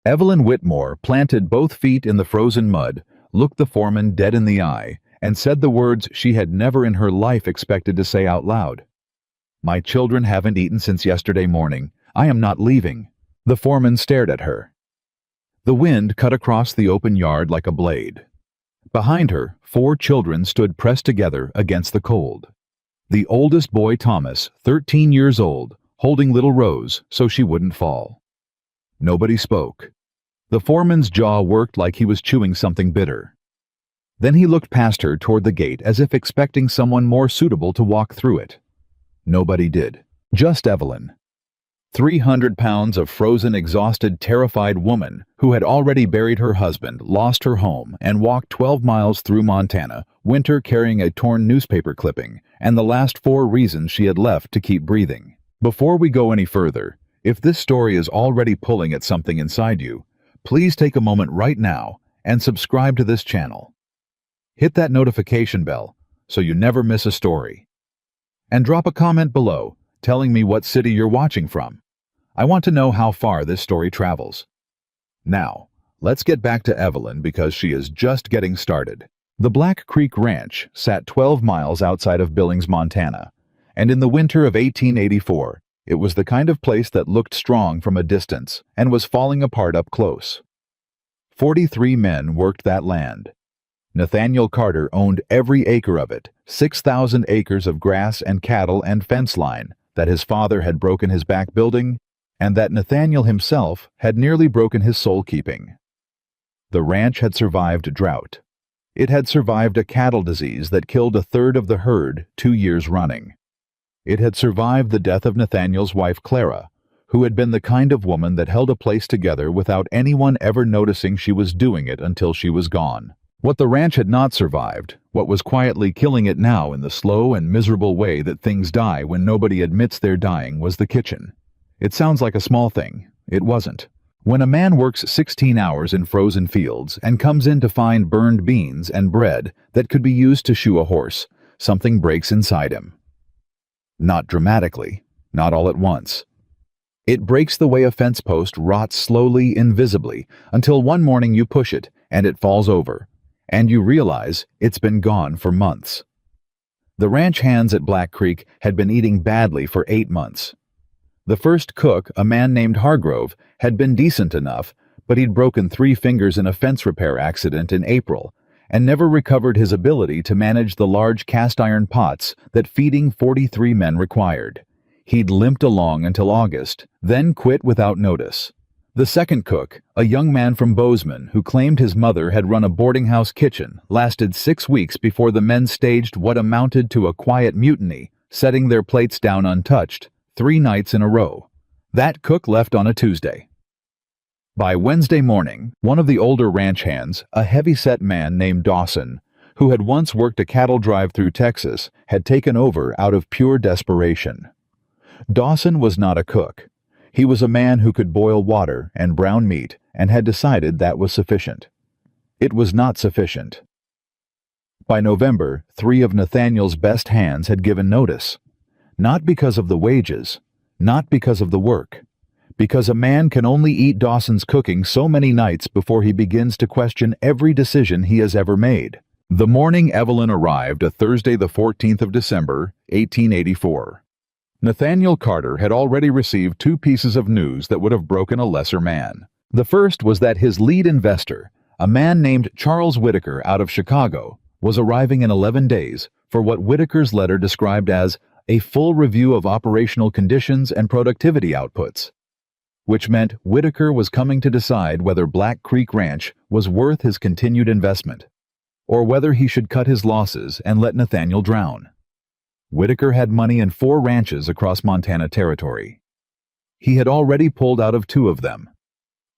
Evelyn Whitmore planted both feet in the frozen mud, looked the foreman dead in the eye, and said the words she had never in her life expected to say out loud. "My children haven't eaten since yesterday morning. I am not leaving." The foreman stared at her. The wind cut across the open yard like a blade. Behind her, 4 children stood pressed together against the cold. The oldest boy, Thomas, 13 years old, holding little Rose so she wouldn't fall. Nobody spoke. The foreman's jaw worked like he was chewing something bitter. Then he looked past her toward the gate as if expecting someone more suitable to walk through it. Nobody did. Just Evelyn. 300 pounds of frozen, exhausted, terrified woman who had already buried her husband, lost her home, and walked 12 miles through Montana, winter carrying a torn newspaper clipping, and the last 4 reasons she had left to keep breathing. Before we go any further, if this story is already pulling at something inside you, please take a moment right now and subscribe to this channel. Hit that notification bell so you never miss a story. And drop a comment below telling me what city you're watching from. I want to know how far this story travels. Now, let's get back to Evelyn because she is just getting started. The Black Creek Ranch sat 12 miles outside of Billings, Montana, and in the winter of 1884, it was the kind of place that looked strong from a distance and was falling apart up close. 43 men worked that land. Nathaniel Carter owned every acre of it, 6,000 acres of grass and cattle and fence line that his father had broken his back building, and that Nathaniel himself had nearly broken his soul keeping. The ranch had survived drought. It had survived a cattle disease that killed a third of the herd 2 years running. It had survived the death of Nathaniel's wife Clara, who had been the kind of woman that held a place together without anyone ever noticing she was doing it until she was gone. What the ranch had not survived, what was quietly killing it now in the slow and miserable way that things die when nobody admits they're dying, was the kitchen. It sounds like a small thing. It wasn't. When a man works 16 hours in frozen fields and comes in to find burned beans and bread that could be used to shoe a horse, something breaks inside him. Not dramatically, not all at once. It breaks the way a fence post rots slowly, invisibly, until one morning you push it and it falls over, and you realize it's been gone for months. The ranch hands at Black Creek had been eating badly for 8 months. The first cook, a man named Hargrove, had been decent enough, but he'd broken 3 fingers in a fence repair accident in April, and never recovered his ability to manage the large cast-iron pots that feeding 43 men required. He'd limped along until August, then quit without notice. The second cook, a young man from Bozeman who claimed his mother had run a boarding house kitchen, lasted 6 weeks before the men staged what amounted to a quiet mutiny, setting their plates down untouched 3 nights in a row. That cook left on a Tuesday. By Wednesday morning, one of the older ranch hands, a heavy-set man named Dawson, who had once worked a cattle drive through Texas, had taken over out of pure desperation. Dawson was not a cook. He was a man who could boil water and brown meat and had decided that was sufficient. It was not sufficient. By November, 3 of Nathaniel's best hands had given notice. Not because of the wages, not because of the work, because a man can only eat Dawson's cooking so many nights before he begins to question every decision he has ever made. The morning Evelyn arrived, a Thursday the 14th of December, 1884. Nathaniel Carter had already received 2 pieces of news that would have broken a lesser man. The first was that his lead investor, a man named Charles Whitaker out of Chicago, was arriving in 11 days for what Whitaker's letter described as a full review of operational conditions and productivity outputs, which meant Whitaker was coming to decide whether Black Creek Ranch was worth his continued investment, or whether he should cut his losses and let Nathaniel drown. Whitaker had money in 4 ranches across Montana Territory. He had already pulled out of 2 of them.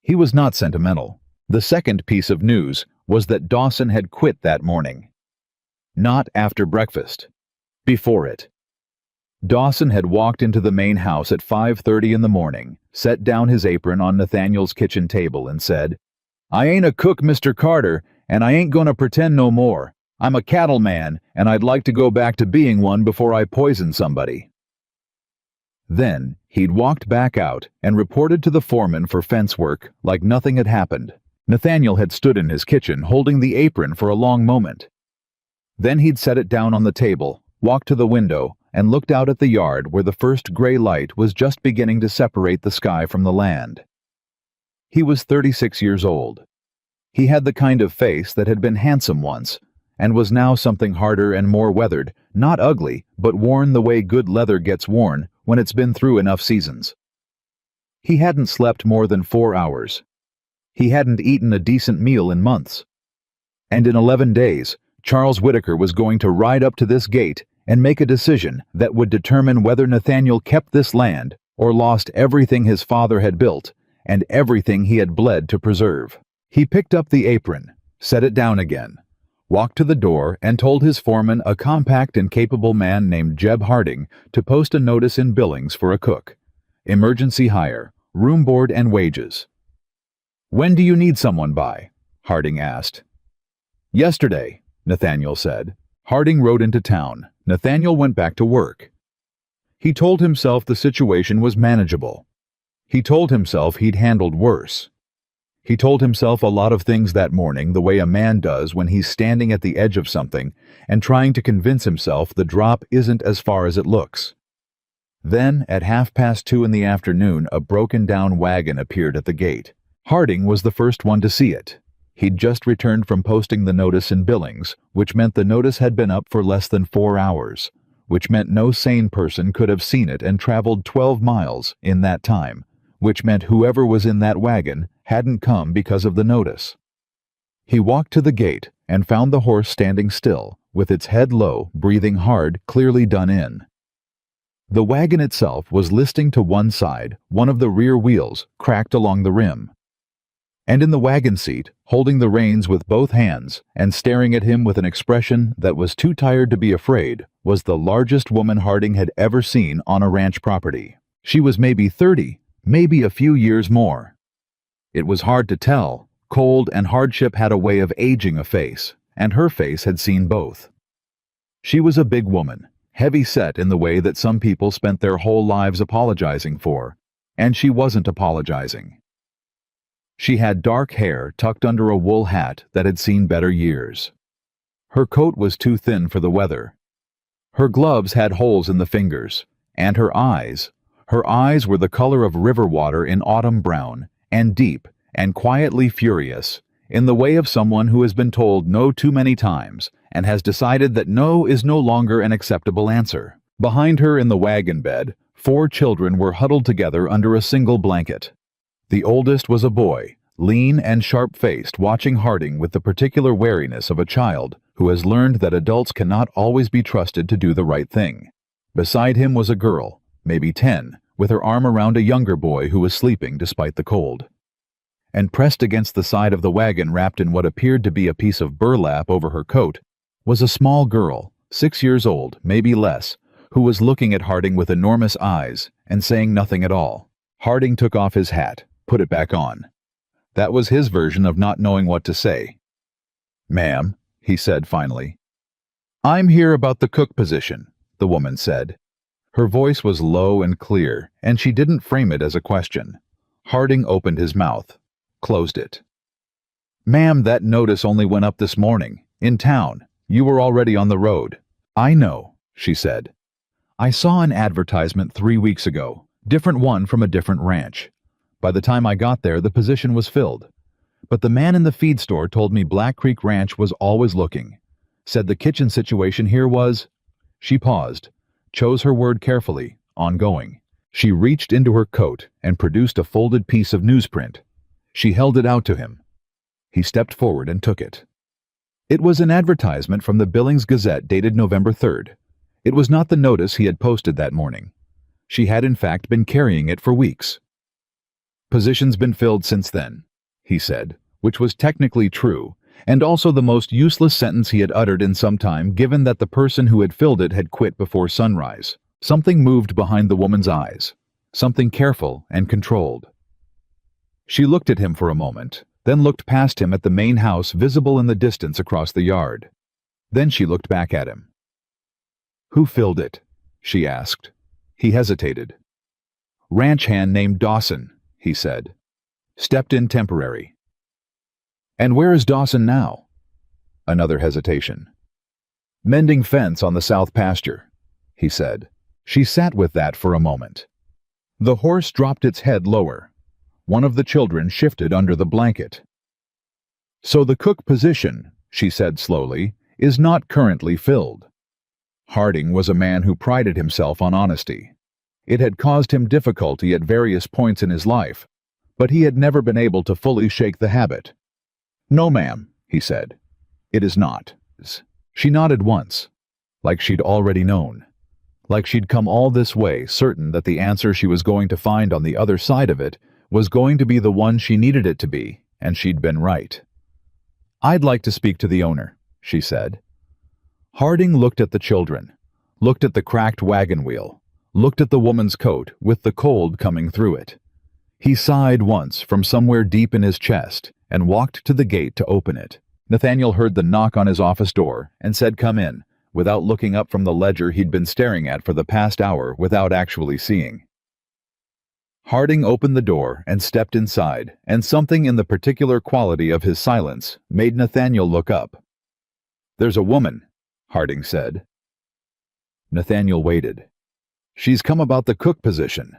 He was not sentimental. The second piece of news was that Dawson had quit that morning. Not after breakfast. Before it. Dawson had walked into the main house at 5:30 in the morning, set down his apron on Nathaniel's kitchen table and said, "I ain't a cook, Mr. Carter, and I ain't gonna pretend no more. I'm a cattleman, and I'd like to go back to being one before I poison somebody." Then He'd walked back out and reported to the foreman for fence work like nothing had happened. Nathaniel had stood in his kitchen holding the apron for a long moment. Then he'd set it down on the table, walked to the window, and looked out at the yard where the first gray light was just beginning to separate the sky from the land. He was 36 years old. He had the kind of face that had been handsome once, and was now something harder and more weathered, not ugly, but worn the way good leather gets worn when it's been through enough seasons. He hadn't slept more than 4 hours. He hadn't eaten a decent meal in months. And in 11 days, Charles Whitaker was going to ride up to this gate and make a decision that would determine whether Nathaniel kept this land or lost everything his father had built and everything he had bled to preserve. He picked up the apron, set it down again, walked to the door and told his foreman, a compact and capable man named Jeb Harding, to post a notice in Billings for a cook. Emergency hire, room board and wages. "When do you need someone by?" Harding asked. "Yesterday," Nathaniel said. Harding rode into town. Nathaniel went back to work. He told himself the situation was manageable. He told himself he'd handled worse. He told himself a lot of things that morning the way a man does when he's standing at the edge of something and trying to convince himself the drop isn't as far as it looks. Then, at 2:30 in the afternoon, a broken-down wagon appeared at the gate. Harding was the first one to see it. He'd just returned from posting the notice in Billings, which meant the notice had been up for less than 4 hours, which meant no sane person could have seen it and traveled 12 miles in that time, which meant whoever was in that wagon hadn't come because of the notice. He walked to the gate and found the horse standing still, with its head low, breathing hard, clearly done in. The wagon itself was listing to one side, one of the rear wheels cracked along the rim. And in the wagon seat, holding the reins with both hands and staring at him with an expression that was too tired to be afraid, was the largest woman Harding had ever seen on a ranch property. She was maybe 30, maybe a few years more. It was hard to tell. Cold and hardship had a way of aging a face, and her face had seen both. She was a big woman, heavy-set in the way that some people spent their whole lives apologizing for, and she wasn't apologizing. She had dark hair tucked under a wool hat that had seen better years. Her coat was too thin for the weather. Her gloves had holes in the fingers, and her eyes were the color of river water in autumn brown, and deep, and quietly furious, in the way of someone who has been told no too many times, and has decided that no is no longer an acceptable answer. Behind her in the wagon bed, 4 children were huddled together under a single blanket. The oldest was a boy, lean and sharp-faced, watching Harding with the particular wariness of a child who has learned that adults cannot always be trusted to do the right thing. Beside him was a girl, maybe 10, with her arm around a younger boy who was sleeping despite the cold. And pressed against the side of the wagon, wrapped in what appeared to be a piece of burlap over her coat, was a small girl, 6 years old, maybe less, who was looking at Harding with enormous eyes and saying nothing at all. Harding took off his hat, put it back on. That was his version of not knowing what to say. "Ma'am," he said finally. "I'm here about the cook position," the woman said. Her voice was low and clear, and she didn't frame it as a question. Harding opened his mouth, closed it. "Ma'am, that notice only went up this morning. In town. You were already on the road." "I know," she said. "I saw an advertisement 3 weeks ago. Different one from a different ranch. By the time I got there, the position was filled. But the man in the feed store told me Black Creek Ranch was always looking. Said the kitchen situation here was—" She paused, chose her word carefully, ongoing. She reached into her coat and produced a folded piece of newsprint. She held it out to him. He stepped forward and took it. It was an advertisement from the Billings Gazette dated November 3rd. It was not the notice he had posted that morning. She had in fact been carrying it for weeks. "Position's been filled since then," he said, which was technically true, and also the most useless sentence he had uttered in some time, given that the person who had filled it had quit before sunrise. Something moved behind the woman's eyes, something careful and controlled. She looked at him for a moment, then looked past him at the main house visible in the distance across the yard. Then she looked back at him. "Who filled it?" she asked. He hesitated. Ranch hand named Dawson, he said. Stepped in temporary. And where is Dawson now? Another hesitation. Mending fence on the south pasture, he said. She sat with that for a moment. The horse dropped its head lower. One of the children shifted under the blanket. So the cook position, she said slowly, is not currently filled. Harding was a man who prided himself on honesty. It had caused him difficulty at various points in his life, but he had never been able to fully shake the habit. No, ma'am, he said. It is not. She nodded once, like she'd already known. Like she'd come all this way certain that the answer she was going to find on the other side of it was going to be the one she needed it to be, and she'd been right. I'd like to speak to the owner, she said. Harding looked at the children, looked at the cracked wagon wheel, looked at the woman's coat with the cold coming through it. He sighed once from somewhere deep in his chest and walked to the gate to open it. Nathaniel heard the knock on his office door and said, "Come in," without looking up from the ledger he'd been staring at for the past hour without actually seeing. Harding opened the door and stepped inside, and something in the particular quality of his silence made Nathaniel look up. "There's a woman," Harding said. Nathaniel waited. "She's come about the cook position."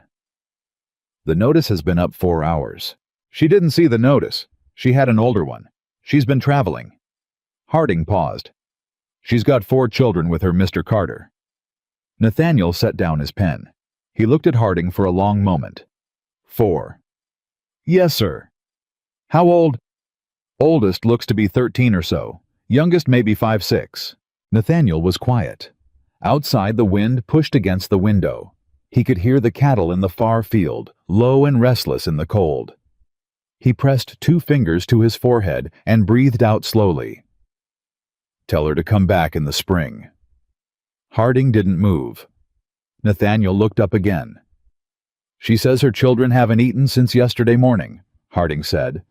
"The notice has been up 4 hours. She didn't see the notice. She had an older one. She's been traveling." Harding paused. "She's got 4 children with her, Mr. Carter." Nathaniel set down his pen. He looked at Harding for a long moment. 4. "Yes, sir." "How old?" "Oldest looks to be 13 or so. Youngest maybe 5, 6. Nathaniel was quiet. Outside, the wind pushed against the window. He could hear the cattle in the far field, low and restless in the cold. He pressed 2 fingers to his forehead and breathed out slowly. "Tell her to come back in the spring." Harding didn't move. Nathaniel looked up again. "She says her children haven't eaten since yesterday morning," Harding said.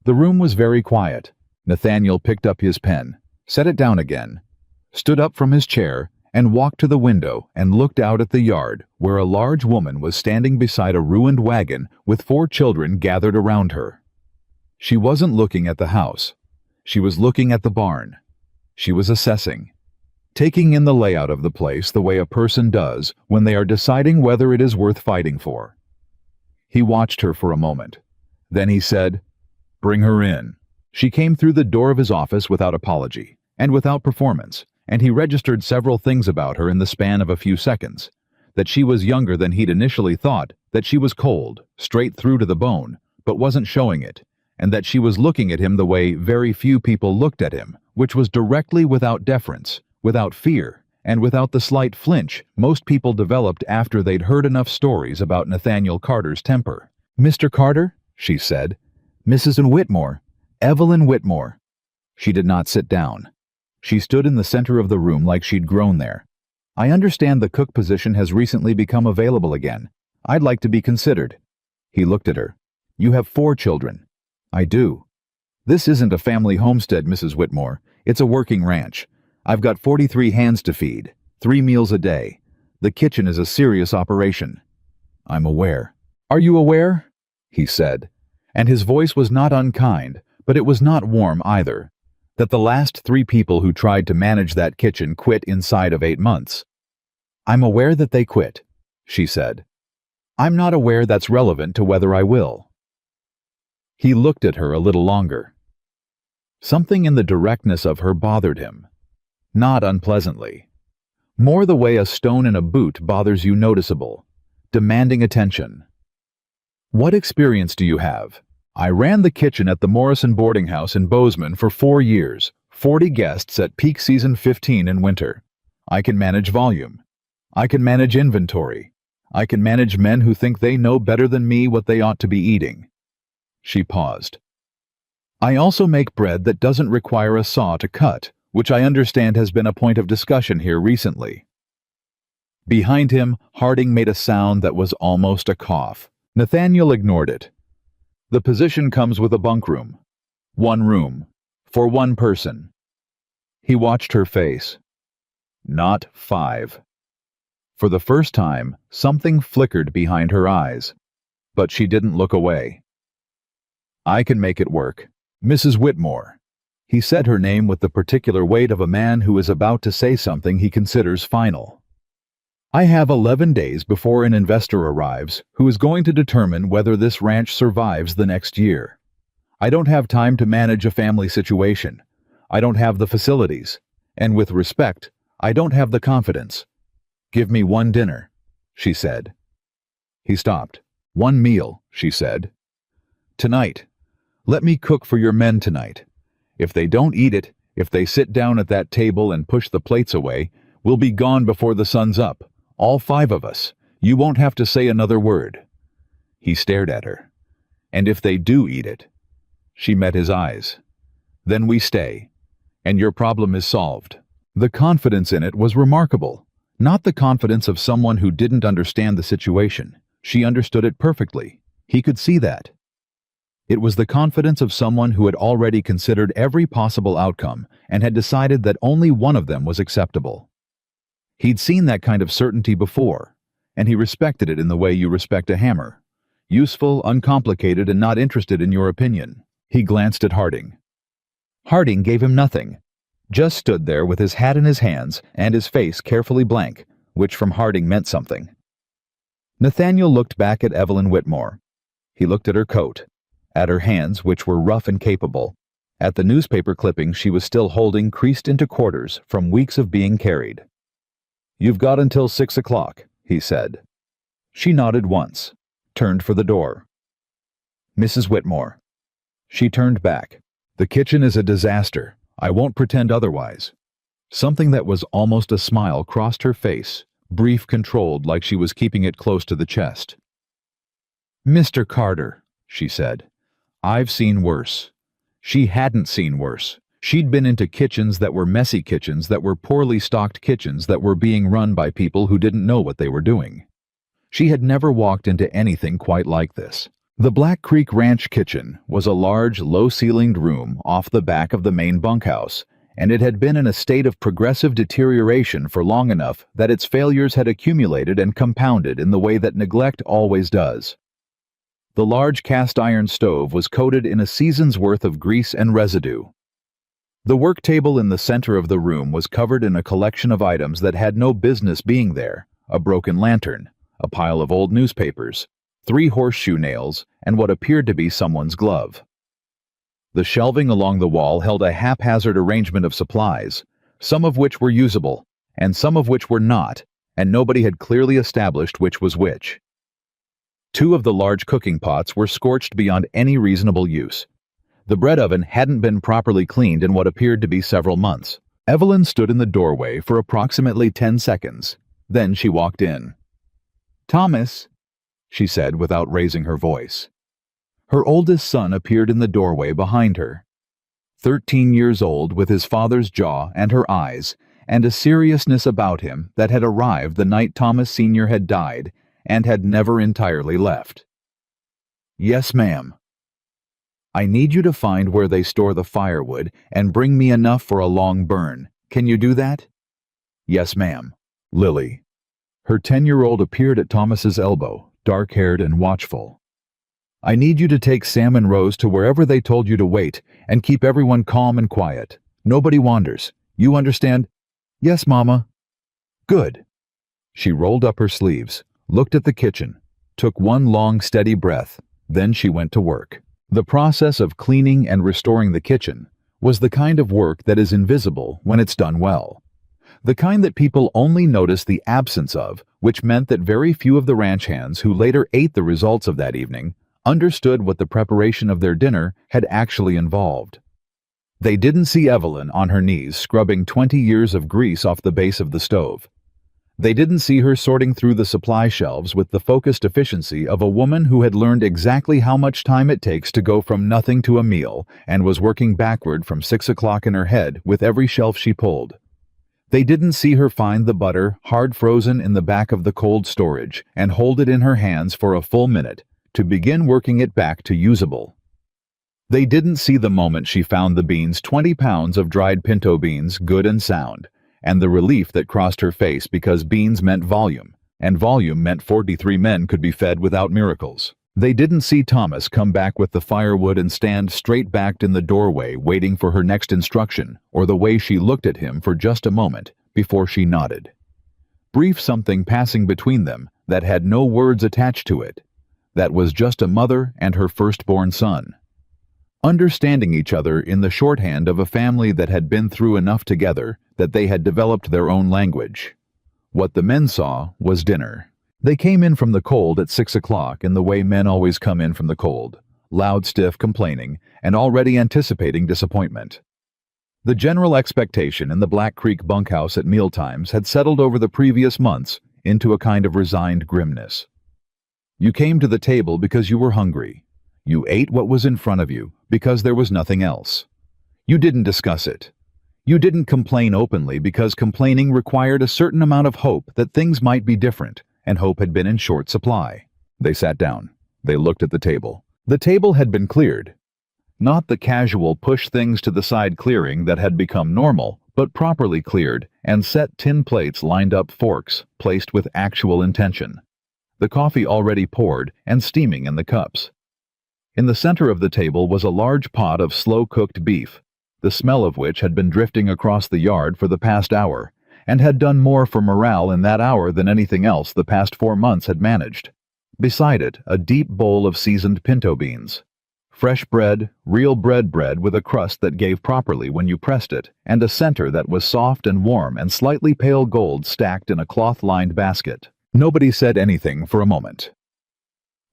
The room was very quiet. Nathaniel picked up his pen, set it down again, stood up from his chair, and walked to the window and looked out at the yard where a large woman was standing beside a ruined wagon with 4 children gathered around her. She wasn't looking at the house. She was looking at the barn. She was assessing, taking in the layout of the place the way a person does when they are deciding whether it is worth fighting for. He watched her for a moment. Then he said, "Bring her in." She came through the door of his office without apology and without performance, and he registered several things about her in the span of a few seconds. That she was younger than he'd initially thought, that she was cold, straight through to the bone, but wasn't showing it, and that she was looking at him the way very few people looked at him, which was directly without deference, without fear, and without the slight flinch most people developed after they'd heard enough stories about Nathaniel Carter's temper. "Mr. Carter," she said. "Mrs. Whitmore. Evelyn Whitmore." She did not sit down. She stood in the center of the room like she'd grown there. "I understand the cook position has recently become available again. I'd like to be considered." He looked at her. "You have 4 children." "I do." "This isn't a family homestead, Mrs. Whitmore. It's a working ranch. I've got 43 hands to feed, 3 meals a day. The kitchen is a serious operation." "I'm aware." "Are you aware?" he said, and his voice was not unkind, but it was not warm either, that the last 3 people who tried to manage that kitchen quit inside of 8 months. "I'm aware that they quit," she said. "I'm not aware that's relevant to whether I will." He looked at her a little longer. Something in the directness of her bothered him. Not unpleasantly. More the way a stone in a boot bothers you noticeable, demanding attention. "What experience do you have?" "I ran the kitchen at the Morrison boarding house in Bozeman for 4 years, 40 guests at peak season 15 in winter. I can manage volume. I can manage inventory. I can manage men who think they know better than me what they ought to be eating." She paused. "I also make bread that doesn't require a saw to cut, which I understand has been a point of discussion here recently." Behind him, Harding made a sound that was almost a cough. Nathaniel ignored it. "The position comes with a bunk room. 1 room. For 1 person." He watched her face. "Not 5. For the first time, something flickered behind her eyes. But she didn't look away. "I can make it work. Mrs. Whitmore." He said her name with the particular weight of a man who is about to say something he considers final. "I have 11 days before an investor arrives who is going to determine whether this ranch survives the next year. I don't have time to manage a family situation. I don't have the facilities. And with respect, I don't have the confidence. Give me one dinner," she said. He stopped. "One meal," she said. "Tonight. Let me cook for your men tonight. If they don't eat it, if they sit down at that table and push the plates away, we'll be gone before the sun's up. All 5 of us. You won't have to say another word." He stared at her. "And if they do eat it?" She met his eyes. "Then we stay. And your problem is solved." The confidence in it was remarkable. Not the confidence of someone who didn't understand the situation. She understood it perfectly. He could see that. It was the confidence of someone who had already considered every possible outcome and had decided that only one of them was acceptable. He'd seen that kind of certainty before, and he respected it in the way you respect a hammer. Useful, uncomplicated, and not interested in your opinion. He glanced at Harding. Harding gave him nothing. Just stood there with his hat in his hands and his face carefully blank, which from Harding meant something. Nathaniel looked back at Evelyn Whitmore. He looked at her coat, at her hands, which were rough and capable, at the newspaper clipping she was still holding creased into quarters from weeks of being carried. "You've got until 6 o'clock, he said. She nodded once, turned for the door. "Mrs. Whitmore." She turned back. "The kitchen is a disaster. I won't pretend otherwise." Something that was almost a smile crossed her face, brief, controlled, like she was keeping it close to the chest. "Mr. Carter," she said, "I've seen worse." She hadn't seen worse. She'd been into kitchens that were messy kitchens that were poorly stocked kitchens that were being run by people who didn't know what they were doing. She had never walked into anything quite like this. The Black Creek Ranch kitchen was a large, low-ceilinged room off the back of the main bunkhouse, and it had been in a state of progressive deterioration for long enough that its failures had accumulated and compounded in the way that neglect always does. The large cast-iron stove was coated in a season's worth of grease and residue. The work table in the center of the room was covered in a collection of items that had no business being there: a broken lantern, a pile of old newspapers, 3 horseshoe nails, and what appeared to be someone's glove. The shelving along the wall held a haphazard arrangement of supplies, some of which were usable, and some of which were not, and nobody had clearly established which was which. 2 of the large cooking pots were scorched beyond any reasonable use. The bread oven hadn't been properly cleaned in what appeared to be several months. Evelyn stood in the doorway for approximately 10 seconds. Then she walked in. "Thomas," she said without raising her voice. Her oldest son appeared in the doorway behind her. 13 years old, with his father's jaw and her eyes, and a seriousness about him that had arrived the night Thomas Sr. had died and had never entirely left. "Yes, ma'am." "I need you to find where they store the firewood and bring me enough for a long burn. Can you do that?" "Yes, ma'am." Lily. Her 10-year-old appeared at Thomas's elbow, dark-haired and watchful. "I need you to take Sam and Rose to wherever they told you to wait and keep everyone calm and quiet. Nobody wanders. You understand?" "Yes, Mama." "Good." She rolled up her sleeves, looked at the kitchen, took one long, steady breath, then she went to work. The process of cleaning and restoring the kitchen was the kind of work that is invisible when it's done well. The kind that people only notice the absence of, which meant that very few of the ranch hands who later ate the results of that evening understood what the preparation of their dinner had actually involved. They didn't see Evelyn on her knees scrubbing 20 years of grease off the base of the stove. They didn't see her sorting through the supply shelves with the focused efficiency of a woman who had learned exactly how much time it takes to go from nothing to a meal and was working backward from 6 o'clock in her head with every shelf she pulled. They didn't see her find the butter, hard frozen in the back of the cold storage, and hold it in her hands for a full minute to begin working it back to usable. They didn't see the moment she found the beans, 20 pounds of dried pinto beans, good and sound, and the relief that crossed her face because beans meant volume, and volume meant 43 men could be fed without miracles. They didn't see Thomas come back with the firewood and stand straight-backed in the doorway waiting for her next instruction, or the way she looked at him for just a moment before she nodded. Brief something passing between them that had no words attached to it. That was just a mother and her firstborn son. Understanding each other in the shorthand of a family that had been through enough together that they had developed their own language. What the men saw was dinner. They came in from the cold at 6 o'clock in the way men always come in from the cold, loud, stiff, complaining, and already anticipating disappointment. The general expectation in the Black Creek bunkhouse at mealtimes had settled over the previous months into a kind of resigned grimness. You came to the table because you were hungry. You ate what was in front of you because there was nothing else. You didn't discuss it. You didn't complain openly because complaining required a certain amount of hope that things might be different, and hope had been in short supply. They sat down. They looked at the table. The table had been cleared. Not the casual push things to the side clearing that had become normal, but properly cleared and set tin plates lined up, forks placed with actual intention. The coffee already poured and steaming in the cups. In the center of the table was a large pot of slow-cooked beef, the smell of which had been drifting across the yard for the past hour, and had done more for morale in that hour than anything else the past 4 months had managed. Beside it, a deep bowl of seasoned pinto beans. Fresh bread, real bread with a crust that gave properly when you pressed it, and a center that was soft and warm and slightly pale gold stacked in a cloth-lined basket. Nobody said anything for a moment.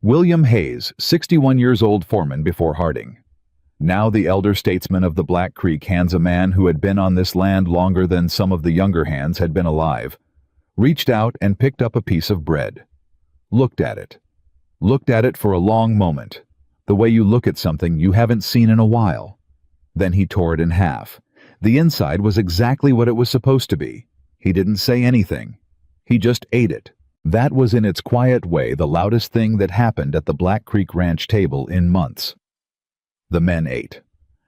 William Hayes, 61 years old foreman before Harding. Now the elder statesman of the Black Creek hands a man who had been on this land longer than some of the younger hands had been alive, reached out and picked up a piece of bread. Looked at it for a long moment, the way you look at something you haven't seen in a while. Then he tore it in half. The inside was exactly what it was supposed to be. He didn't say anything. He just ate it. That was in its quiet way the loudest thing that happened at the Black Creek Ranch table in months. The men ate.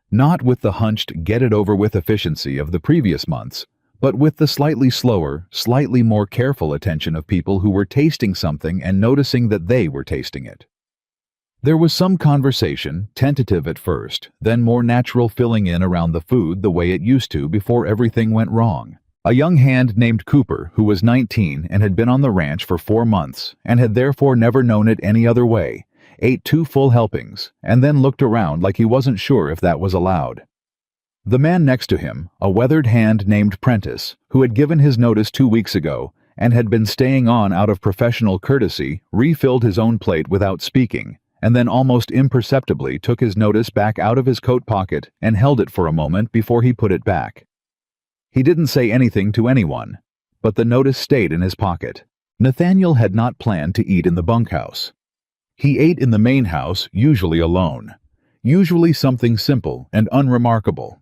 Not with the hunched, get-it-over-with efficiency of the previous months, but with the slightly slower, slightly more careful attention of people who were tasting something and noticing that they were tasting it. There was some conversation, tentative at first, then more natural filling in around the food the way it used to before everything went wrong. A young hand named Cooper, who was 19 and had been on the ranch for 4 months, and had therefore never known it any other way, ate 2 full helpings, and then looked around like he wasn't sure if that was allowed. The man next to him, a weathered hand named Prentice, who had given his notice 2 weeks ago, and had been staying on out of professional courtesy, refilled his own plate without speaking, and then almost imperceptibly took his notice back out of his coat pocket and held it for a moment before he put it back. He didn't say anything to anyone, but the notice stayed in his pocket. Nathaniel had not planned to eat in the bunkhouse. He ate in the main house, usually alone, usually something simple and unremarkable.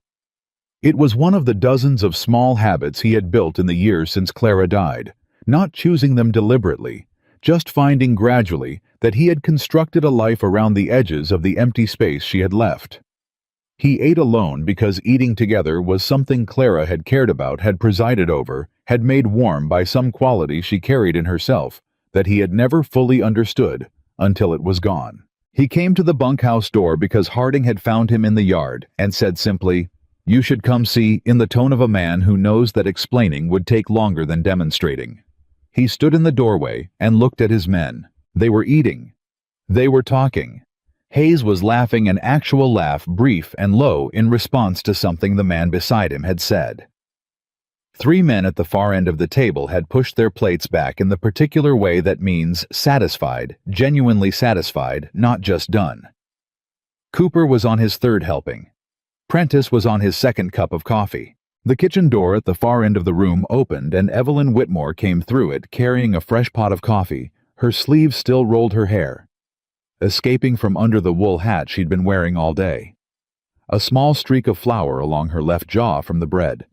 It was one of the dozens of small habits he had built in the years since Clara died, not choosing them deliberately, just finding gradually that he had constructed a life around the edges of the empty space she had left. He ate alone because eating together was something Clara had cared about, had presided over, had made warm by some quality she carried in herself that he had never fully understood until it was gone. He came to the bunkhouse door because Harding had found him in the yard and said simply, "You should come see," in the tone of a man who knows that explaining would take longer than demonstrating. He stood in the doorway and looked at his men. They were eating. They were talking. Hayes was laughing, an actual laugh, brief and low, in response to something the man beside him had said. 3 men at the far end of the table had pushed their plates back in the particular way that means satisfied, genuinely satisfied, not just done. Cooper was on his 3rd helping. Prentice was on his 2nd cup of coffee. The kitchen door at the far end of the room opened and Evelyn Whitmore came through it carrying a fresh pot of coffee. Her sleeves still rolled her hair, escaping from under the wool hat she'd been wearing all day. A small streak of flour along her left jaw from the bread.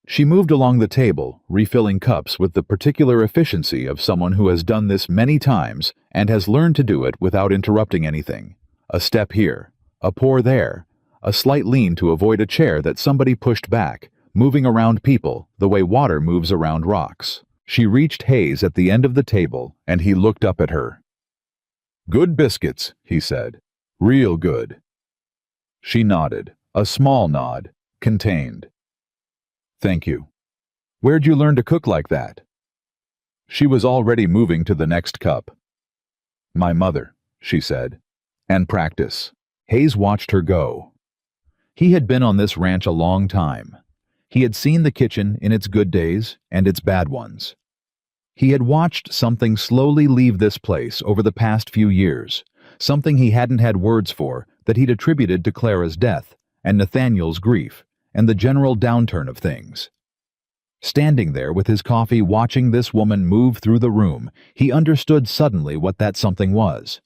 She moved along the table, refilling cups with the particular efficiency of someone who has done this many times and has learned to do it without interrupting anything. A step here, a pour there, a slight lean to avoid a chair that somebody pushed back, moving around people the way water moves around rocks. She reached Hayes at the end of the table, and he looked up at her. "Good biscuits," he said. "Real good." She nodded, a small nod, contained. "Thank you. Where'd you learn to cook like that?" She was already moving to the next cup. "My mother," she said. "And practice." Hayes watched her go. He had been on this ranch a long time. He had seen the kitchen in its good days and its bad ones. He had watched something slowly leave this place over the past few years, something he hadn't had words for that he'd attributed to Clara's death and Nathaniel's grief and the general downturn of things. Standing there with his coffee watching this woman move through the room, he understood suddenly what that something was.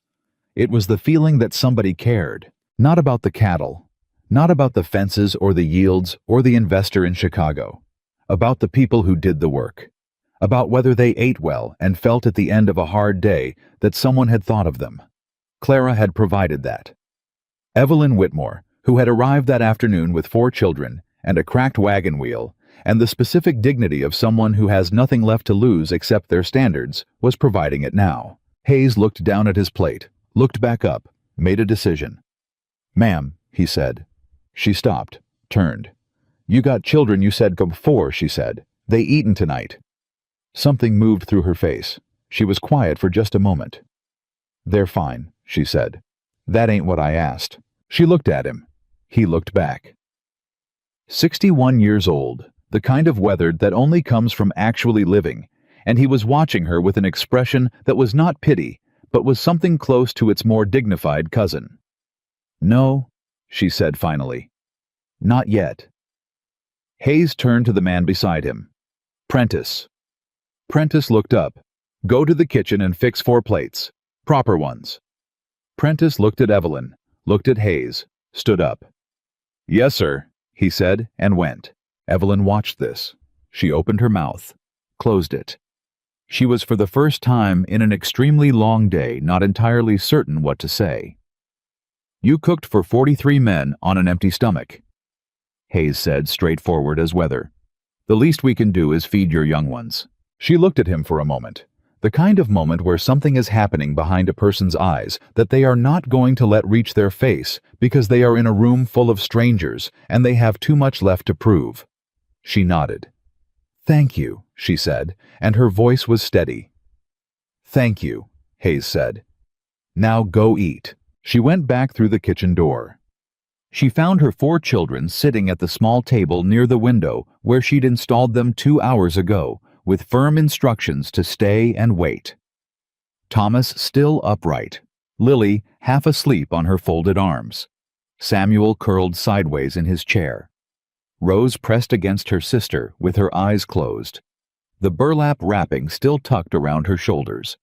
It was the feeling that somebody cared, not about the cattle, not about the fences or the yields or the investor in Chicago, about the people who did the work, about whether they ate well and felt at the end of a hard day that someone had thought of them. Clara had provided that. Evelyn Whitmore, who had arrived that afternoon with 4 children and a cracked wagon wheel, and the specific dignity of someone who has nothing left to lose except their standards, was providing it now. Hayes looked down at his plate, looked back up, made a decision. "Ma'am," he said. She stopped, turned. "You got children you said come before," she said. "They eaten tonight." Something moved through her face. She was quiet for just a moment. "They're fine," she said. "That ain't what I asked." She looked at him. He looked back. 61 years old, the kind of weathered that only comes from actually living, and he was watching her with an expression that was not pity, but was something close to its more dignified cousin. "No," she said finally. "Not yet." Hayes turned to the man beside him. "Prentice." Prentice looked up. "Go to the kitchen and fix 4 plates. Proper ones." Prentice looked at Evelyn, looked at Hayes, stood up. "Yes, sir," he said, and went. Evelyn watched this. She opened her mouth, closed it. She was for the first time in an extremely long day not entirely certain what to say. "You cooked for 43 men on an empty stomach," Hayes said, straightforward as weather. "The least we can do is feed your young ones." She looked at him for a moment, the kind of moment where something is happening behind a person's eyes that they are not going to let reach their face because they are in a room full of strangers and they have too much left to prove. She nodded. "Thank you," she said, and her voice was steady. "Thank you," Hayes said. "Now go eat." She went back through the kitchen door. She found her 4 children sitting at the small table near the window where she'd installed them 2 hours ago, with firm instructions to stay and wait. Thomas still upright, Lily half asleep on her folded arms, Samuel curled sideways in his chair, Rose pressed against her sister with her eyes closed, the burlap wrapping still tucked around her shoulders.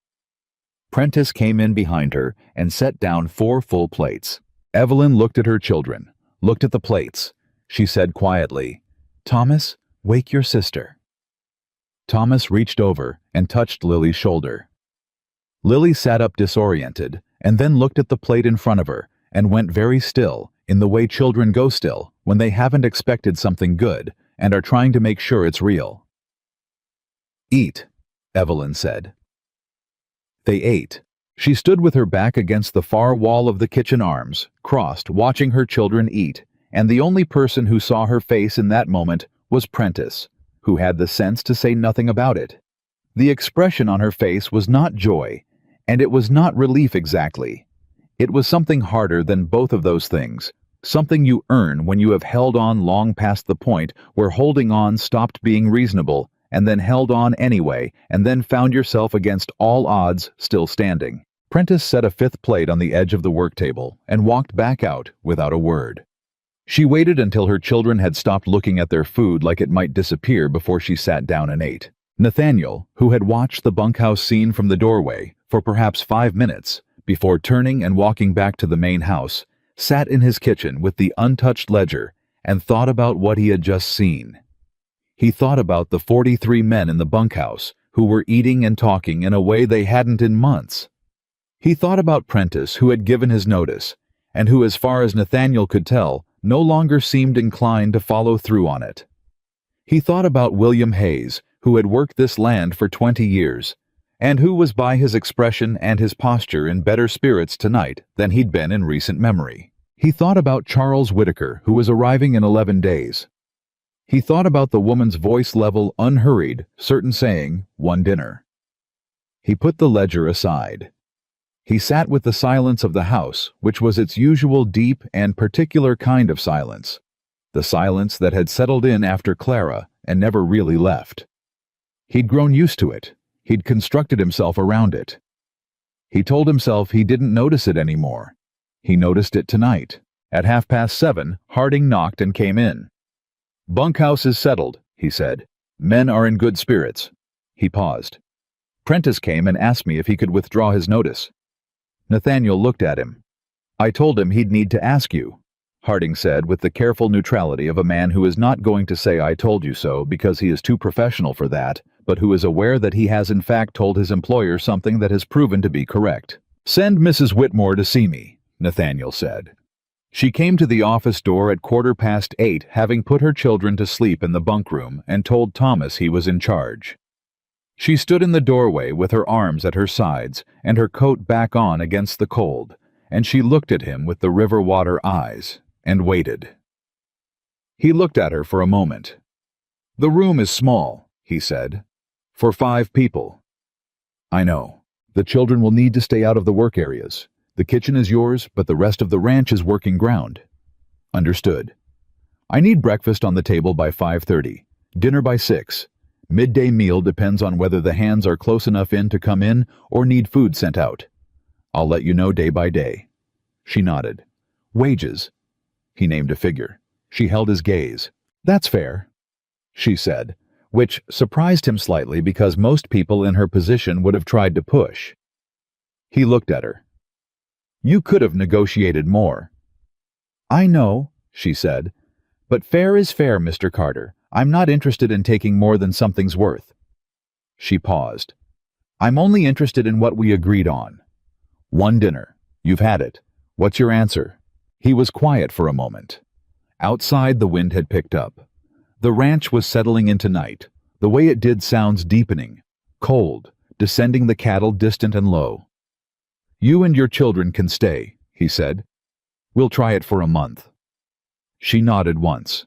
Prentice came in behind her and set down 4 full plates. Evelyn looked at her children, looked at the plates. She said quietly, "Thomas, wake your sister." Thomas reached over and touched Lily's shoulder. Lily sat up disoriented and then looked at the plate in front of her and went very still, in the way children go still when they haven't expected something good and are trying to make sure it's real. "Eat," Evelyn said. They ate. She stood with her back against the far wall of the kitchen arms, crossed, watching her children eat, and the only person who saw her face in that moment was Prentice, who had the sense to say nothing about it. The expression on her face was not joy, and it was not relief exactly. It was something harder than both of those things, something you earn when you have held on long past the point where holding on stopped being reasonable, and then held on anyway, and then found yourself against all odds still standing. Prentice set a 5th plate on the edge of the work table and walked back out without a word. She waited until her children had stopped looking at their food like it might disappear before she sat down and ate. Nathaniel, who had watched the bunkhouse scene from the doorway for perhaps 5 minutes before turning and walking back to the main house, sat in his kitchen with the untouched ledger and thought about what he had just seen. He thought about the 43 men in the bunkhouse who were eating and talking in a way they hadn't in months. He thought about Prentice, who had given his notice, and who, as far as Nathaniel could tell, no longer seemed inclined to follow through on it. He thought about William Hayes, who had worked this land for 20 years, and who was by his expression and his posture in better spirits tonight than he'd been in recent memory. He thought about Charles Whitaker, who was arriving in 11 days. He thought about the woman's voice level, unhurried, certain saying, "One dinner." He put the ledger aside. He sat with the silence of the house, which was its usual deep and particular kind of silence, the silence that had settled in after Clara and never really left. He'd grown used to it. He'd constructed himself around it. He told himself he didn't notice it anymore. He noticed it tonight. At 7:30, Harding knocked and came in. "Bunkhouse is settled," he said. "Men are in good spirits." He paused. Prentice came and asked me if he could withdraw his notice. Nathaniel looked at him. "I told him he'd need to ask you," Harding said with the careful neutrality of a man who is not going to say "I told you so" because he is too professional for that, but who is aware that he has in fact told his employer something that has proven to be correct. "Send Mrs. Whitmore to see me," Nathaniel said. She came to the office door at 8:15, having put her children to sleep in the bunk room, and told Thomas he was in charge. She stood in the doorway with her arms at her sides and her coat back on against the cold, and she looked at him with the river water eyes, and waited. He looked at her for a moment. "The room is small," he said. "For 5 people. I know. The children will need to stay out of the work areas. The kitchen is yours, but the rest of the ranch is working ground." "Understood. I need breakfast on the table by 5:30, dinner by 6. Midday meal depends on whether the hands are close enough in to come in or need food sent out. I'll let you know day by day." She nodded. "Wages." He named a figure. She held his gaze. "That's fair," she said, which surprised him slightly because most people in her position would have tried to push. He looked at her. "You could have negotiated more." "I know," she said, "but fair is fair, Mr. Carter. I'm not interested in taking more than something's worth." She paused. "I'm only interested in what we agreed on. 1 dinner. You've had it. What's your answer?" He was quiet for a moment. Outside, the wind had picked up. The ranch was settling into night. The way it did sounds deepening, cold, descending the cattle distant and low. "You and your children can stay," he said. "We'll try it for a month." She nodded once.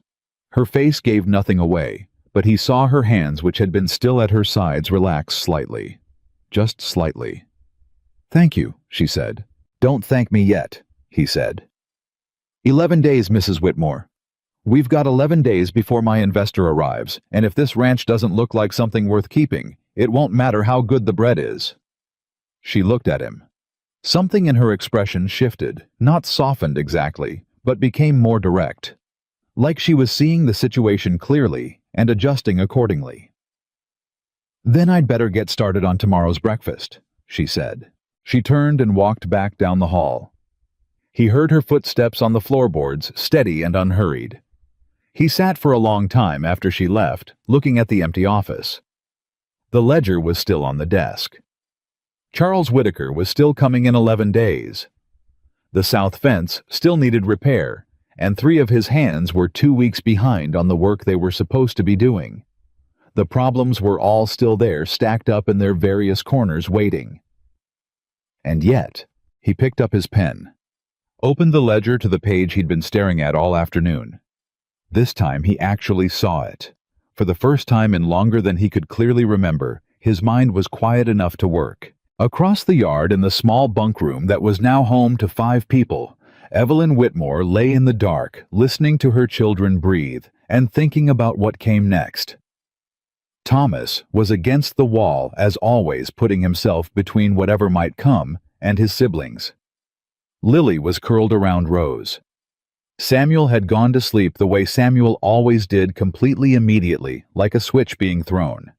Her face gave nothing away, but he saw her hands, which had been still at her sides, relax slightly. Just slightly. "Thank you," she said. "Don't thank me yet," he said. 11 days, Mrs. Whitmore. We've got 11 days before my investor arrives, and if this ranch doesn't look like something worth keeping, it won't matter how good the bread is." She looked at him. Something in her expression shifted, not softened exactly, but became more direct. Like she was seeing the situation clearly and adjusting accordingly. "Then I'd better get started on tomorrow's breakfast," she said. She turned and walked back down the hall. He heard her footsteps on the floorboards, steady and unhurried. He sat for a long time after she left, looking at the empty office. The ledger was still on the desk. Charles Whitaker was still coming in 11 days. The south fence still needed repair, and 3 of his hands were 2 weeks behind on the work they were supposed to be doing. The problems were all still there, stacked up in their various corners, waiting. And yet, he picked up his pen, opened the ledger to the page he'd been staring at all afternoon. This time he actually saw it. For the first time in longer than he could clearly remember, his mind was quiet enough to work. Across the yard in the small bunk room that was now home to 5 people, Evelyn Whitmore lay in the dark, listening to her children breathe and thinking about what came next. Thomas was against the wall, as always, putting himself between whatever might come and his siblings. Lily was curled around Rose. Samuel had gone to sleep the way Samuel always did, completely immediately, like a switch being thrown.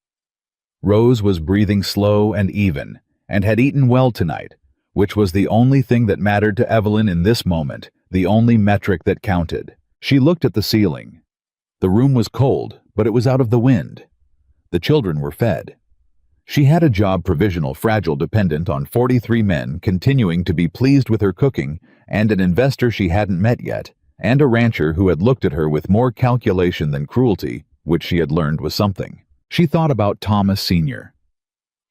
Rose was breathing slow and even, and had eaten well tonight, which was the only thing that mattered to Evelyn in this moment, the only metric that counted. She looked at the ceiling. The room was cold, but it was out of the wind. The children were fed. She had a job provisional, fragile, dependent on 43 men continuing to be pleased with her cooking, and an investor she hadn't met yet, and a rancher who had looked at her with more calculation than cruelty, which she had learned was something. She thought about Thomas Sr.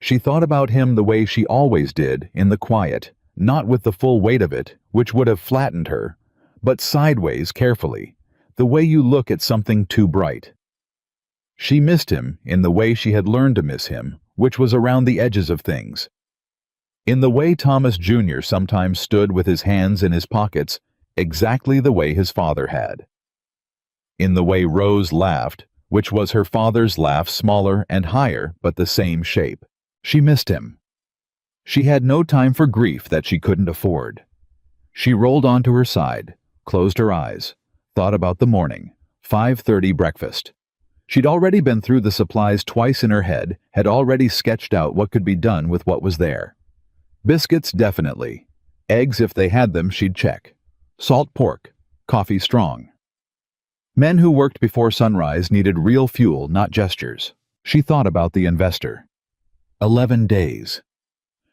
She thought about him the way she always did, in the quiet, not with the full weight of it, which would have flattened her, but sideways carefully, the way you look at something too bright. She missed him in the way she had learned to miss him, which was around the edges of things. In the way Thomas Jr. sometimes stood with his hands in his pockets, exactly the way his father had. In the way Rose laughed, which was her father's laugh, smaller and higher, but the same shape. She missed him. She had no time for grief that she couldn't afford. She rolled onto her side, closed her eyes, thought about the morning, 5:30 breakfast. She'd already been through the supplies twice in her head, had already sketched out what could be done with what was there. Biscuits, definitely. Eggs, if they had them, she'd check. Salt pork. Coffee strong. Men who worked before sunrise needed real fuel, not gestures. She thought about the investor. 11 days.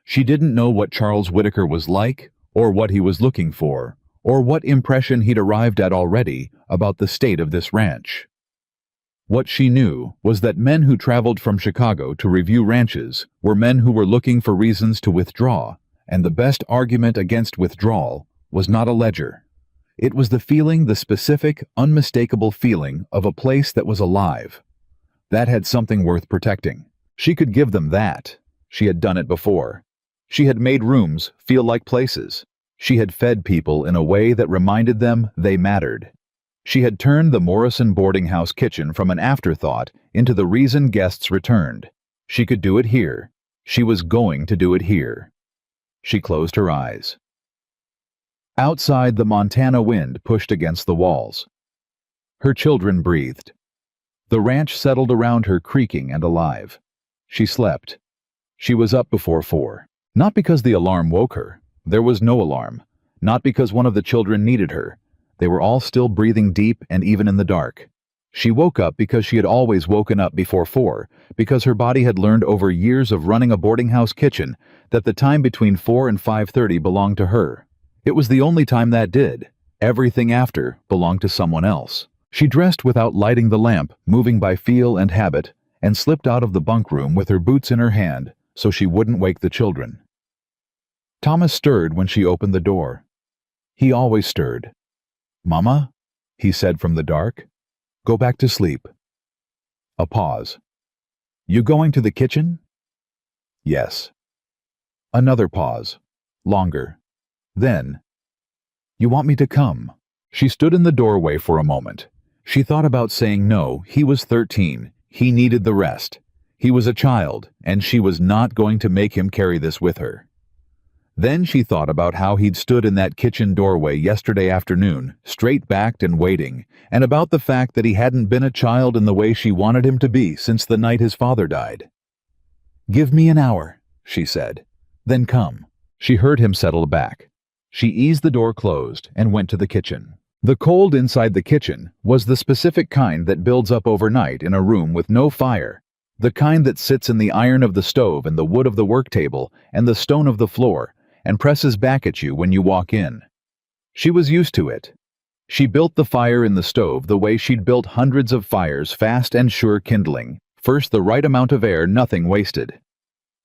She didn't know what Charles Whitaker was like, or what he was looking for, or what impression he'd arrived at already about the state of this ranch. What she knew was that men who traveled from Chicago to review ranches were men who were looking for reasons to withdraw, and the best argument against withdrawal was not a ledger. It was the feeling, the specific, unmistakable feeling of a place that was alive. That had something worth protecting. She could give them that. She had done it before. She had made rooms feel like places. She had fed people in a way that reminded them they mattered. She had turned the Morrison boarding house kitchen from an afterthought into the reason guests returned. She could do it here. She was going to do it here. She closed her eyes. Outside, the Montana wind pushed against the walls. Her children breathed. The ranch settled around her, creaking and alive. She slept. She was up before 4. Not because the alarm woke her. There was no alarm. Not because one of the children needed her. They were all still breathing deep and even in the dark. She woke up because she had always woken up before 4, because her body had learned over years of running a boarding house kitchen that the time between 4 and 5:30 belonged to her. It was the only time that did. Everything after belonged to someone else. She dressed without lighting the lamp, moving by feel and habit, and slipped out of the bunk room with her boots in her hand so she wouldn't wake the children. Thomas stirred when she opened the door. He always stirred. "Mama?" he said from the dark. "Go back to sleep." A pause. "You going to the kitchen?" "Yes." Another pause. Longer. Then, "You want me to come?" She stood in the doorway for a moment. She thought about saying no. He was 13. He needed the rest. He was a child, and she was not going to make him carry this with her. Then she thought about how he'd stood in that kitchen doorway yesterday afternoon, straight-backed and waiting, and about the fact that he hadn't been a child in the way she wanted him to be since the night his father died. "Give me an hour," she said. "Then come." She heard him settle back. She eased the door closed and went to the kitchen. The cold inside the kitchen was the specific kind that builds up overnight in a room with no fire, the kind that sits in the iron of the stove and the wood of the work table and the stone of the floor, and presses back at you when you walk in. She was used to it. She built the fire in the stove the way she'd built hundreds of fires, fast and sure kindling. First the right amount of air, nothing wasted.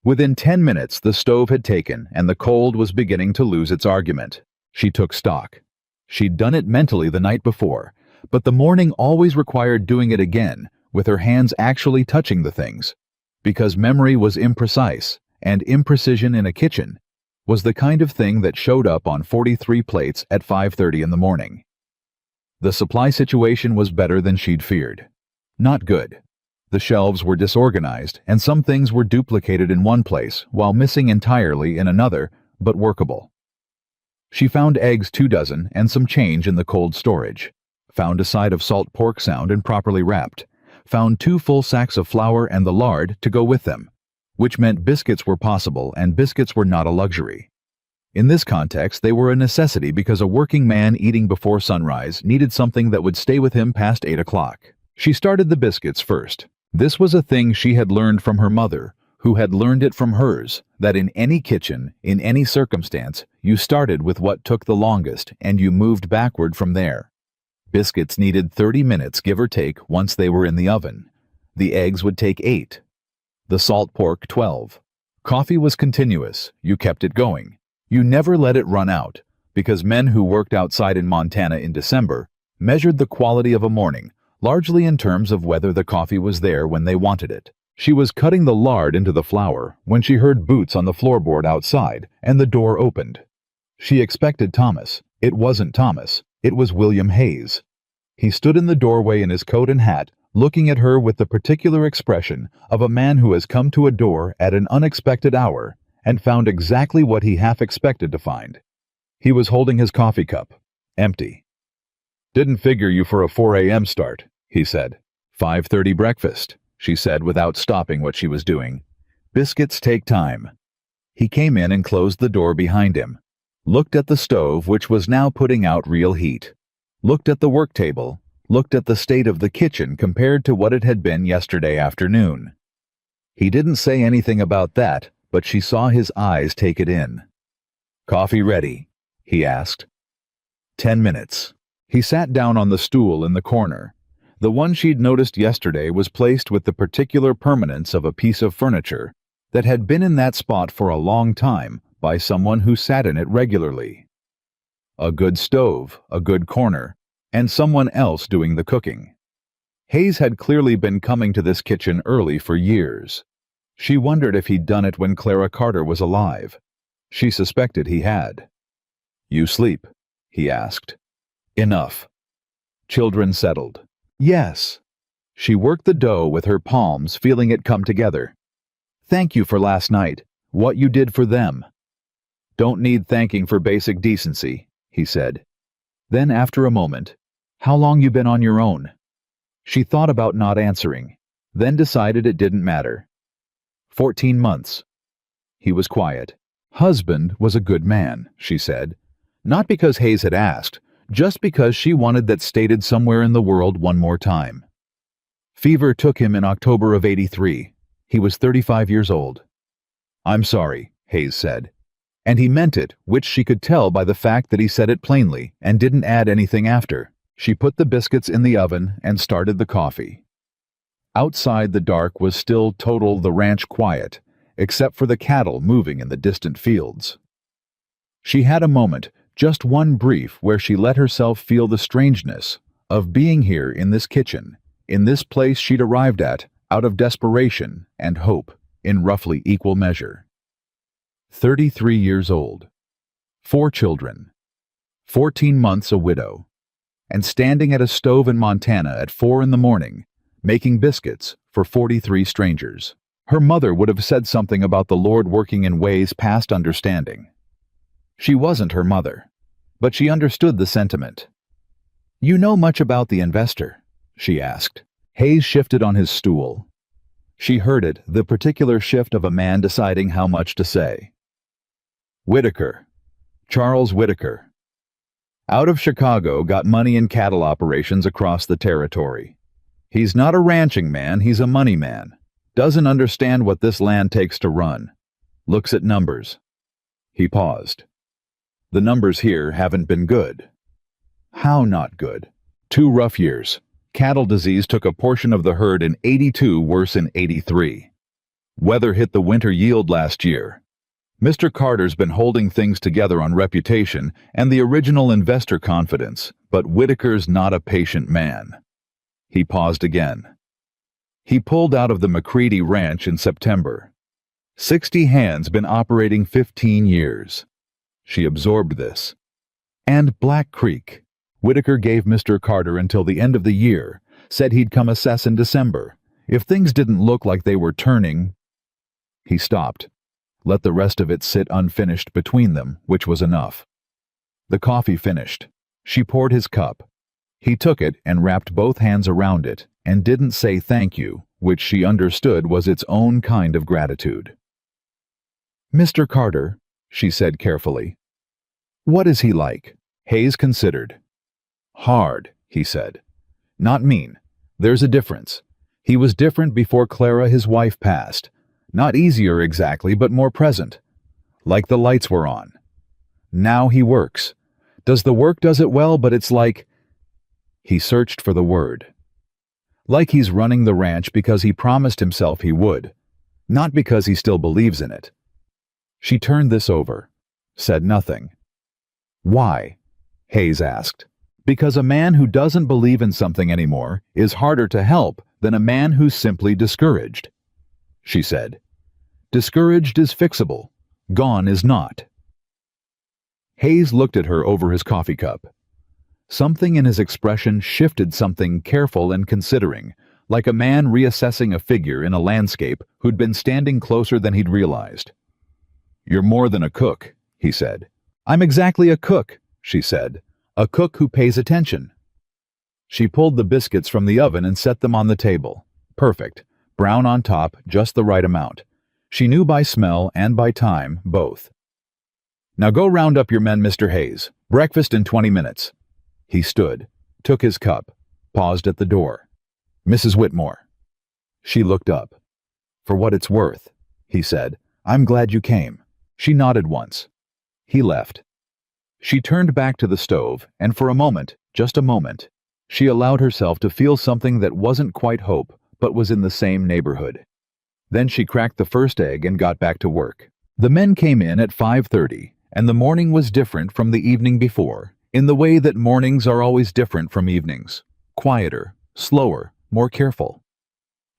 Within 10 minutes the stove had taken and the cold was beginning to lose its argument. She took stock. She'd done it mentally the night before, but the morning always required doing it again, with her hands actually touching the things. Because memory was imprecise, and imprecision in a kitchen was the kind of thing that showed up on 43 plates at 5:30 in the morning. The supply situation was better than she'd feared. Not good. The shelves were disorganized, and some things were duplicated in one place while missing entirely in another, but workable. She found eggs 2 dozen and some change in the cold storage. Found a side of salt pork sound and properly wrapped. Found 2 full sacks of flour and the lard to go with them, which meant biscuits were possible, and biscuits were not a luxury. In this context, they were a necessity because a working man eating before sunrise needed something that would stay with him past 8 o'clock. She started the biscuits first. This was a thing she had learned from her mother, who had learned it from hers, that in any kitchen, in any circumstance, you started with what took the longest and you moved backward from there. Biscuits needed 30 minutes, give or take, once they were in the oven. The eggs would take 8. The salt pork 12. Coffee was continuous. You kept it going. You never let it run out, because men who worked outside in Montana in December measured the quality of a morning, largely in terms of whether the coffee was there when they wanted it. She was cutting the lard into the flour when she heard boots on the floorboard outside, and the door opened. She expected Thomas. It wasn't Thomas. It was William Hayes. He stood in the doorway in his coat and hat, looking at her with the particular expression of a man who has come to a door at an unexpected hour and found exactly what he half expected to find. He was holding his coffee cup, empty. "Didn't figure you for a 4 a.m. start," he said. "5:30 breakfast," she said without stopping what she was doing. "Biscuits take time." He came in and closed the door behind him, looked at the stove, which was now putting out real heat, looked at the work table, looked at the state of the kitchen compared to what it had been yesterday afternoon. He didn't say anything about that, but she saw his eyes take it in. "Coffee ready?" he asked. 10 minutes. He sat down on the stool in the corner. The one she'd noticed yesterday was placed with the particular permanence of a piece of furniture that had been in that spot for a long time by someone who sat in it regularly. A good stove, a good corner, and someone else doing the cooking. Hayes had clearly been coming to this kitchen early for years. She wondered if he'd done it when Clara Carter was alive. She suspected he had. "You sleep?" he asked. "Enough." Children settled. "Yes." She worked the dough with her palms, feeling it come together. "Thank you for last night, what you did for them." "Don't need thanking for basic decency," he said. Then after a moment, "How long you been on your own?" She thought about not answering, then decided it didn't matter. 14 months. He was quiet. Husband was a good man, she said. Not because Hayes had asked, just because she wanted that stated somewhere in the world one more time. Fever took him in October of '83. He was 35 years old. "I'm sorry," Hayes said. And he meant it, which she could tell by the fact that he said it plainly and didn't add anything after. She put the biscuits in the oven and started the coffee. Outside, the dark was still total the ranch quiet, except for the cattle moving in the distant fields. She had a moment, just one brief, where she let herself feel the strangeness of being here in this kitchen, in this place she'd arrived at out of desperation and hope in roughly equal measure. 33 years old, 4 children, 14 months a widow, and standing at a stove in Montana at 4 in the morning, making biscuits for 43 strangers. Her mother would have said something about the Lord working in ways past understanding. She wasn't her mother, but she understood the sentiment. "You know much about the investor?" she asked. Hayes shifted on his stool. She heard it, the particular shift of a man deciding how much to say. "Whitaker. Charles Whitaker. Out of Chicago, got money in cattle operations across the territory. He's not a ranching man, he's a money man. Doesn't understand what this land takes to run. Looks at numbers." He paused. "The numbers here haven't been good." "How not good?" 2 rough years. Cattle disease took a portion of the herd in '82, worse in '83. Weather hit the winter yield last year. Mr. Carter's been holding things together on reputation and the original investor confidence, but Whitaker's not a patient man. He paused again. He pulled out of the McCready Ranch in September. 60 hands been operating 15 years. She absorbed this. And Black Creek. Whitaker gave Mr. Carter until the end of the year, said he'd come assess in December. If things didn't look like they were turning... He stopped. Let the rest of it sit unfinished between them, which was enough. The coffee finished. She poured his cup. He took it and wrapped both hands around it and didn't say thank you, which she understood was its own kind of gratitude. "Mr. Carter," she said carefully. "What is he like?" Hayes considered. "Hard," he said. "Not mean. There's a difference. He was different before Clara, his wife, passed. Not easier exactly, but more present. Like the lights were on. Now he works. Does the work does it well, but it's like... He searched for the word. Like he's running the ranch because he promised himself he would, not because he still believes in it. She turned this over, said nothing. Why? Hayes asked. Because a man who doesn't believe in something anymore is harder to help than a man who's simply discouraged, she said. Discouraged is fixable, gone is not. Hayes looked at her over his coffee cup. Something in his expression shifted, something careful and considering, like a man reassessing a figure in a landscape who'd been standing closer than he'd realized. You're more than a cook, he said. I'm exactly a cook, she said. A cook who pays attention. She pulled the biscuits from the oven and set them on the table. Perfect. Brown on top, just the right amount. She knew by smell and by time, both. Now go round up your men, Mr. Hayes. Breakfast in 20 minutes. He stood, took his cup, paused at the door. Mrs. Whitmore. She looked up. For what it's worth, he said. I'm glad you came. She nodded once. He left. She turned back to the stove, and for a moment, just a moment, she allowed herself to feel something that wasn't quite hope, but was in the same neighborhood. Then she cracked the first egg and got back to work. The men came in at 5:30, and the morning was different from the evening before, in the way that mornings are always different from evenings. Quieter, slower, more careful.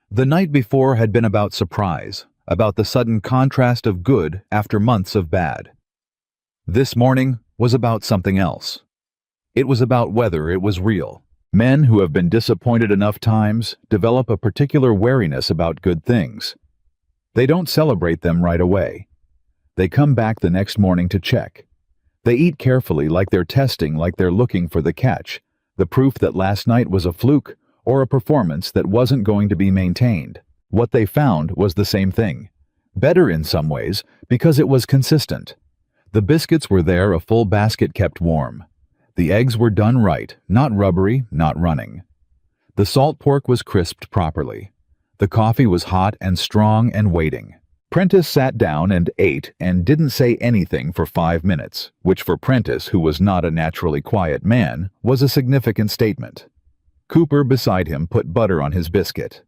The night before had been about surprise, about the sudden contrast of good after months of bad. This morning was about something else. It was about whether it was real. Men who have been disappointed enough times develop a particular wariness about good things. They don't celebrate them right away. They come back the next morning to check. They eat carefully, like they're testing, like they're looking for the catch, the proof that last night was a fluke or a performance that wasn't going to be maintained. What they found was the same thing. Better in some ways, because it was consistent. The biscuits were there, a full basket kept warm. The eggs were done right, not rubbery, not running. The salt pork was crisped properly. The coffee was hot and strong and waiting. Prentice sat down and ate and didn't say anything for 5 minutes, which for Prentice, who was not a naturally quiet man, was a significant statement. Cooper beside him put butter on his biscuit.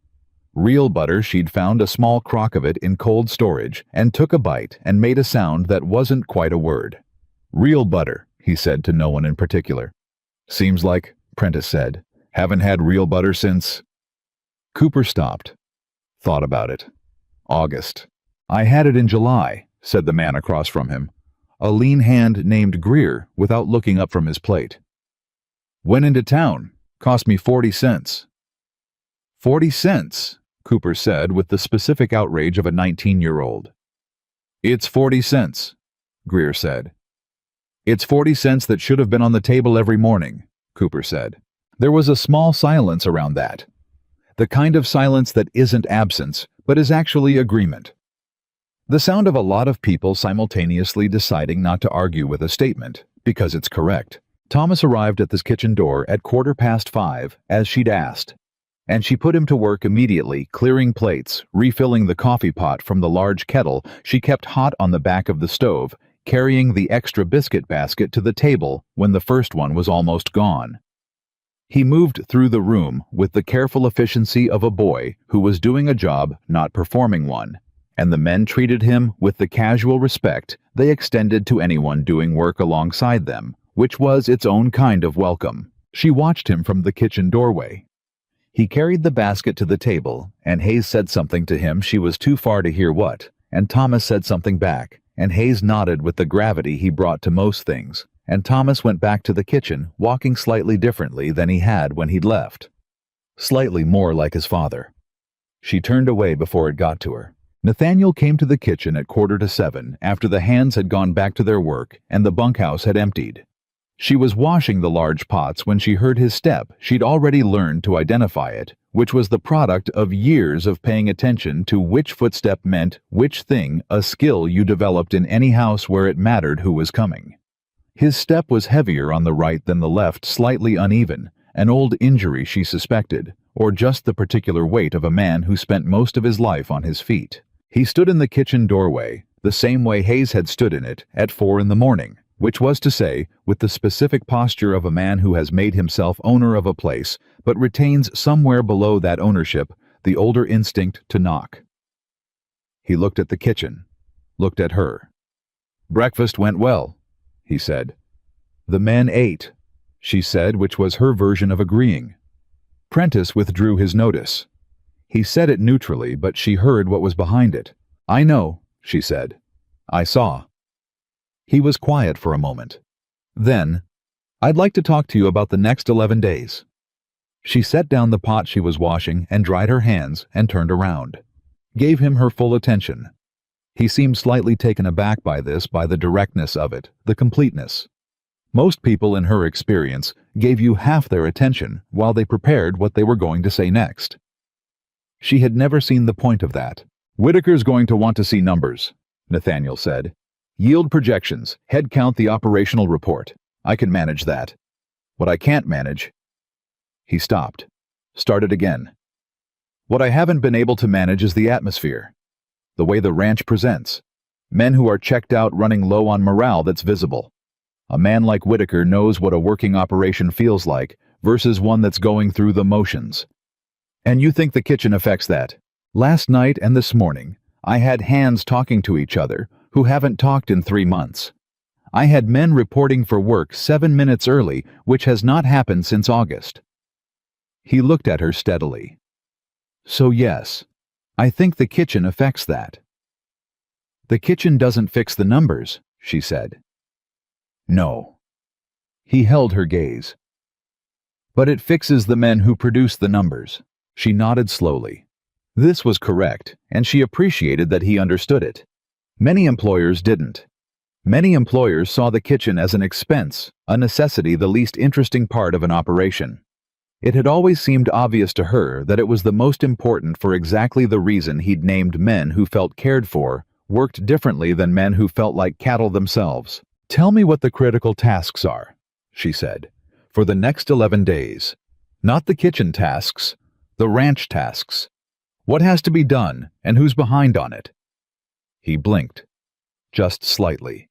Real butter, she'd found a small crock of it in cold storage, and took a bite and made a sound that wasn't quite a word. Real butter, he said to no one in particular. Seems like, Prentice said. Haven't had real butter since... Cooper stopped. Thought about it. August. I had it in July, said the man across from him. A lean hand named Greer, without looking up from his plate. Went into town. Cost me 40 cents. 40 cents, Cooper said with the specific outrage of a 19-year-old. It's 40 cents, Greer said. It's 40 cents that should have been on the table every morning, Cooper said. There was a small silence around that. The kind of silence that isn't absence, but is actually agreement. The sound of a lot of people simultaneously deciding not to argue with a statement, because it's correct. Thomas arrived at the kitchen door at 5:15, as she'd asked, and she put him to work immediately, clearing plates, refilling the coffee pot from the large kettle she kept hot on the back of the stove, carrying the extra biscuit basket to the table when the first one was almost gone. He moved through the room with the careful efficiency of a boy who was doing a job, not performing one, and the men treated him with the casual respect they extended to anyone doing work alongside them, which was its own kind of welcome. She watched him from the kitchen doorway. He carried the basket to the table, and Hayes said something to him she was too far to hear what, and Thomas said something back, and Hayes nodded with the gravity he brought to most things, and Thomas went back to the kitchen, walking slightly differently than he had when he'd left. Slightly more like his father. She turned away before it got to her. Nathaniel came to the kitchen at 6:45 after the hands had gone back to their work and the bunkhouse had emptied. She was washing the large pots when she heard his step. She'd already learned to identify it, which was the product of years of paying attention to which footstep meant which thing, a skill you developed in any house where it mattered who was coming. His step was heavier on the right than the left, slightly uneven, an old injury she suspected, or just the particular weight of a man who spent most of his life on his feet. He stood in the kitchen doorway, the same way Hayes had stood in it, at 4 in the morning. which was to say, with the specific posture of a man who has made himself owner of a place, but retains somewhere below that ownership the older instinct to knock. He looked at the kitchen, looked at her. "Breakfast went well," he said. "The men ate," she said, which was her version of agreeing. Prentice withdrew his notice. He said it neutrally, but she heard what was behind it. "I know," she said. "I saw." He was quiet for a moment. Then, "I'd like to talk to you about the next 11 days. She set down the pot she was washing and dried her hands and turned around. Gave him her full attention. He seemed slightly taken aback by this, by the directness of it, the completeness. Most people in her experience gave you half their attention while they prepared what they were going to say next. She had never seen the point of that. "Whitaker's going to want to see numbers," Nathaniel said. "Yield projections, head count, the operational report. I can manage that. What I can't manage—" He stopped. Started again. "What I haven't been able to manage is the atmosphere. The way the ranch presents. Men who are checked out, running low on morale that's visible. A man like Whitaker knows what a working operation feels like versus one that's going through the motions. And you think the kitchen affects that? Last night and this morning, I had hands talking to each other who haven't talked in 3 months. I had men reporting for work 7 minutes early, which has not happened since August." He looked at her steadily. "So yes, I think the kitchen affects that." "The kitchen doesn't fix the numbers," she said. "No." He held her gaze. "But it fixes the men who produce the numbers." She nodded slowly. This was correct, and she appreciated that he understood it. Many employers didn't. Many employers saw the kitchen as an expense, a necessity, the least interesting part of an operation. It had always seemed obvious to her that it was the most important for exactly the reason he'd named men who felt cared for, worked differently than men who felt like cattle themselves. "Tell me what the critical tasks are," she said, "for the next 11 days. Not the kitchen tasks, the ranch tasks. What has to be done, and who's behind on it?" He blinked. Just slightly.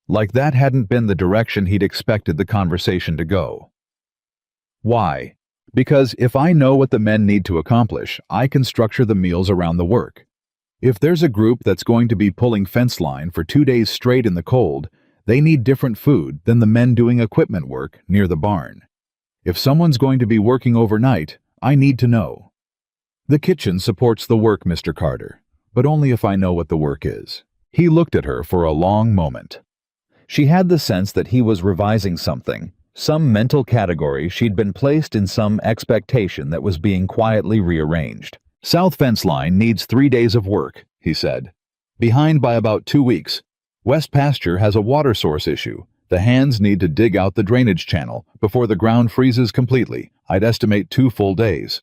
Like that hadn't been the direction he'd expected the conversation to go. "Why? Because if I know what the men need to accomplish, I can structure the meals around the work. If there's a group that's going to be pulling fence line for 2 days straight in the cold, they need different food than the men doing equipment work near the barn. If someone's going to be working overnight, I need to know. The kitchen supports the work, Mr. Carter, but only if I know what the work is." He looked at her for a long moment. She had the sense that he was revising something, some mental category she'd been placed in, some expectation that was being quietly rearranged. "South fence line needs 3 days of work," he said. "Behind by about 2 weeks. West pasture has a water source issue. The hands need to dig out the drainage channel before the ground freezes completely. I'd estimate 2 full days.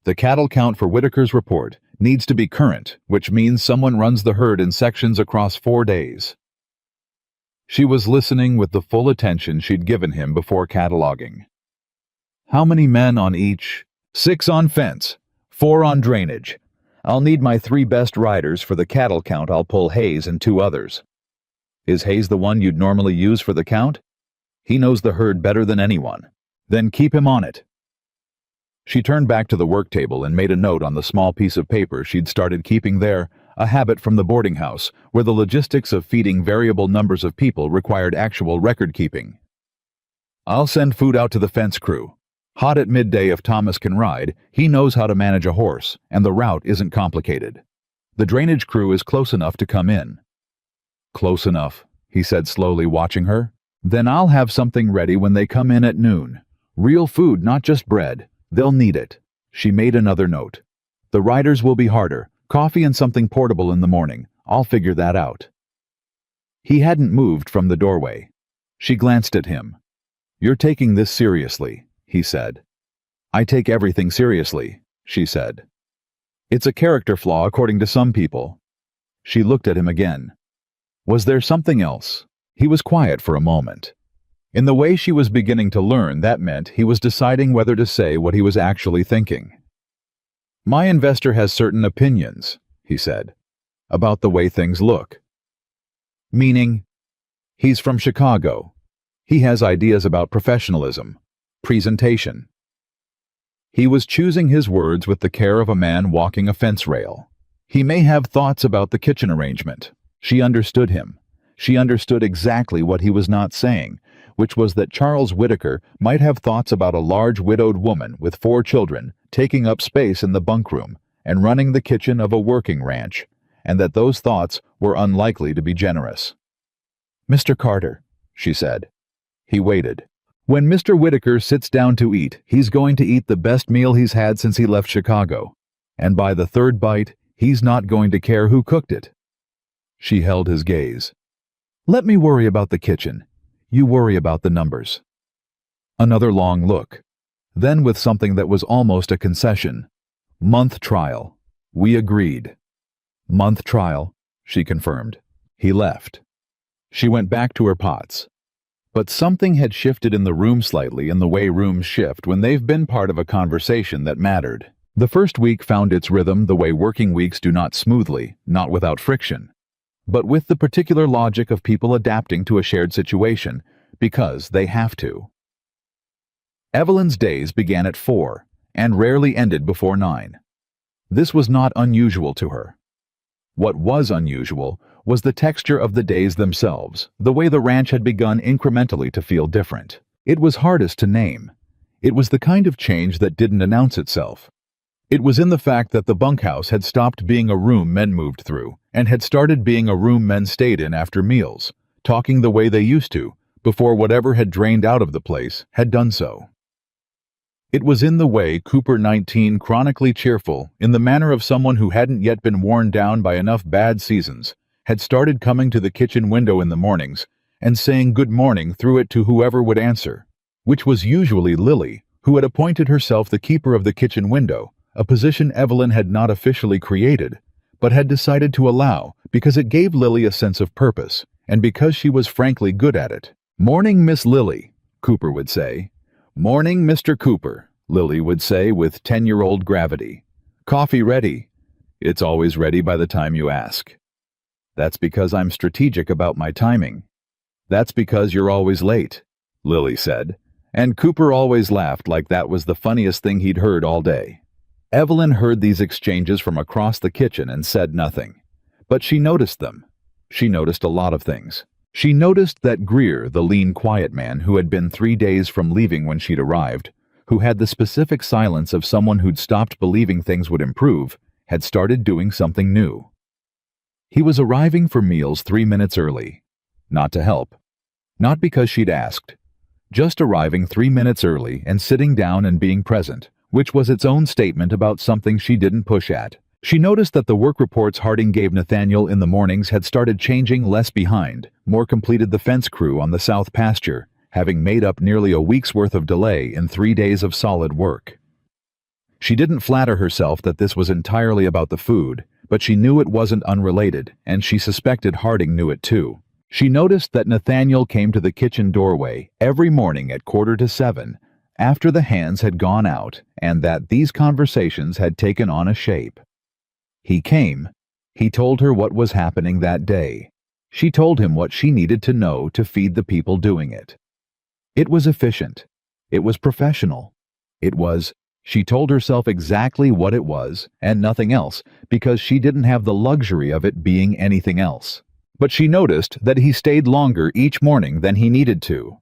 The cattle count for Whitaker's report needs to be current, which means someone runs the herd in sections across 4 days." She was listening with the full attention she'd given him before cataloging. "How many men on each?" "6 on fence, 4 on drainage. I'll need my 3 best riders for the cattle count. I'll pull Hayes and 2 others." "Is Hayes the one you'd normally use for the count?" "He knows the herd better than anyone." "Then keep him on it." She turned back to the work table and made a note on the small piece of paper she'd started keeping there, a habit from the boarding house, where the logistics of feeding variable numbers of people required actual record keeping. "I'll send food out to the fence crew. Hot at midday if Thomas can ride. He knows how to manage a horse, and the route isn't complicated. The drainage crew is close enough to come in." "Close enough," he said slowly, watching her. "Then I'll have something ready when they come in at noon. Real food, not just bread. They'll need it." She made another note. "The riders will be harder. Coffee and something portable in the morning. I'll figure that out." He hadn't moved from the doorway. She glanced at him. "You're taking this seriously," he said. "I take everything seriously," she said. "It's a character flaw according to some people." She looked at him again. Was there something else? He was quiet for a moment. In the way she was beginning to learn, that meant he was deciding whether to say what he was actually thinking. "My investor has certain opinions," he said, "about the way things look." "Meaning?" He's from Chicago. He has ideas about professionalism, presentation. He was choosing his words with the care of a man walking a fence rail. He may have thoughts about the kitchen arrangement. She understood him. She understood exactly what he was not saying, which was that Charles Whitaker might have thoughts about a large widowed woman with 4 children taking up space in the bunkroom and running the kitchen of a working ranch, and that those thoughts were unlikely to be generous. "Mr. Carter," she said. He waited. When Mr. Whitaker sits down to eat, he's going to eat the best meal he's had since he left Chicago. And by the 3rd bite, he's not going to care who cooked it. She held his gaze. "Let me worry about the kitchen. You worry about the numbers." Another long look. Then with something that was almost a concession. "Month trial. We agreed." "Month trial," she confirmed. He left. She went back to her pots. But something had shifted in the room slightly in the way rooms shift when they've been part of a conversation that mattered. The first week found its rhythm the way working weeks do, not smoothly, not without friction, but with the particular logic of people adapting to a shared situation, because they have to. Evelyn's days began at 4, and rarely ended before 9. This was not unusual to her. What was unusual was the texture of the days themselves, the way the ranch had begun incrementally to feel different. It was hardest to name. It was the kind of change that didn't announce itself. It was in the fact that the bunkhouse had stopped being a room men moved through, and had started being a room men stayed in after meals, talking the way they used to, before whatever had drained out of the place had done so. It was in the way Cooper 19, chronically cheerful, in the manner of someone who hadn't yet been worn down by enough bad seasons, had started coming to the kitchen window in the mornings and saying good morning through it to whoever would answer, which was usually Lily, who had appointed herself the keeper of the kitchen window, a position Evelyn had not officially created, but had decided to allow because it gave Lily a sense of purpose, and because she was frankly good at it. "Morning, Miss Lily," Cooper would say. "Morning, Mr. Cooper," Lily would say with 10-year-old gravity. "Coffee ready?" "It's always ready by the time you ask." "That's because I'm strategic about my timing." "That's because you're always late," Lily said, and Cooper always laughed like that was the funniest thing he'd heard all day. Evelyn heard these exchanges from across the kitchen and said nothing. But she noticed them. She noticed a lot of things. She noticed that Greer, the lean, quiet man who had been 3 days from leaving when she'd arrived, who had the specific silence of someone who'd stopped believing things would improve, had started doing something new. He was arriving for meals 3 minutes early. Not to help. Not because she'd asked. Just arriving 3 minutes early and sitting down and being present, which was its own statement about something she didn't push at. She noticed that the work reports Harding gave Nathaniel in the mornings had started changing less behind, more completed the fence crew on the south pasture, having made up nearly a week's worth of delay in 3 days of solid work. She didn't flatter herself that this was entirely about the food, but she knew it wasn't unrelated, and she suspected Harding knew it too. She noticed that Nathaniel came to the kitchen doorway every morning at 6:45, after the hands had gone out, and that these conversations had taken on a shape. He came. He told her what was happening that day. She told him what she needed to know to feed the people doing it. It was efficient. It was professional. It was, she told herself exactly what it was, and nothing else, because she didn't have the luxury of it being anything else. But she noticed that he stayed longer each morning than he needed to.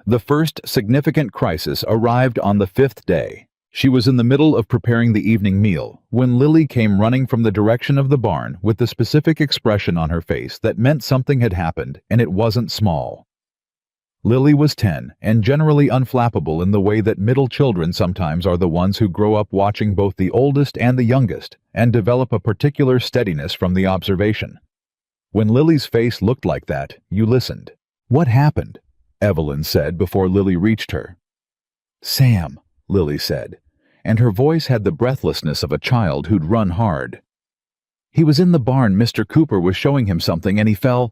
The first significant crisis arrived on the 5th day. She was in the middle of preparing the evening meal when Lily came running from the direction of the barn with the specific expression on her face that meant something had happened, and it wasn't small. Lily was 10 and generally unflappable in the way that middle children sometimes are the ones who grow up watching both the oldest and the youngest and develop a particular steadiness from the observation. When Lily's face looked like that, you listened. "What happened?" Evelyn said before Lily reached her. "Sam," Lily said, and her voice had the breathlessness of a child who'd run hard. "He was in the barn. Mr. Cooper was showing him something and he fell."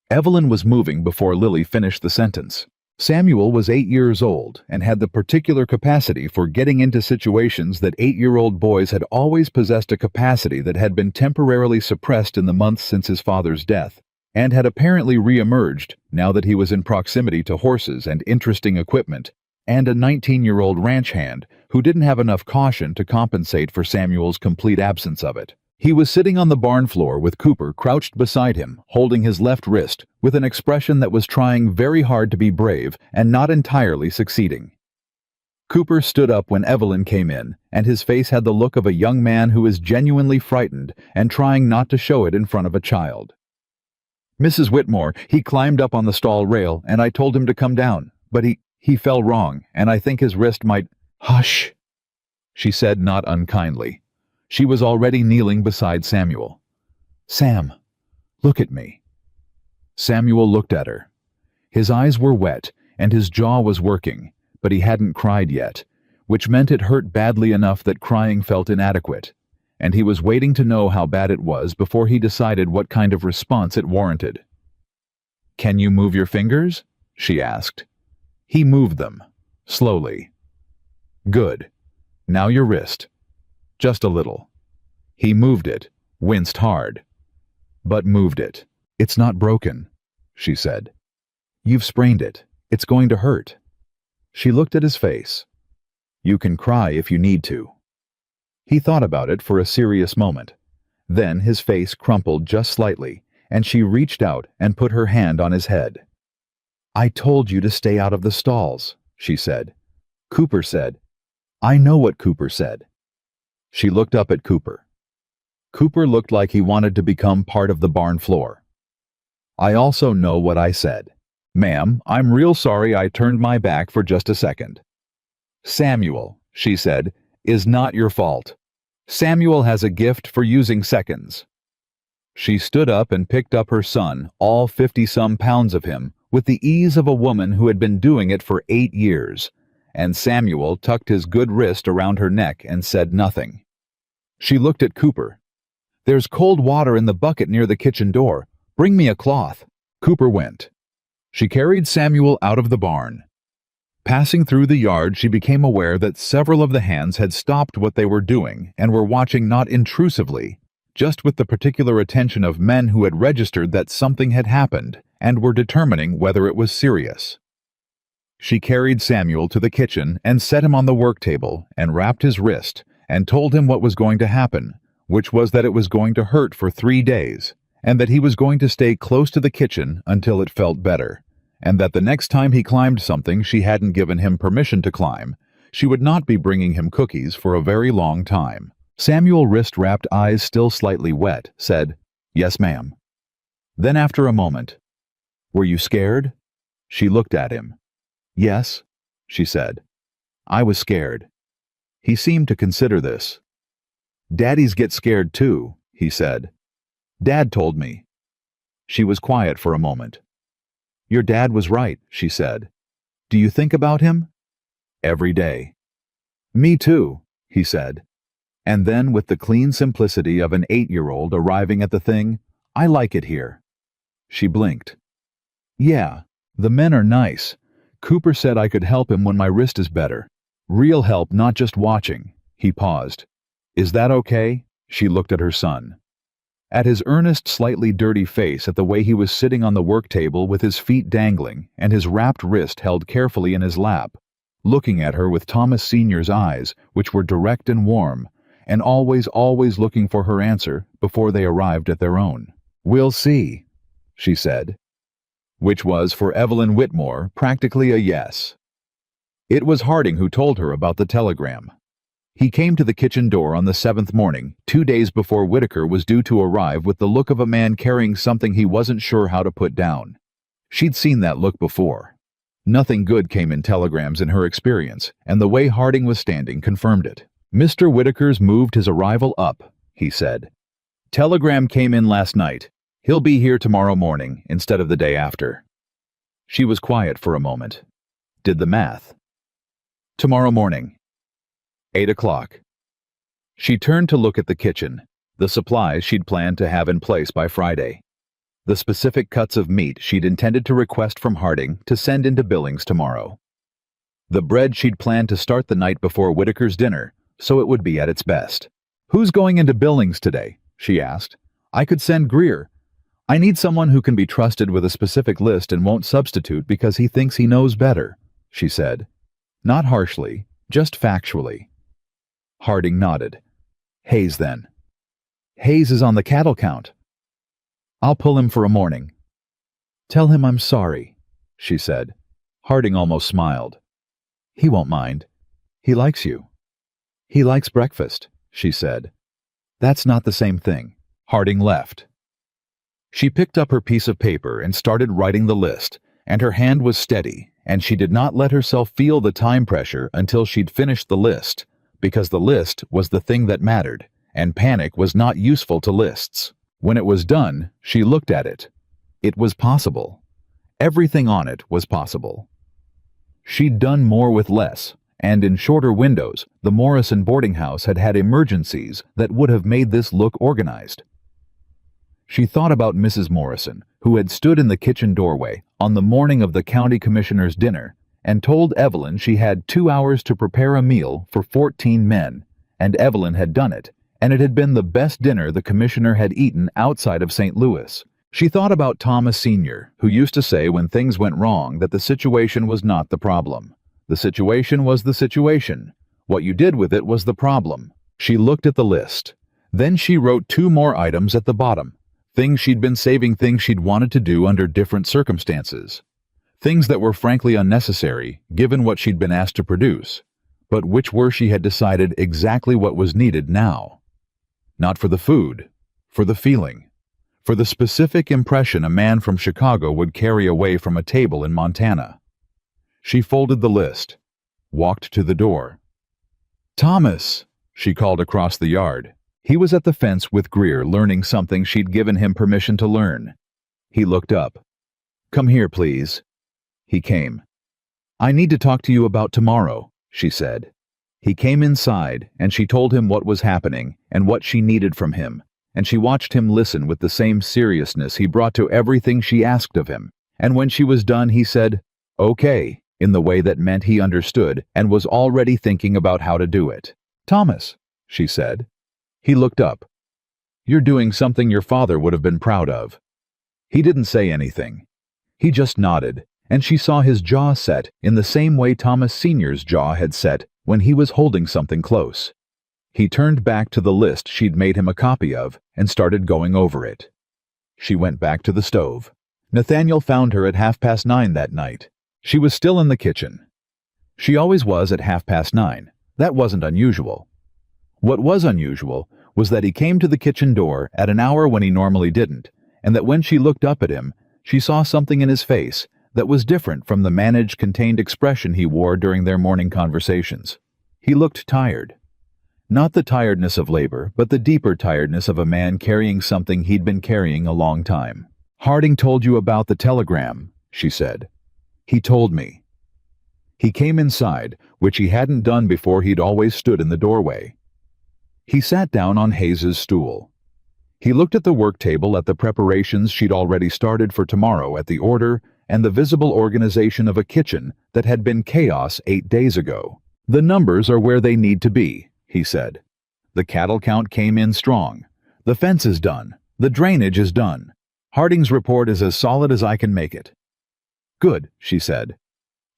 Evelyn was moving before Lily finished the sentence. Samuel was 8 years old and had the particular capacity for getting into situations that 8-year-old boys had always possessed, a capacity that had been temporarily suppressed in the months since his father's death. and had apparently re-emerged now that he was in proximity to horses and interesting equipment, and a 19-year-old ranch hand who didn't have enough caution to compensate for Samuel's complete absence of it. He was sitting on the barn floor with Cooper crouched beside him, holding his left wrist, with an expression that was trying very hard to be brave and not entirely succeeding. Cooper stood up when Evelyn came in, and his face had the look of a young man who is genuinely frightened and trying not to show it in front of a child. "Mrs. Whitmore, he climbed up on the stall rail, and I told him to come down, but he fell wrong, and I think his wrist might—" "Hush," she said not unkindly. She was already kneeling beside Samuel. "Sam, look at me." Samuel looked at her. His eyes were wet, and his jaw was working, but he hadn't cried yet, which meant it hurt badly enough that crying felt inadequate, and he was waiting to know how bad it was before he decided what kind of response it warranted. "Can you move your fingers?" she asked. He moved them, slowly. "Good. Now your wrist. Just a little." He moved it, winced hard, but moved it. "It's not broken," she said. "You've sprained it. It's going to hurt." She looked at his face. "You can cry if you need to." He thought about it for a serious moment. Then his face crumpled just slightly, and she reached out and put her hand on his head. "I told you to stay out of the stalls," she said. "Cooper said." "I know what Cooper said." She looked up at Cooper. Cooper looked like he wanted to become part of the barn floor. "I also know what I said. Ma'am, I'm real sorry I turned my back for just a second." "Samuel," she said, "is not your fault. Samuel has a gift for using seconds." She stood up and picked up her son, all 50-some pounds of him, with the ease of a woman who had been doing it for 8 years, and Samuel tucked his good wrist around her neck and said nothing. She looked at Cooper. "There's cold water in the bucket near the kitchen door. Bring me a cloth." Cooper went. She carried Samuel out of the barn. Passing through the yard, she became aware that several of the hands had stopped what they were doing and were watching not intrusively, just with the particular attention of men who had registered that something had happened and were determining whether it was serious. She carried Samuel to the kitchen and set him on the work table and wrapped his wrist and told him what was going to happen, which was that it was going to hurt for 3 days, and that he was going to stay close to the kitchen until it felt better, and that the next time he climbed something she hadn't given him permission to climb, she would not be bringing him cookies for a very long time. Samuel, wrist-wrapped, eyes still slightly wet, said, "Yes, ma'am." Then after a moment, "Were you scared?" She looked at him. "Yes," she said. "I was scared." He seemed to consider this. "Daddies get scared too," he said. "Dad told me." She was quiet for a moment. "Your dad was right," she said. "Do you think about him?" "Every day." "Me too," he said. And then, with the clean simplicity of an 8-year-old arriving at the thing, "I like it here." She blinked. "Yeah, the men are nice. Cooper said I could help him when my wrist is better. Real help, not just watching." He paused. "Is that okay?" She looked at her son. At his earnest, slightly dirty face, at the way he was sitting on the work table with his feet dangling and his wrapped wrist held carefully in his lap, looking at her with Thomas Sr.'s eyes, which were direct and warm, and always looking for her answer before they arrived at their own. "We'll see," she said, which was, for Evelyn Whitmore, practically a yes. It was Harding who told her about the telegram. He came to the kitchen door on the 7th morning, 2 days before Whitaker was due to arrive, with the look of a man carrying something he wasn't sure how to put down. She'd seen that look before. Nothing good came in telegrams in her experience, and the way Harding was standing confirmed it. "Mr. Whitaker's moved his arrival up," he said. "Telegram came in last night. He'll be here tomorrow morning instead of the day after." She was quiet for a moment. Did the math. "Tomorrow morning. 8 o'clock. She turned to look at the kitchen, the supplies she'd planned to have in place by Friday. The specific cuts of meat she'd intended to request from Harding to send into Billings tomorrow. The bread she'd planned to start the night before Whitaker's dinner, so it would be at its best. "Who's going into Billings today?" she asked. "I could send Greer." I need someone who can be trusted with a specific list and won't substitute because he thinks he knows better, she said. Not harshly, just factually. Harding nodded. Hayes, then. Hayes is on the cattle count. I'll pull him for a morning. Tell him I'm sorry, she said. Harding almost smiled. He won't mind. He likes you. He likes breakfast, she said. That's not the same thing. Harding left. She picked up her piece of paper and started writing the list, and her hand was steady, and she did not let herself feel the time pressure until she'd finished the list, because the list was the thing that mattered, and panic was not useful to lists. When it was done, she looked at it. It was possible. Everything on it was possible. She'd done more with less, and in shorter windows, the Morrison boarding house had had emergencies that would have made this look organized. She thought about Mrs. Morrison, who had stood in the kitchen doorway on the morning of the county commissioner's dinner and told Evelyn she had 2 hours to prepare a meal for 14 men, and Evelyn had done it, and it had been the best dinner the commissioner had eaten outside of St. Louis. She thought about Thomas Sr., who used to say when things went wrong that the situation was not the problem. The situation was the situation. What you did with it was the problem. She looked at the list. Then she wrote 2 more items at the bottom. Things she'd been saving, things she'd wanted to do under different circumstances. Things that were frankly unnecessary, given what she'd been asked to produce, but which were, she had decided, exactly what was needed now. Not for the food, for the feeling, for the specific impression a man from Chicago would carry away from a table in Montana. She folded the list, walked to the door. Thomas, she called across the yard. He was at the fence with Greer learning something she'd given him permission to learn. He looked up. Come here, please. He came. I need to talk to you about tomorrow, she said. He came inside, and she told him what was happening and what she needed from him, and she watched him listen with the same seriousness he brought to everything she asked of him, and when she was done he said, okay, in the way that meant he understood and was already thinking about how to do it. Thomas, she said. He looked up. You're doing something your father would have been proud of. He didn't say anything. He just nodded, and she saw his jaw set in the same way Thomas Sr.'s jaw had set when he was holding something close. He turned back to the list she'd made him a copy of and started going over it. She went back to the stove. Nathaniel found her at 9:30 that night. She was still in the kitchen. She always was at 9:30. That wasn't unusual. What was unusual was that he came to the kitchen door at an hour when he normally didn't, and that when she looked up at him, she saw something in his face that was different from the managed, contained expression he wore during their morning conversations. He looked tired. Not the tiredness of labor, but the deeper tiredness of a man carrying something he'd been carrying a long time. Harding told you about the telegram, she said. He told me. He came inside, which he hadn't done before. He'd always stood in the doorway. He sat down on Hayes's stool. He looked at the work table, at the preparations she'd already started for tomorrow, at the order and the visible organization of a kitchen that had been chaos 8 days ago. The numbers are where they need to be, he said. The cattle count came in strong. The fence is done. The drainage is done. Harding's report is as solid as I can make it. Good, she said.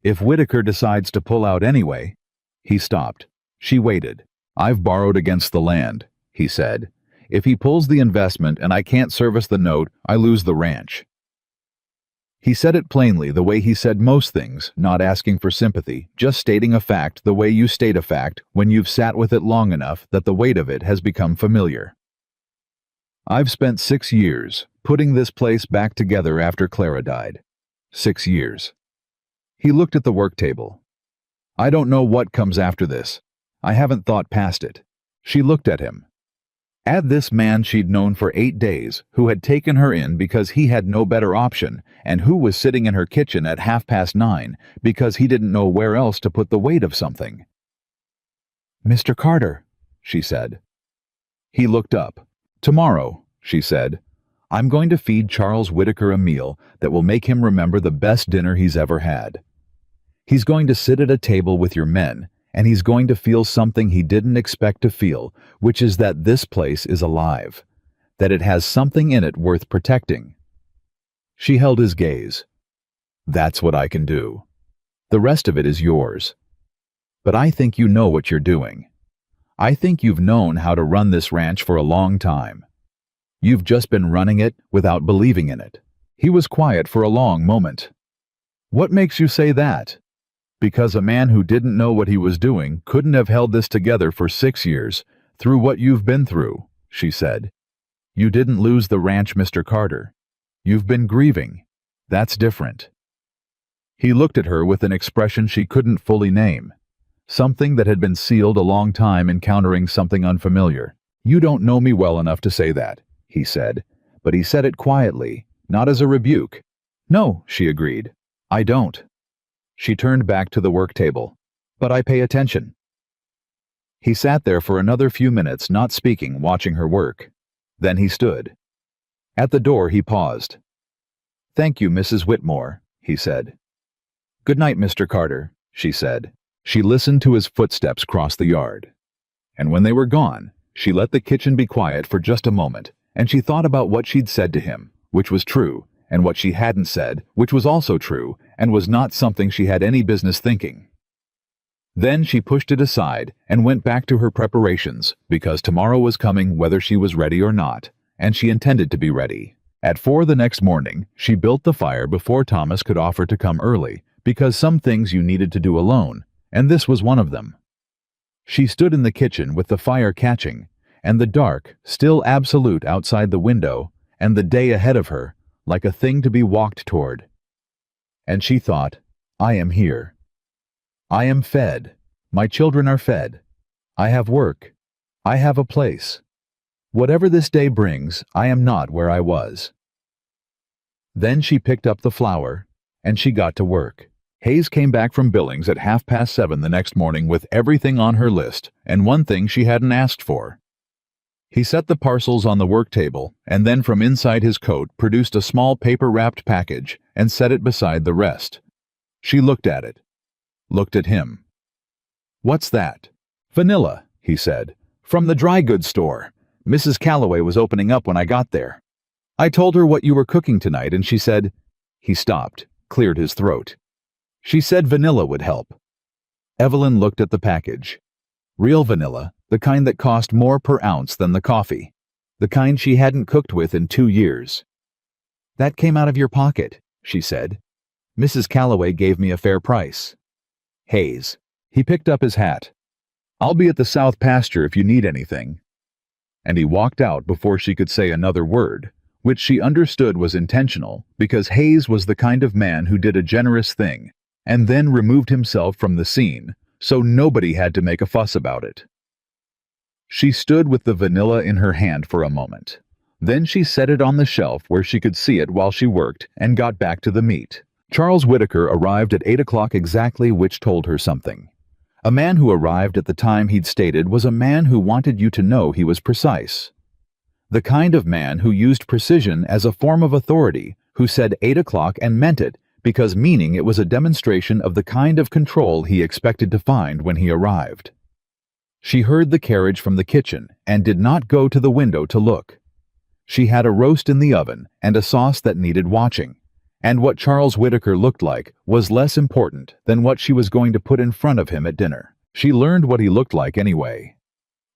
If Whitaker decides to pull out anyway. He stopped. She waited. I've borrowed against the land, he said. If he pulls the investment and I can't service the note, I lose the ranch. He said it plainly, the way he said most things, not asking for sympathy, just stating a fact the way you state a fact when you've sat with it long enough that the weight of it has become familiar. I've spent 6 years putting this place back together after Clara died. 6 years. He looked at the work table. I don't know what comes after this. I haven't thought past it. She looked at him. Add this man she'd known for 8 days, who had taken her in because he had no better option, and who was sitting in her kitchen at 9:30 because he didn't know where else to put the weight of something. Mr. Carter, she said. He looked up. Tomorrow, she said, I'm going to feed Charles Whitaker a meal that will make him remember the best dinner he's ever had. He's going to sit at a table with your men, and he's going to feel something he didn't expect to feel, which is that this place is alive, that it has something in it worth protecting, She held his gaze. That's what I can do. The rest of it is yours. But I think you know what you're doing. I think you've known how to run this ranch for a long time. You've just been running it without believing in it. He was quiet for a long moment. What makes you say that? Because a man who didn't know what he was doing couldn't have held this together for 6 years, through what you've been through, she said. You didn't lose the ranch, Mr. Carter. You've been grieving. That's different. He looked at her with an expression she couldn't fully name. Something that had been sealed a long time encountering something unfamiliar. You don't know me well enough to say that, he said, but he said it quietly, not as a rebuke. No, she agreed. I don't. She turned back to the work table. But I pay attention. He sat there for another few minutes, not speaking, watching her work. Then he stood. At the door he paused. Thank you, Mrs. Whitmore, he said. Good night, Mr. Carter, she said. She listened to his footsteps cross the yard. And when they were gone, she let the kitchen be quiet for just a moment, and she thought about what she'd said to him, which was true, and what she hadn't said, which was also true, and was not something she had any business thinking. Then she pushed it aside and went back to her preparations, because tomorrow was coming whether she was ready or not, and she intended to be ready. At 4 the next morning, she built the fire before Thomas could offer to come early, because some things you needed to do alone, and this was one of them. She stood in the kitchen with the fire catching, and the dark, still absolute outside the window, and the day ahead of her, like a thing to be walked toward. And she thought, I am here. I am fed. My children are fed. I have work. I have a place. Whatever this day brings, I am not where I was. Then she picked up the flour, and she got to work. Hayes came back from Billings at 7:30 the next morning with everything on her list, and one thing she hadn't asked for. He set the parcels on the work table, and then from inside his coat produced a small paper-wrapped package and set it beside the rest. She looked at it. Looked at him. What's that? Vanilla, he said. From the dry goods store. Mrs. Calloway was opening up when I got there. I told her what you were cooking tonight, and she said... He stopped, cleared his throat. She said vanilla would help. Evelyn looked at the package. Real vanilla, the kind that cost more per ounce than the coffee. The kind she hadn't cooked with in 2 years. That came out of your pocket, she said. Mrs. Calloway gave me a fair price. Hayes. He picked up his hat. I'll be at the south pasture if you need anything. And he walked out before she could say another word, which she understood was intentional, because Hayes was the kind of man who did a generous thing, and then removed himself from the scene, so nobody had to make a fuss about it. She stood with the vanilla in her hand for a moment. Then she set it on the shelf where she could see it while she worked and got back to the meat. Charles Whitaker arrived at 8 o'clock exactly, which told her something. A man who arrived at the time he'd stated was a man who wanted you to know he was precise. The kind of man who used precision as a form of authority, who said 8 o'clock and meant it, because meaning it was a demonstration of the kind of control he expected to find when he arrived. She heard the carriage from the kitchen and did not go to the window to look. She had a roast in the oven and a sauce that needed watching, and what Charles Whitaker looked like was less important than what she was going to put in front of him at dinner. She learned what he looked like anyway.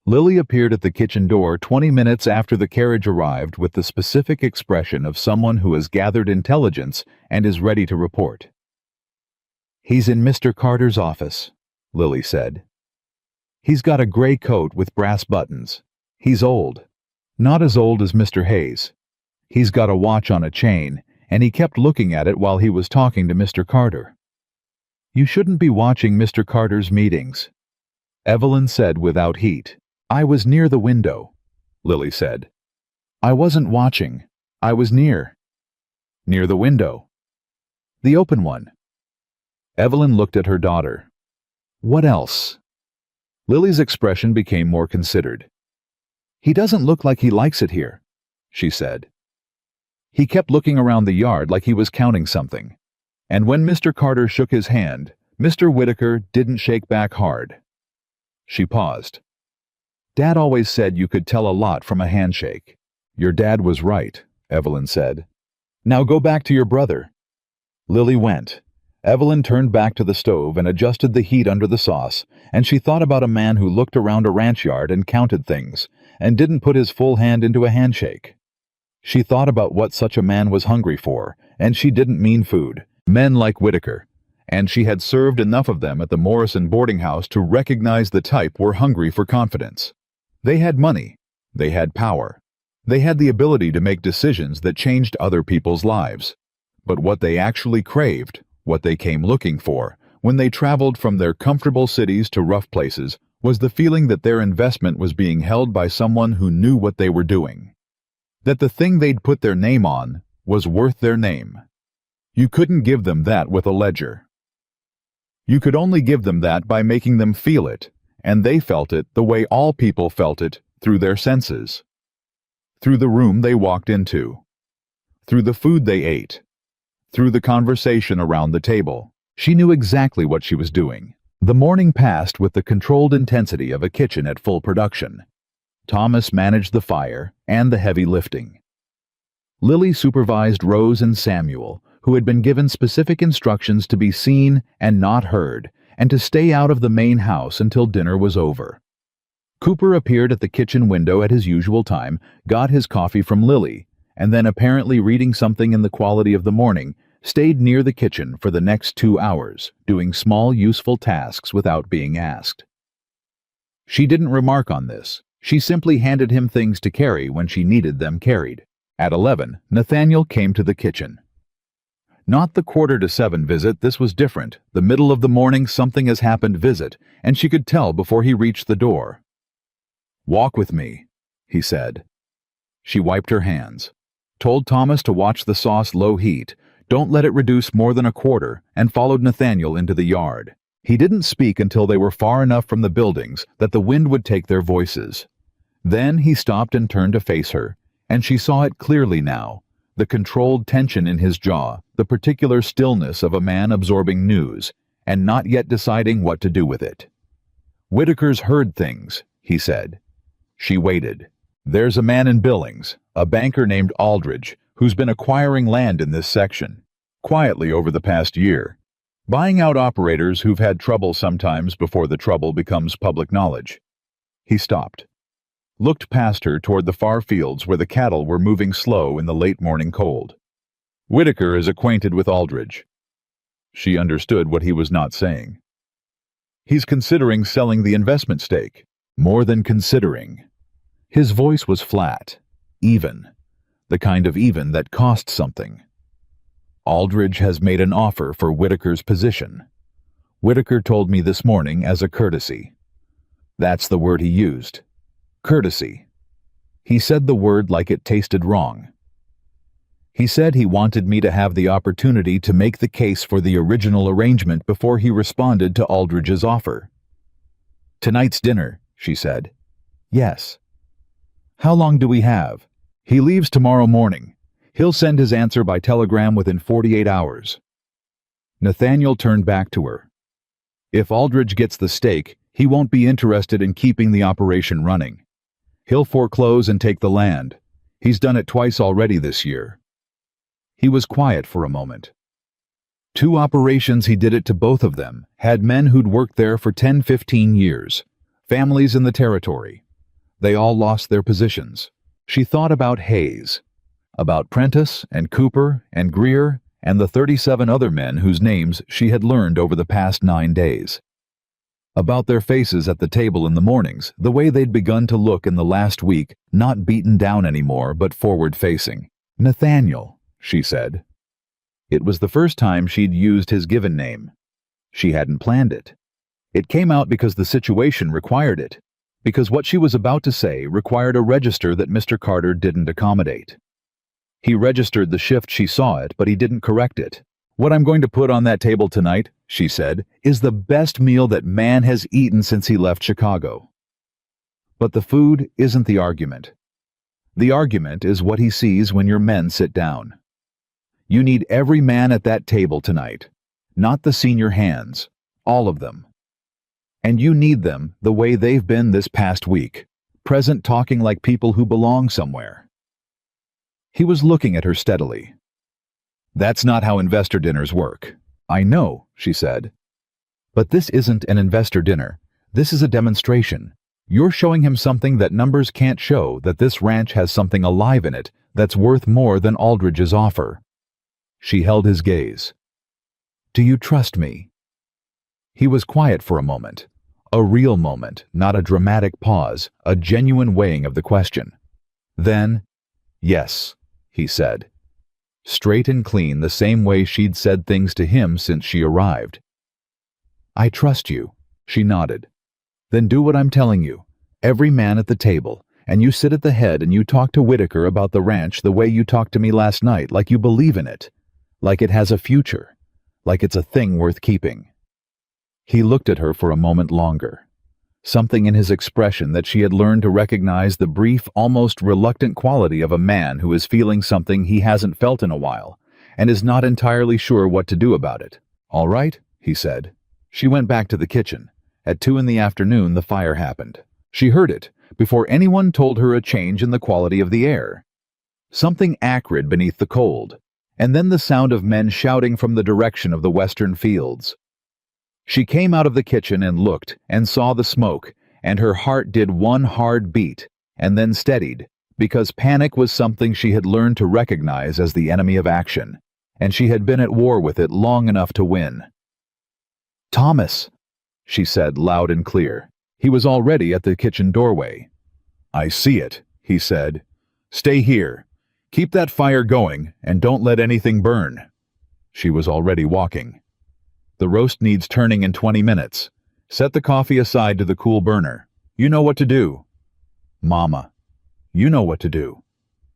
Lily appeared at the kitchen door 20 minutes after the carriage arrived with the specific expression of someone who has gathered intelligence and is ready to report. He's in Mr. Carter's office, Lily said. He's got a gray coat with brass buttons. He's old. Not as old as Mr. Hayes. He's got a watch on a chain, and he kept looking at it while he was talking to Mr. Carter. You shouldn't be watching Mr. Carter's meetings, Evelyn said without heat. I was near the window, Lily said. I wasn't watching. I was near. Near the window. The open one. Evelyn looked at her daughter. What else? Lily's expression became more considered. He doesn't look like he likes it here, she said. He kept looking around the yard like he was counting something. And when Mr. Carter shook his hand, Mr. Whitaker didn't shake back hard. She paused. Dad always said you could tell a lot from a handshake. Your dad was right, Evelyn said. Now go back to your brother." Lily went. Evelyn turned back to the stove and adjusted the heat under the sauce, and she thought about a man who looked around a ranch yard and counted things, and didn't put his full hand into a handshake. She thought about what such a man was hungry for, and she didn't mean food. Men like Whitaker. And she had served enough of them at the Morrison boarding house to recognize the type were hungry for confidence. They had money. They had power. They had the ability to make decisions that changed other people's lives. But what they actually craved, what they came looking for, when they traveled from their comfortable cities to rough places, was the feeling that their investment was being held by someone who knew what they were doing. That the thing they'd put their name on was worth their name. You couldn't give them that with a ledger. You could only give them that by making them feel it, and they felt it the way all people felt it, through their senses. Through the room they walked into. Through the food they ate. Through the conversation around the table. She knew exactly what she was doing. The morning passed with the controlled intensity of a kitchen at full production. Thomas managed the fire and the heavy lifting. Lily supervised Rose and Samuel, who had been given specific instructions to be seen and not heard, and to stay out of the main house until dinner was over. Cooper appeared at the kitchen window at his usual time, got his coffee from Lily, and then, apparently reading something in the quality of the morning, stayed near the kitchen for the next 2 hours, doing small, useful tasks without being asked. She didn't remark on this. She simply handed him things to carry when she needed them carried. At 11, Nathaniel came to the kitchen. Not the 6:45 visit, this was different, the middle of the morning something has happened visit, and she could tell before he reached the door. "Walk with me," he said. She wiped her hands, told Thomas to watch the sauce low heat, don't let it reduce more than a quarter, and followed Nathaniel into the yard. He didn't speak until they were far enough from the buildings that the wind would take their voices. Then he stopped and turned to face her, and she saw it clearly now, the controlled tension in his jaw, the particular stillness of a man absorbing news, and not yet deciding what to do with it. "Whitaker's heard things," he said. She waited. "There's a man in Billings, a banker named Aldridge, who's been acquiring land in this section, quietly over the past year, buying out operators who've had trouble sometimes before the trouble becomes public knowledge." He stopped, looked past her toward the far fields where the cattle were moving slow in the late morning cold. "Whitaker is acquainted with Aldridge." She understood what he was not saying. "He's considering selling the investment stake. More than considering." His voice was flat, even, the kind of even that cost something. "Aldridge has made an offer for Whitaker's position. Whitaker told me this morning as a courtesy." That's the word he used. Courtesy. He said the word like it tasted wrong. "He said he wanted me to have the opportunity to make the case for the original arrangement before he responded to Aldridge's offer." "Tonight's dinner," she said. "Yes." "How long do we have?" "He leaves tomorrow morning. He'll send his answer by telegram within 48 hours. Nathaniel turned back to her. "If Aldridge gets the stake, he won't be interested in keeping the operation running. He'll foreclose and take the land. He's done it twice already this year." He was quiet for a moment. 2 operations he did it to both of them, had men who'd worked there for 10-15 years, families in the territory. They all lost their positions. She thought about Hayes, about Prentice and Cooper and Greer and the 37 other men whose names she had learned over the past 9 days. About their faces at the table in the mornings, the way they'd begun to look in the last week, not beaten down anymore but forward-facing. "Nathaniel," she said. It was the first time she'd used his given name. She hadn't planned it. It came out because the situation required it, because what she was about to say required a register that Mr. Carter didn't accommodate. He registered the shift she saw it, but he didn't correct it. "What I'm going to put on that table tonight," she said, "is the best meal that man has eaten since he left Chicago." But the food isn't the argument. The argument is what he sees when your men sit down. You need every man at that table tonight, not the senior hands, all of them. And you need them the way they've been this past week, present, talking like people who belong somewhere. He was looking at her steadily. That's not how investor dinners work. I know, she said. But this isn't an investor dinner. This is a demonstration. You're showing him something that numbers can't show, that this ranch has something alive in it that's worth more than Aldridge's offer. She held his gaze. Do you trust me? He was quiet for a moment. A real moment, not a dramatic pause, a genuine weighing of the question. Then, yes, he said. Straight and clean, the same way she'd said things to him since she arrived. I trust you, she nodded. Then do what I'm telling you. Every man at the table, and you sit at the head and you talk to Whitaker about the ranch the way you talked to me last night, like you believe in it, like it has a future, like it's a thing worth keeping. He looked at her for a moment longer. Something in his expression that she had learned to recognize the brief, almost reluctant quality of a man who is feeling something he hasn't felt in a while, and is not entirely sure what to do about it. All right, he said. She went back to the kitchen. At 2 p.m, the fire happened. She heard it, before anyone told her a change in the quality of the air. Something acrid beneath the cold, and then the sound of men shouting from the direction of the western fields. She came out of the kitchen and looked, and saw the smoke, and her heart did one hard beat, and then steadied, because panic was something she had learned to recognize as the enemy of action, and she had been at war with it long enough to win. Thomas, she said loud and clear. He was already at the kitchen doorway. I see it, he said. Stay here. Keep that fire going, and don't let anything burn. She was already walking. The roast needs turning in 20 minutes. Set the coffee aside to the cool burner. You know what to do. Mama, you know what to do,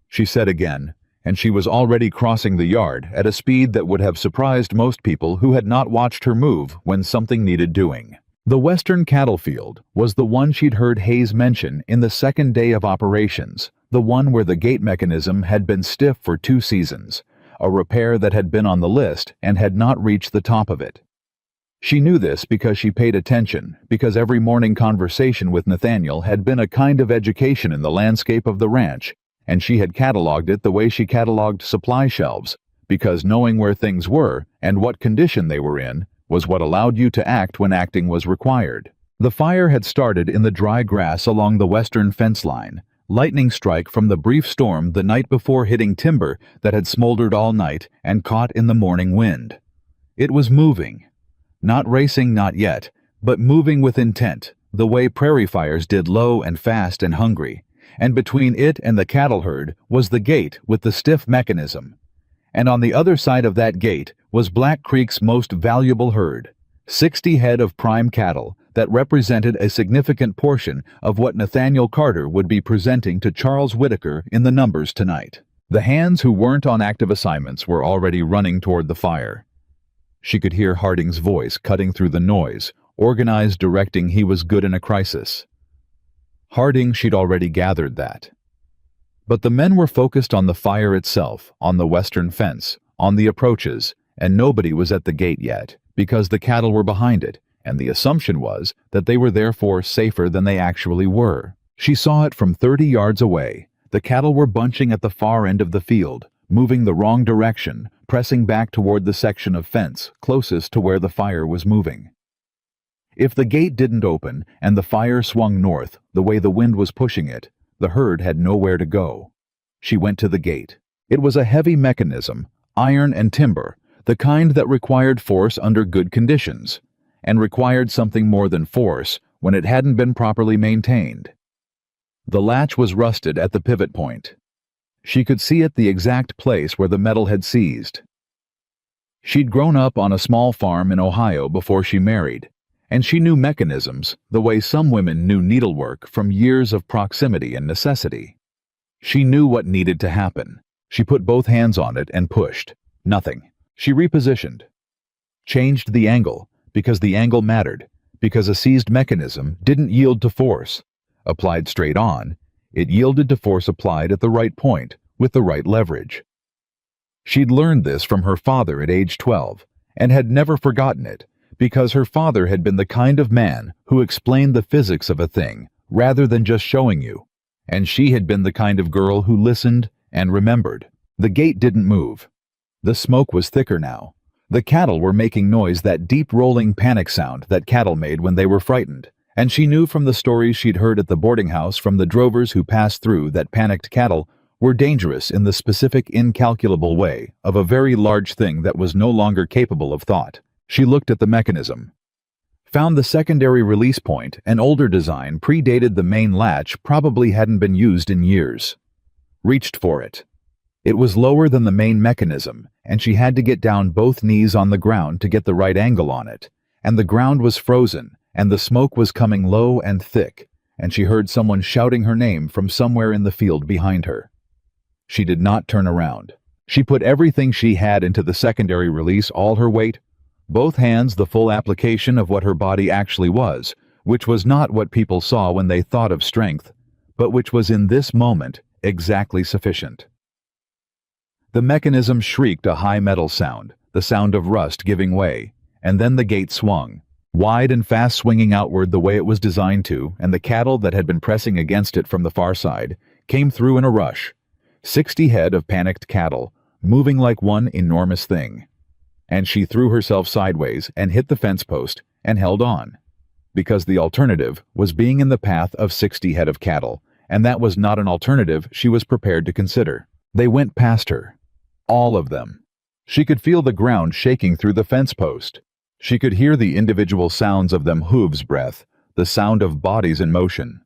she said again, and she was already crossing the yard at a speed that would have surprised most people who had not watched her move when something needed doing. The western cattle field was the one she'd heard Hayes mention in the second day of operations, the one where the gate mechanism had been stiff for 2 seasons, a repair that had been on the list and had not reached the top of it. She knew this because she paid attention, because every morning conversation with Nathaniel had been a kind of education in the landscape of the ranch, and she had cataloged it the way she cataloged supply shelves, because knowing where things were and what condition they were in was what allowed you to act when acting was required. The fire had started in the dry grass along the western fence line, lightning strike from the brief storm the night before hitting timber that had smoldered all night and caught in the morning wind. It was moving. Not racing, not yet, but moving with intent, the way prairie fires did, low and fast and hungry, and between it and the cattle herd was the gate with the stiff mechanism. And on the other side of that gate was Black Creek's most valuable herd, 60 head of prime cattle that represented a significant portion of what Nathaniel Carter would be presenting to Charles Whitaker in the numbers tonight. The hands who weren't on active assignments were already running toward the fire. She could hear Harding's voice cutting through the noise, organized directing he was good in a crisis. Harding, she'd already gathered that. But the men were focused on the fire itself, on the western fence, on the approaches, and nobody was at the gate yet, because the cattle were behind it, and the assumption was that they were therefore safer than they actually were. She saw it from 30 yards away. The cattle were bunching at the far end of the field, moving the wrong direction, pressing back toward the section of fence closest to where the fire was moving. If the gate didn't open and the fire swung north the way the wind was pushing it, the herd had nowhere to go. She went to the gate. It was a heavy mechanism, iron and timber, the kind that required force under good conditions, and required something more than force when it hadn't been properly maintained. The latch was rusted at the pivot point. She could see at the exact place where the metal had seized. She'd grown up on a small farm in Ohio before she married, and she knew mechanisms the way some women knew needlework from years of proximity and necessity. She knew what needed to happen. She put both hands on it and pushed. Nothing. She repositioned. Changed the angle, because the angle mattered, because a seized mechanism didn't yield to force. Applied straight on, it yielded to force applied at the right point, with the right leverage. She'd learned this from her father at age 12, and had never forgotten it, because her father had been the kind of man who explained the physics of a thing rather than just showing you, and she had been the kind of girl who listened and remembered. The gate didn't move. The smoke was thicker now. The cattle were making noise, that deep rolling panic sound that cattle made when they were frightened, and she knew from the stories she'd heard at the boarding house from the drovers who passed through that panicked cattle were dangerous in the specific, incalculable way of a very large thing that was no longer capable of thought. She looked at the mechanism. Found the secondary release point, an older design, predated the main latch, probably hadn't been used in years. Reached for it. It was lower than the main mechanism, and she had to get down both knees on the ground to get the right angle on it, and the ground was frozen, and the smoke was coming low and thick, and she heard someone shouting her name from somewhere in the field behind her. She did not turn around. She put everything she had into the secondary release, all her weight, both hands, the full application of what her body actually was, which was not what people saw when they thought of strength, but which was in this moment exactly sufficient. The mechanism shrieked a high metal sound, the sound of rust giving way, and then the gate swung, wide and fast, swinging outward the way it was designed to, and the cattle that had been pressing against it from the far side came through in a rush. 60 head of panicked cattle, moving like one enormous thing. And she threw herself sideways and hit the fence post and held on, because the alternative was being in the path of 60 head of cattle, and that was not an alternative she was prepared to consider. They went past her. All of them. She could feel the ground shaking through the fence post. She could hear the individual sounds of them hooves' breath, the sound of bodies in motion.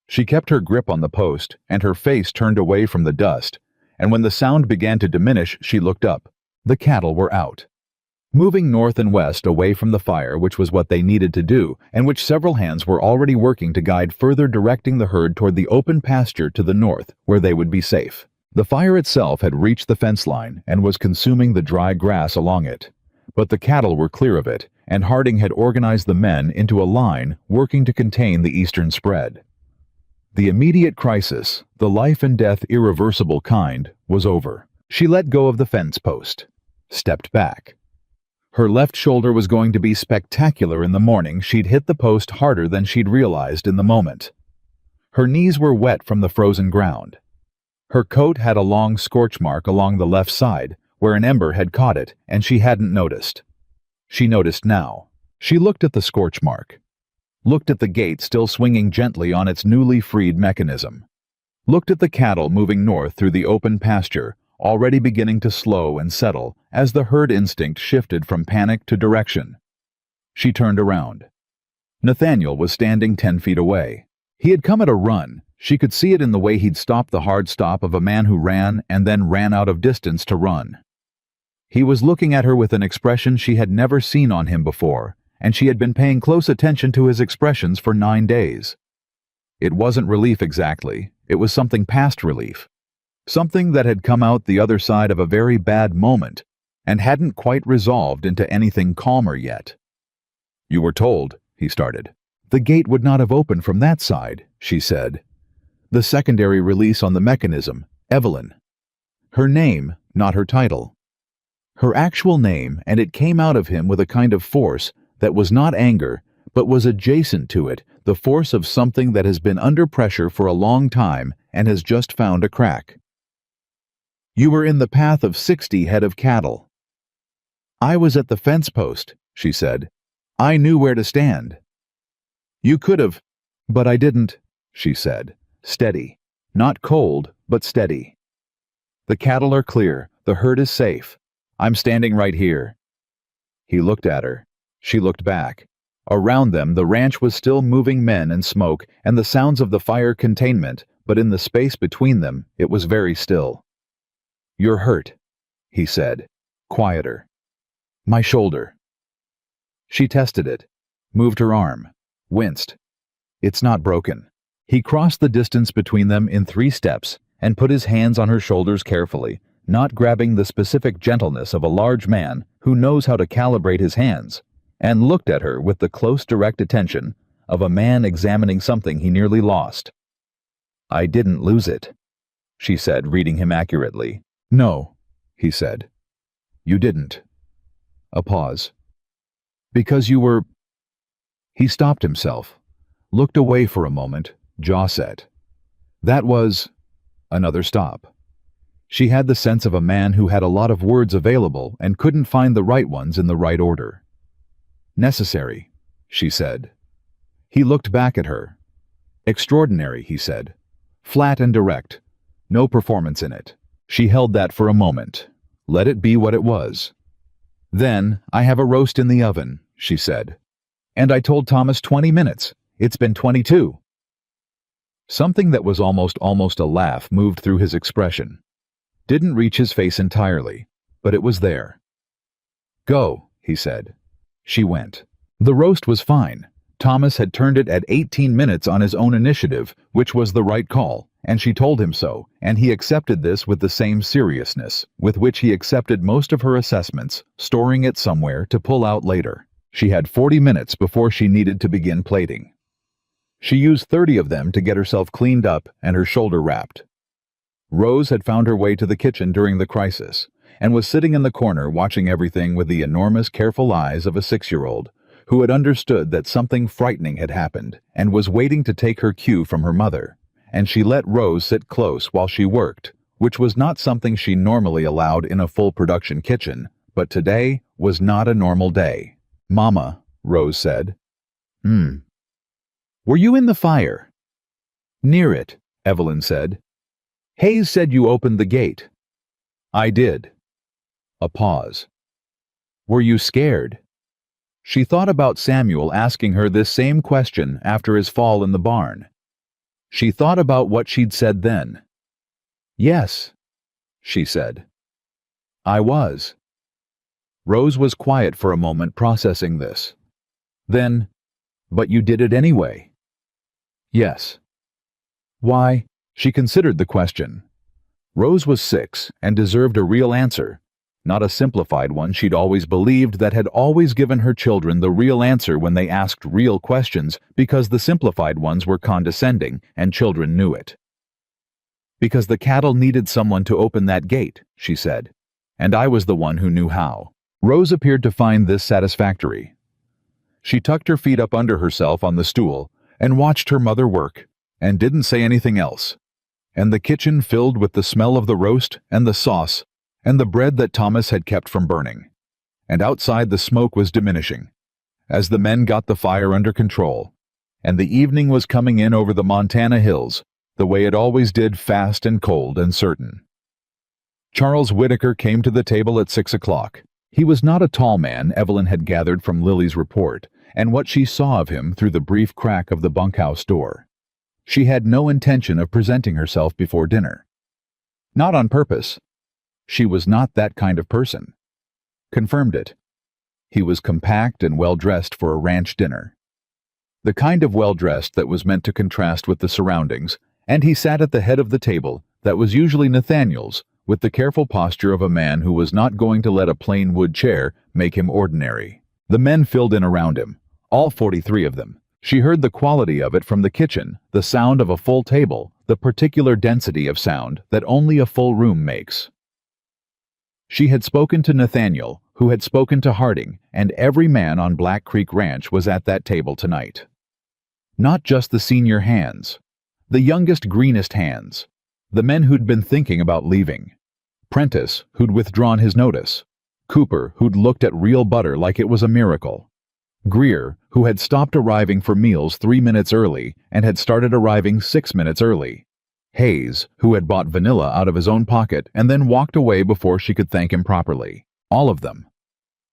She kept her grip on the post, and her face turned away from the dust, and when the sound began to diminish, she looked up. The cattle were out. Moving north and west away from the fire, which was what they needed to do, and which several hands were already working to guide, further directing the herd toward the open pasture to the north, where they would be safe. The fire itself had reached the fence line and was consuming the dry grass along it. But the cattle were clear of it, and Harding had organized the men into a line working to contain the eastern spread. The immediate crisis, the life and death irreversible kind, was over. She let go of the fence post, stepped back. Her left shoulder was going to be spectacular in the morning. She'd hit the post harder than she'd realized in the moment. Her knees were wet from the frozen ground. Her coat had a long scorch mark along the left side, where an ember had caught it, and she hadn't noticed. She noticed now. She looked at the scorch mark. Looked at the gate still swinging gently on its newly freed mechanism. Looked at the cattle moving north through the open pasture, already beginning to slow and settle as the herd instinct shifted from panic to direction. She turned around. Nathaniel was standing 10 feet away. He had come at a run. She could see it in the way he'd stopped the hard stop of a man who ran and then ran out of distance to run. He was looking at her with an expression she had never seen on him before, and she had been paying close attention to his expressions for 9 days. It wasn't relief exactly. It was something past relief. Something that had come out the other side of a very bad moment and hadn't quite resolved into anything calmer yet. "You were told," he started. "The gate would not have opened from that side," she said. The secondary release on the mechanism, Evelyn. Her name, not her title. Her actual name, and it came out of him with a kind of force that was not anger, but was adjacent to it, the force of something that has been under pressure for a long time and has just found a crack. "You were in the path of 60 head of cattle." "I was at the fence post," she said. "I knew where to stand." "You could have, but I didn't," she said, steady, not cold, but steady. "The cattle are clear. The herd is safe. I'm standing right here." He looked at her. She looked back. Around them, the ranch was still moving men and smoke and the sounds of the fire containment, but in the space between them, it was very still. "You're hurt," he said, quieter. "My shoulder." She tested it, moved her arm, winced. "It's not broken." He crossed the distance between them in 3 steps and put his hands on her shoulders carefully, not grabbing the specific gentleness of a large man who knows how to calibrate his hands, and looked at her with the close, direct attention of a man examining something he nearly lost. "I didn't lose it," she said, reading him accurately. "No," he said. "You didn't." A pause. "Because you were—" He stopped himself, looked away for a moment, jaw set. That was another stop. She had the sense of a man who had a lot of words available and couldn't find the right ones in the right order. "Necessary," she said. He looked back at her. "Extraordinary," he said. "Flat and direct. No performance in it." She held that for a moment. Let it be what it was. "Then, I have a roast in the oven," she said. "And I told Thomas 20 minutes. It's been 22. Something that was almost a laugh moved through his expression. Didn't reach his face entirely, but it was there. "Go," he said. She went. The roast was fine. Thomas had turned it at 18 minutes on his own initiative, which was the right call, and she told him so, and he accepted this with the same seriousness with which he accepted most of her assessments, storing it somewhere to pull out later. She had 40 minutes before she needed to begin plating. She used 30 of them to get herself cleaned up and her shoulder wrapped. Rose had found her way to the kitchen during the crisis, and was sitting in the corner watching everything with the enormous, careful eyes of a 6-year-old, who had understood that something frightening had happened, and was waiting to take her cue from her mother, and she let Rose sit close while she worked, which was not something she normally allowed in a full production kitchen, but today was not a normal day. "Mama," Rose said. "Were you in the fire?" "Near it," Evelyn said. "Hayes said you opened the gate." "I did." A pause. "Were you scared?" She thought about Samuel asking her this same question after his fall in the barn. She thought about what she'd said then. "Yes," she said. "I was." Rose was quiet for a moment, processing this. Then, "But you did it anyway." "Yes." "Why?" She considered the question. Rose was 6 and deserved a real answer, not a simplified one she'd always believed that had always given her children the real answer when they asked real questions because the simplified ones were condescending and children knew it. "Because the cattle needed someone to open that gate," she said, "and I was the one who knew how." Rose appeared to find this satisfactory. She tucked her feet up under herself on the stool and watched her mother work, and didn't say anything else. And the kitchen filled with the smell of the roast and the sauce and the bread that Thomas had kept from burning. And outside the smoke was diminishing, as the men got the fire under control, and the evening was coming in over the Montana hills, the way it always did, fast and cold and certain. Charles Whitaker came to the table at 6 o'clock. He was not a tall man, Evelyn had gathered from Lily's report, and what she saw of him through the brief crack of the bunkhouse door. She had no intention of presenting herself before dinner. Not on purpose. She was not that kind of person. Confirmed it. He was compact and well-dressed for a ranch dinner. The kind of well-dressed that was meant to contrast with the surroundings, and he sat at the head of the table that was usually Nathaniel's, with the careful posture of a man who was not going to let a plain wood chair make him ordinary. The men filled in around him, all 43 of them. She heard the quality of it from the kitchen, the sound of a full table, the particular density of sound that only a full room makes. She had spoken to Nathaniel, who had spoken to Harding, and every man on Black Creek Ranch was at that table tonight. Not just the senior hands, the youngest, greenest hands, the men who'd been thinking about leaving. Prentice, who'd withdrawn his notice. Cooper, who'd looked at real butter like it was a miracle. Greer, who had stopped arriving for meals 3 minutes early and had started arriving 6 minutes early. Hayes, who had bought vanilla out of his own pocket and then walked away before she could thank him properly. All of them.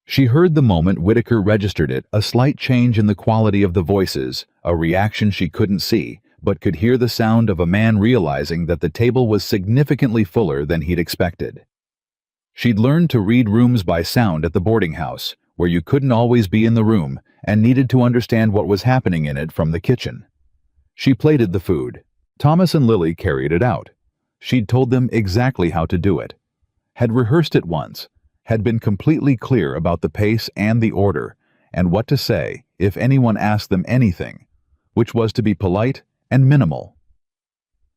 She heard the moment Whitaker registered it, a slight change in the quality of the voices, a reaction she couldn't see, but could hear the sound of a man realizing that the table was significantly fuller than he'd expected. She'd learned to read rooms by sound at the boarding house, where you couldn't always be in the room and needed to understand what was happening in it from the kitchen. She plated the food. Thomas and Lily carried it out. She'd told them exactly how to do it. Had rehearsed it once, had been completely clear about the pace and the order, and what to say if anyone asked them anything, which was to be polite and minimal.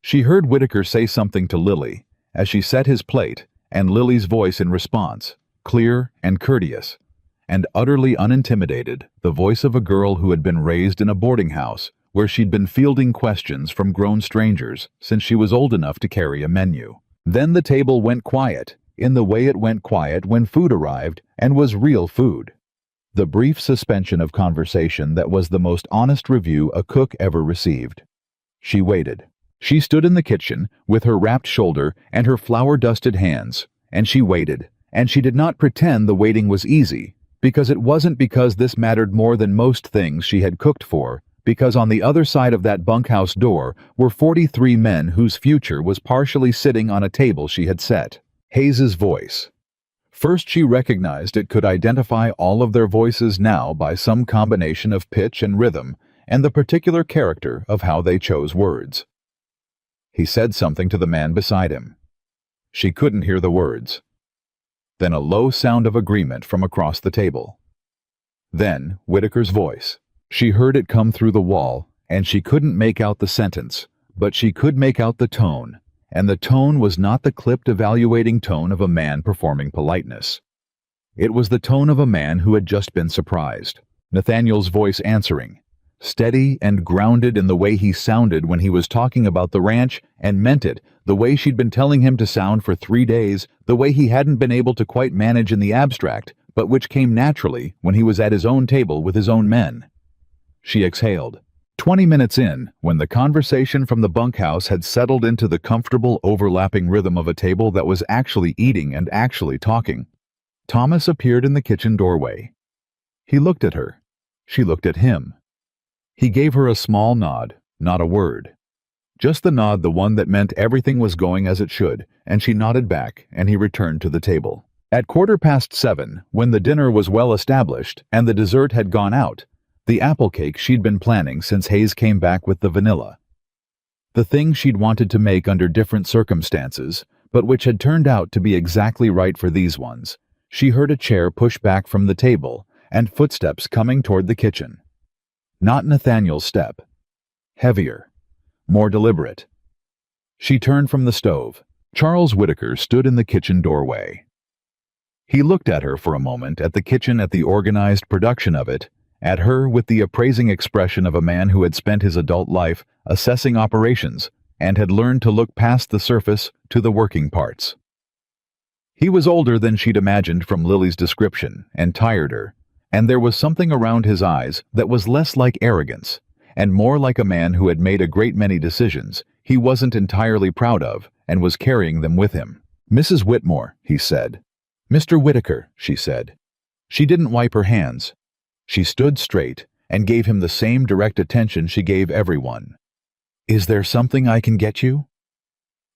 She heard Whitaker say something to Lily as she set his plate, and Lily's voice in response, clear and courteous, and utterly unintimidated, the voice of a girl who had been raised in a boarding house where she'd been fielding questions from grown strangers since she was old enough to carry a menu. Then the table went quiet, in the way it went quiet when food arrived and was real food. The brief suspension of conversation that was the most honest review a cook ever received. She waited. She stood in the kitchen with her wrapped shoulder and her flour-dusted hands, and she waited, and she did not pretend the waiting was easy, because it wasn't because this mattered more than most things she had cooked for, because on the other side of that bunkhouse door were 43 men whose future was partially sitting on a table she had set. Hayes's voice. First she recognized it could identify all of their voices now by some combination of pitch and rhythm, and the particular character of how they chose words. He said something to the man beside him. She couldn't hear the words. Then a low sound of agreement from across the table. Then Whitaker's voice. She heard it come through the wall, and she couldn't make out the sentence, but she could make out the tone, and the tone was not the clipped evaluating tone of a man performing politeness. It was the tone of a man who had just been surprised. Nathaniel's voice answering, steady and grounded in the way he sounded when he was talking about the ranch and meant it, the way she'd been telling him to sound for 3 days, the way he hadn't been able to quite manage in the abstract, but which came naturally when he was at his own table with his own men. She exhaled. 20 minutes in, when the conversation from the bunkhouse had settled into the comfortable overlapping rhythm of a table that was actually eating and actually talking, Thomas appeared in the kitchen doorway. He looked at her. She looked at him. He gave her a small nod, not a word. Just the nod, the one that meant everything was going as it should, and she nodded back, and he returned to the table. At 7:15, when the dinner was well established and the dessert had gone out, the apple cake she'd been planning since Hayes came back with the vanilla. The thing she'd wanted to make under different circumstances, but which had turned out to be exactly right for these ones. She heard a chair push back from the table and footsteps coming toward the kitchen. Not Nathaniel's step. Heavier. More deliberate. She turned from the stove. Charles Whitaker stood in the kitchen doorway. He looked at her for a moment, at the kitchen, at the organized production of it, at her with the appraising expression of a man who had spent his adult life assessing operations and had learned to look past the surface to the working parts. He was older than she'd imagined from Lily's description and tired her, and there was something around his eyes that was less like arrogance and more like a man who had made a great many decisions he wasn't entirely proud of and was carrying them with him. "Mrs. Whitmore," he said. "Mr. Whitaker," she said. She didn't wipe her hands. She stood straight and gave him the same direct attention she gave everyone. "Is there something I can get you?"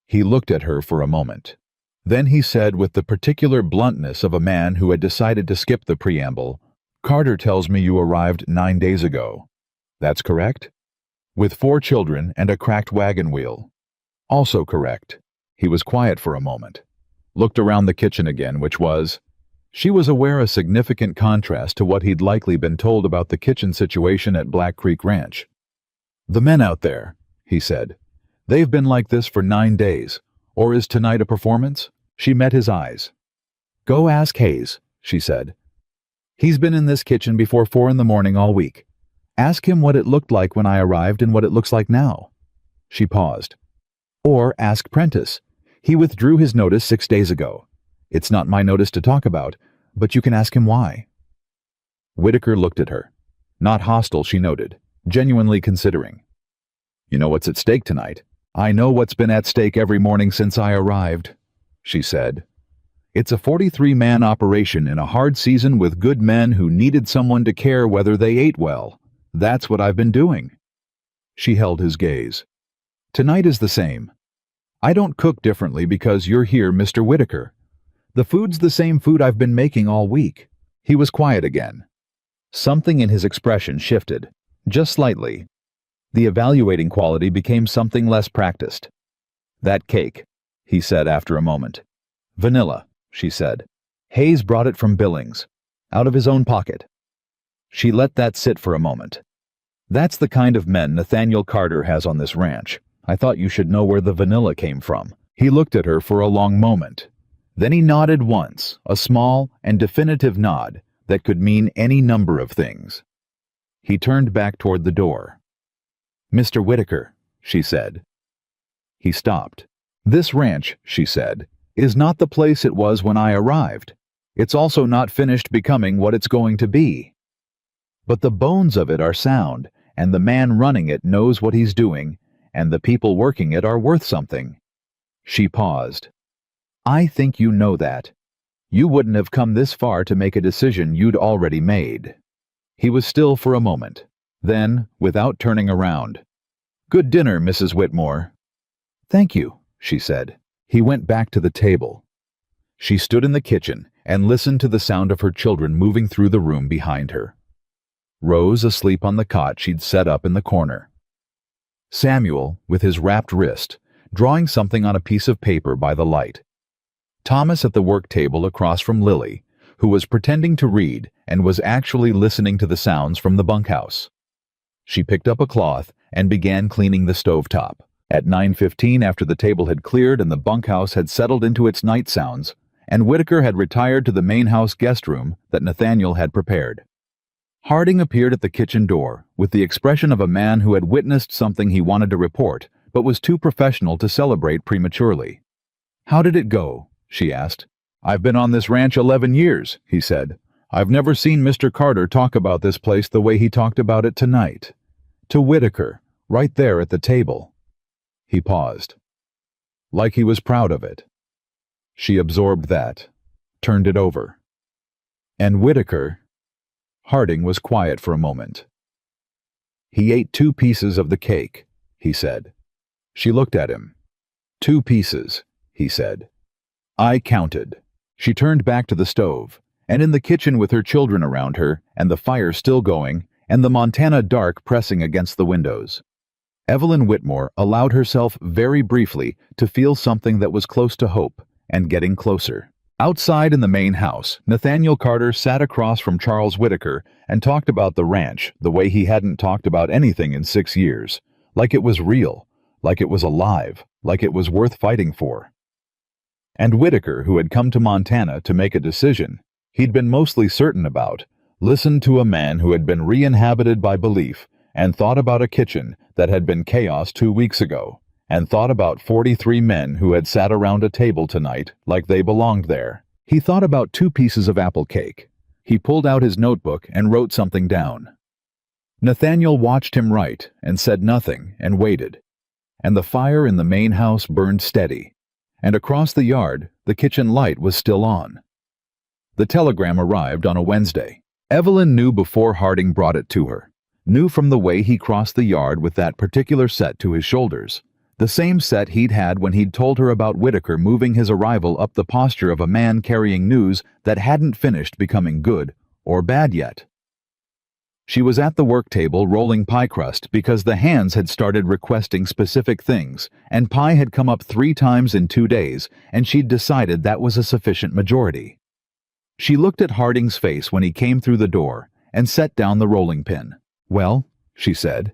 He looked at her for a moment. Then he said with the particular bluntness of a man who had decided to skip the preamble, "Carter tells me you arrived 9 days ago. That's correct? With 4 children and a cracked wagon wheel. Also correct." He was quiet for a moment. Looked around the kitchen again, which was... She was aware a significant contrast to what he'd likely been told about the kitchen situation at Black Creek Ranch. "The men out there," he said. "They've been like this for 9 days. Or is tonight a performance?" She met his eyes. "Go ask Hayes," she said. "He's been in this kitchen before 4 in the morning all week. Ask him what it looked like when I arrived and what it looks like now." She paused. "Or ask Prentice. He withdrew his notice 6 days ago. It's not my notice to talk about, but you can ask him why." Whitaker looked at her. Not hostile, she noted, genuinely considering. "You know what's at stake tonight?" "I know what's been at stake every morning since I arrived," she said. "It's a 43-man operation in a hard season with good men who needed someone to care whether they ate well. That's what I've been doing." She held his gaze. "Tonight is the same. I don't cook differently because you're here, Mr. Whitaker. The food's the same food I've been making all week." He was quiet again. Something in his expression shifted, just slightly. The evaluating quality became something less practiced. "That cake," he said after a moment. "Vanilla," she said. "Hayes brought it from Billings, out of his own pocket." She let that sit for a moment. "That's the kind of men Nathaniel Carter has on this ranch. I thought you should know where the vanilla came from." He looked at her for a long moment. Then he nodded once, a small and definitive nod that could mean any number of things. He turned back toward the door. "Mr. Whitaker," she said. He stopped. "This ranch," she said, "is not the place it was when I arrived. It's also not finished becoming what it's going to be. But the bones of it are sound, and the man running it knows what he's doing, and the people working it are worth something." She paused. "I think you know that. You wouldn't have come this far to make a decision you'd already made." He was still for a moment. Then, without turning around, "Good dinner, Mrs. Whitmore." "Thank you," she said. He went back to the table. She stood in the kitchen and listened to the sound of her children moving through the room behind her. Rose asleep on the cot she'd set up in the corner. Samuel, with his wrapped wrist, drawing something on a piece of paper by the light. Thomas at the work table across from Lily, who was pretending to read and was actually listening to the sounds from the bunkhouse. She picked up a cloth and began cleaning the stovetop. At 9:15, after the table had cleared and the bunkhouse had settled into its night sounds, and Whitaker had retired to the main house guest room that Nathaniel had prepared. Harding appeared at the kitchen door with the expression of a man who had witnessed something he wanted to report but was too professional to celebrate prematurely. "How did it go?" she asked. "I've been on this ranch 11 years, he said. "I've never seen Mr. Carter talk about this place the way he talked about it tonight. To Whitaker, right there at the table." He paused. Like he was proud of it. She absorbed that, turned it over. "And Whitaker..." Harding was quiet for a moment. "He ate 2 pieces of the cake," he said. She looked at him. "2 pieces," he said. "I counted." She turned back to the stove, and in the kitchen with her children around her, and the fire still going, and the Montana dark pressing against the windows, Evelyn Whitmore allowed herself very briefly to feel something that was close to hope, and getting closer. Outside in the main house, Nathaniel Carter sat across from Charles Whitaker and talked about the ranch the way he hadn't talked about anything in 6 years, like it was real, like it was alive, like it was worth fighting for. And Whitaker, who had come to Montana to make a decision he'd been mostly certain about, listened to a man who had been re-inhabited by belief and thought about a kitchen that had been chaos 2 weeks ago, and thought about 43 men who had sat around a table tonight like they belonged there. He thought about 2 pieces of apple cake. He pulled out his notebook and wrote something down. Nathaniel watched him write and said nothing and waited. And the fire in the main house burned steady, and across the yard the kitchen light was still on. The telegram arrived on a Wednesday. Evelyn knew before Harding brought it to her, knew from the way he crossed the yard with that particular set to his shoulders, the same set he'd had when he'd told her about Whitaker moving his arrival up the posture of a man carrying news that hadn't finished becoming good or bad yet. She was at the work table rolling pie crust because the hands had started requesting specific things, and pie had come up 3 times in 2 days, and she'd decided that was a sufficient majority. She looked at Harding's face when he came through the door and set down the rolling pin. "Well," she said.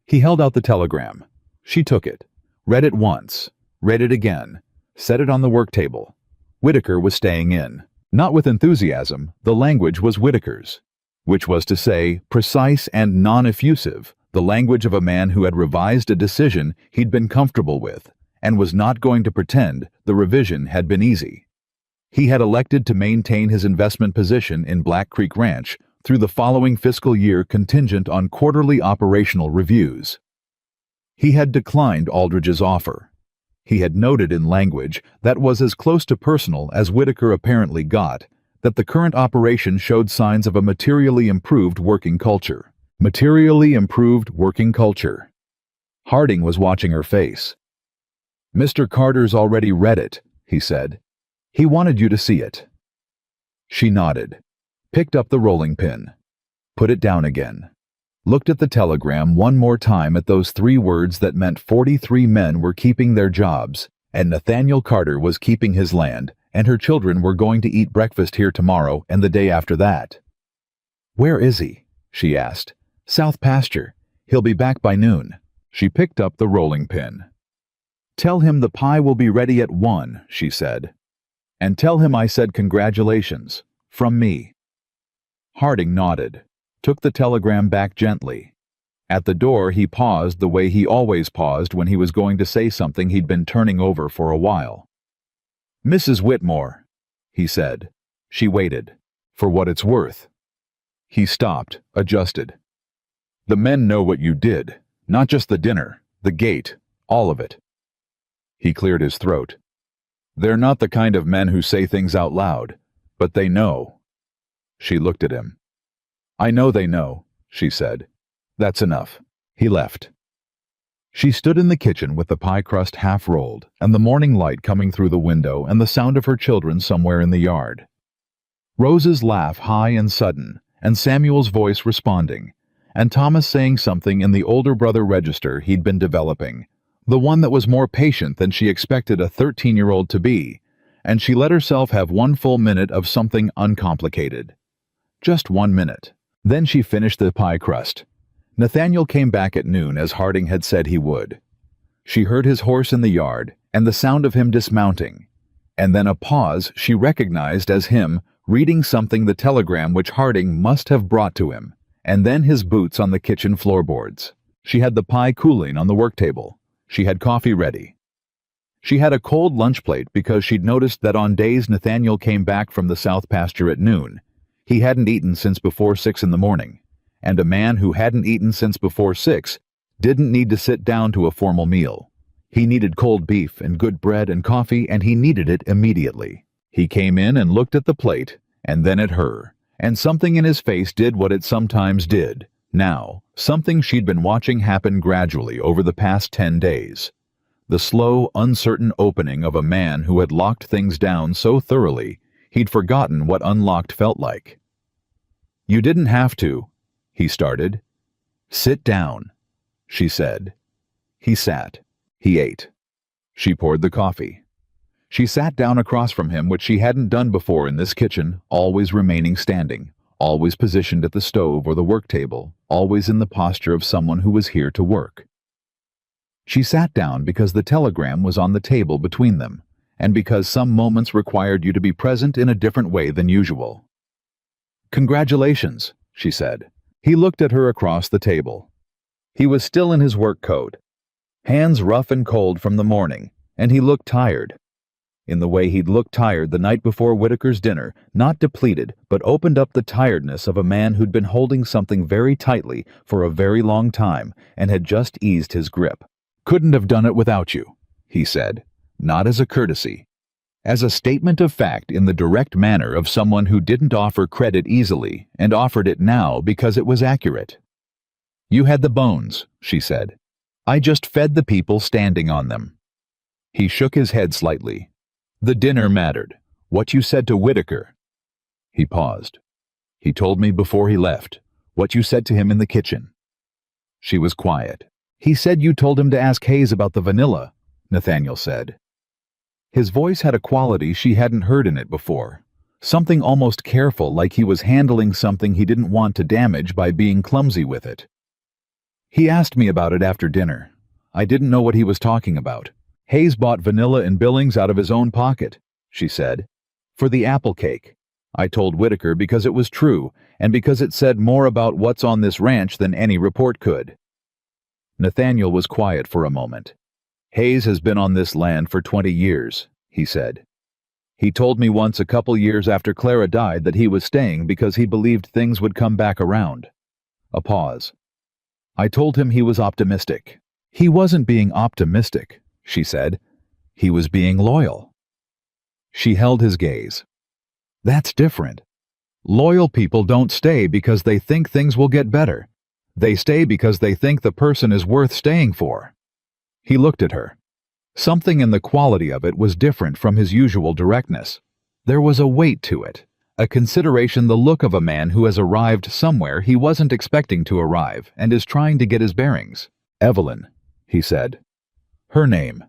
He held out the telegram. She took it, read it once, read it again, set it on the work table. Whitaker was staying in. Not with enthusiasm, the language was Whitaker's, which was to say, precise and non-effusive, the language of a man who had revised a decision he'd been comfortable with, and was not going to pretend the revision had been easy. He had elected to maintain his investment position in Black Creek Ranch through the following fiscal year contingent on quarterly operational reviews. He had declined Aldridge's offer. He had noted in language that was as close to personal as Whitaker apparently got that the current operation showed signs of a materially improved working culture. Materially improved working culture. Harding was watching her face. "Mr. Carter's already read it," he said. "He wanted you to see it." She nodded, picked up the rolling pin, put it down again, looked at the telegram one more time at those 3 words that meant 43 men were keeping their jobs, and Nathaniel Carter was keeping his land, and her children were going to eat breakfast here tomorrow and the day after that. "Where is he?" she asked. "South pasture. He'll be back by noon." She picked up the rolling pin. "Tell him the pie will be ready at 1, she said. "And tell him I said congratulations. From me." Harding nodded, took the telegram back gently. At the door, he paused the way he always paused when he was going to say something he'd been turning over for a while. "Mrs. Whitmore," he said. She waited. "For what it's worth." He stopped, adjusted. "The men know what you did. Not just the dinner, the gate, all of it." He cleared his throat. "They're not the kind of men who say things out loud, but they know." She looked at him. "I know they know," she said. "That's enough." He left. She stood in the kitchen with the pie crust half rolled, and the morning light coming through the window and the sound of her children somewhere in the yard. Rose's laugh high and sudden, and Samuel's voice responding, and Thomas saying something in the older brother register he'd been developing, the one that was more patient than she expected a 13-year-old to be, and she let herself have 1 full minute of something uncomplicated. Just 1 minute. Then she finished the pie crust. Nathaniel came back at noon as Harding had said he would. She heard his horse in the yard and the sound of him dismounting, and then a pause she recognized as him reading something the telegram which Harding must have brought to him, and then his boots on the kitchen floorboards. She had the pie cooling on the work table. She had coffee ready. She had a cold lunch plate because she'd noticed that on days Nathaniel came back from the south pasture at noon, he hadn't eaten since before 6 in the morning. And a man who hadn't eaten since before 6 didn't need to sit down to a formal meal. He needed cold beef and good bread and coffee, and he needed it immediately. He came in and looked at the plate, and then at her, and something in his face did what it sometimes did. Now, something she'd been watching happen gradually over the past 10 days. The slow, uncertain opening of a man who had locked things down so thoroughly, he'd forgotten what unlocked felt like. "You didn't have to," he started. "Sit down," she said. He sat. He ate. She poured the coffee. She sat down across from him, which she hadn't done before in this kitchen, always remaining standing, always positioned at the stove or the work table, always in the posture of someone who was here to work. She sat down because the telegram was on the table between them, and because some moments required you to be present in a different way than usual. "Congratulations," she said. He looked at her across the table. He was still in his work coat, hands rough and cold from the morning, and he looked tired. In the way he'd looked tired the night before Whitaker's dinner, not depleted, but opened up the tiredness of a man who'd been holding something very tightly for a very long time and had just eased his grip. "Couldn't have done it without you," he said, not as a courtesy, as a statement of fact in the direct manner of someone who didn't offer credit easily and offered it now because it was accurate. "You had the bones," she said. "I just fed the people standing on them." He shook his head slightly. "The dinner mattered. What you said to Whitaker." He paused. "He told me before he left. What you said to him in the kitchen." She was quiet. "He said you told him to ask Hayes about the vanilla," Nathaniel said. His voice had a quality she hadn't heard in it before, something almost careful, like he was handling something he didn't want to damage by being clumsy with it. "He asked me about it after dinner. I didn't know what he was talking about. Hayes bought vanilla in Billings out of his own pocket," she said, "for the apple cake. I told Whitaker because it was true, and because it said more about what's on this ranch than any report could." Nathaniel was quiet for a moment. "Hayes has been on this land for 20 years, he said. "He told me once a couple years after Clara died that he was staying because he believed things would come back around." A pause. "I told him he was optimistic." "He wasn't being optimistic," she said. "He was being loyal." She held his gaze. "That's different. Loyal people don't stay because they think things will get better. They stay because they think the person is worth staying for." He looked at her. Something in the quality of it was different from his usual directness. There was a weight to it, a consideration, the look of a man who has arrived somewhere he wasn't expecting to arrive and is trying to get his bearings. "Evelyn," he said. Her name,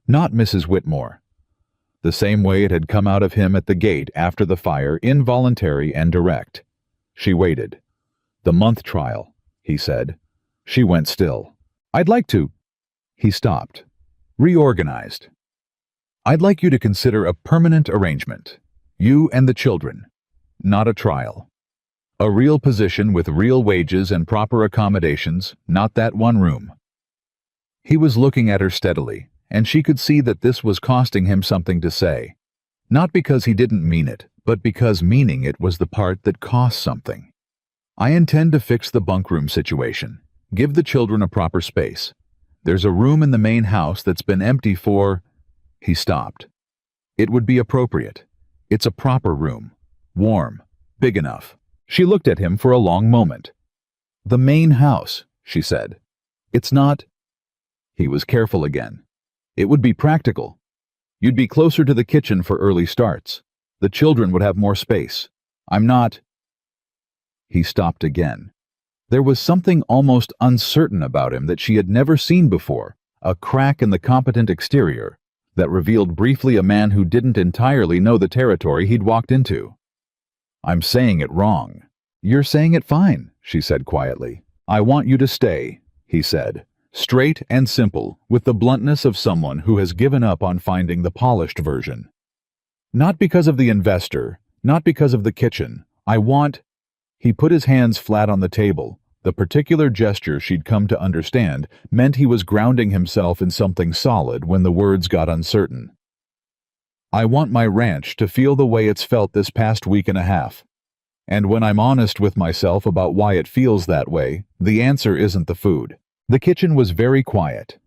not Mrs. Whitmore. The same way it had come out of him at the gate after the fire, involuntary and direct. She waited. "The month trial," he said. She went still. "I'd like to—" He stopped. Reorganized. "I'd like you to consider a permanent arrangement. You and the children. Not a trial." A real position with real wages and proper accommodations, not that one room. He was looking at her steadily, and she could see that this was costing him something to say. Not because he didn't mean it, but because meaning it was the part that cost something. I intend to fix the bunk room situation. Give the children a proper space. There's a room in the main house that's been empty for... He stopped. It would be appropriate. It's a proper room. Warm. Big enough. She looked at him for a long moment. The main house, she said. It's not... He was careful again. It would be practical. You'd be closer to the kitchen for early starts. The children would have more space. I'm not... He stopped again. There was something almost uncertain about him that she had never seen before, a crack in the competent exterior that revealed briefly a man who didn't entirely know the territory he'd walked into. I'm saying it wrong. You're saying it fine, she said quietly. I want you to stay, he said, straight and simple, with the bluntness of someone who has given up on finding the polished version. Not because of the investor, not because of the kitchen. I want... He put his hands flat on the table. The particular gesture she'd come to understand meant he was grounding himself in something solid when the words got uncertain. I want my ranch to feel the way it's felt this past week and a half. And when I'm honest with myself about why it feels that way, the answer isn't the food. The kitchen was very quiet.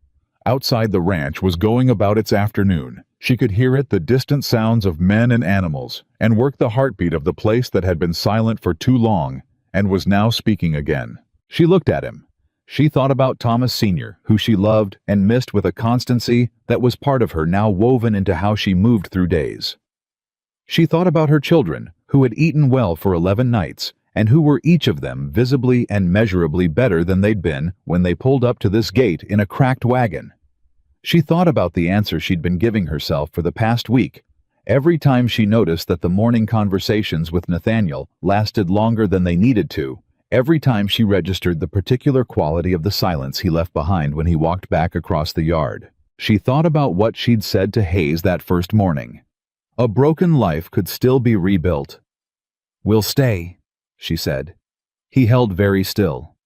Outside the ranch was going about its afternoon. She could hear it, the distant sounds of men and animals, and work the heartbeat of the place that had been silent for too long and was now speaking again. She looked at him. She thought about Thomas Sr., who she loved and missed with a constancy that was part of her, now woven into how she moved through days. She thought about her children, who had eaten well for 11 nights, and who were each of them visibly and measurably better than they'd been when they pulled up to this gate in a cracked wagon. She thought about the answer she'd been giving herself for the past week. Every time she noticed that the morning conversations with Nathaniel lasted longer than they needed to, every time she registered the particular quality of the silence he left behind when he walked back across the yard, she thought about what she'd said to Hayes that first morning. A broken life could still be rebuilt. We'll stay, she said. He held very still.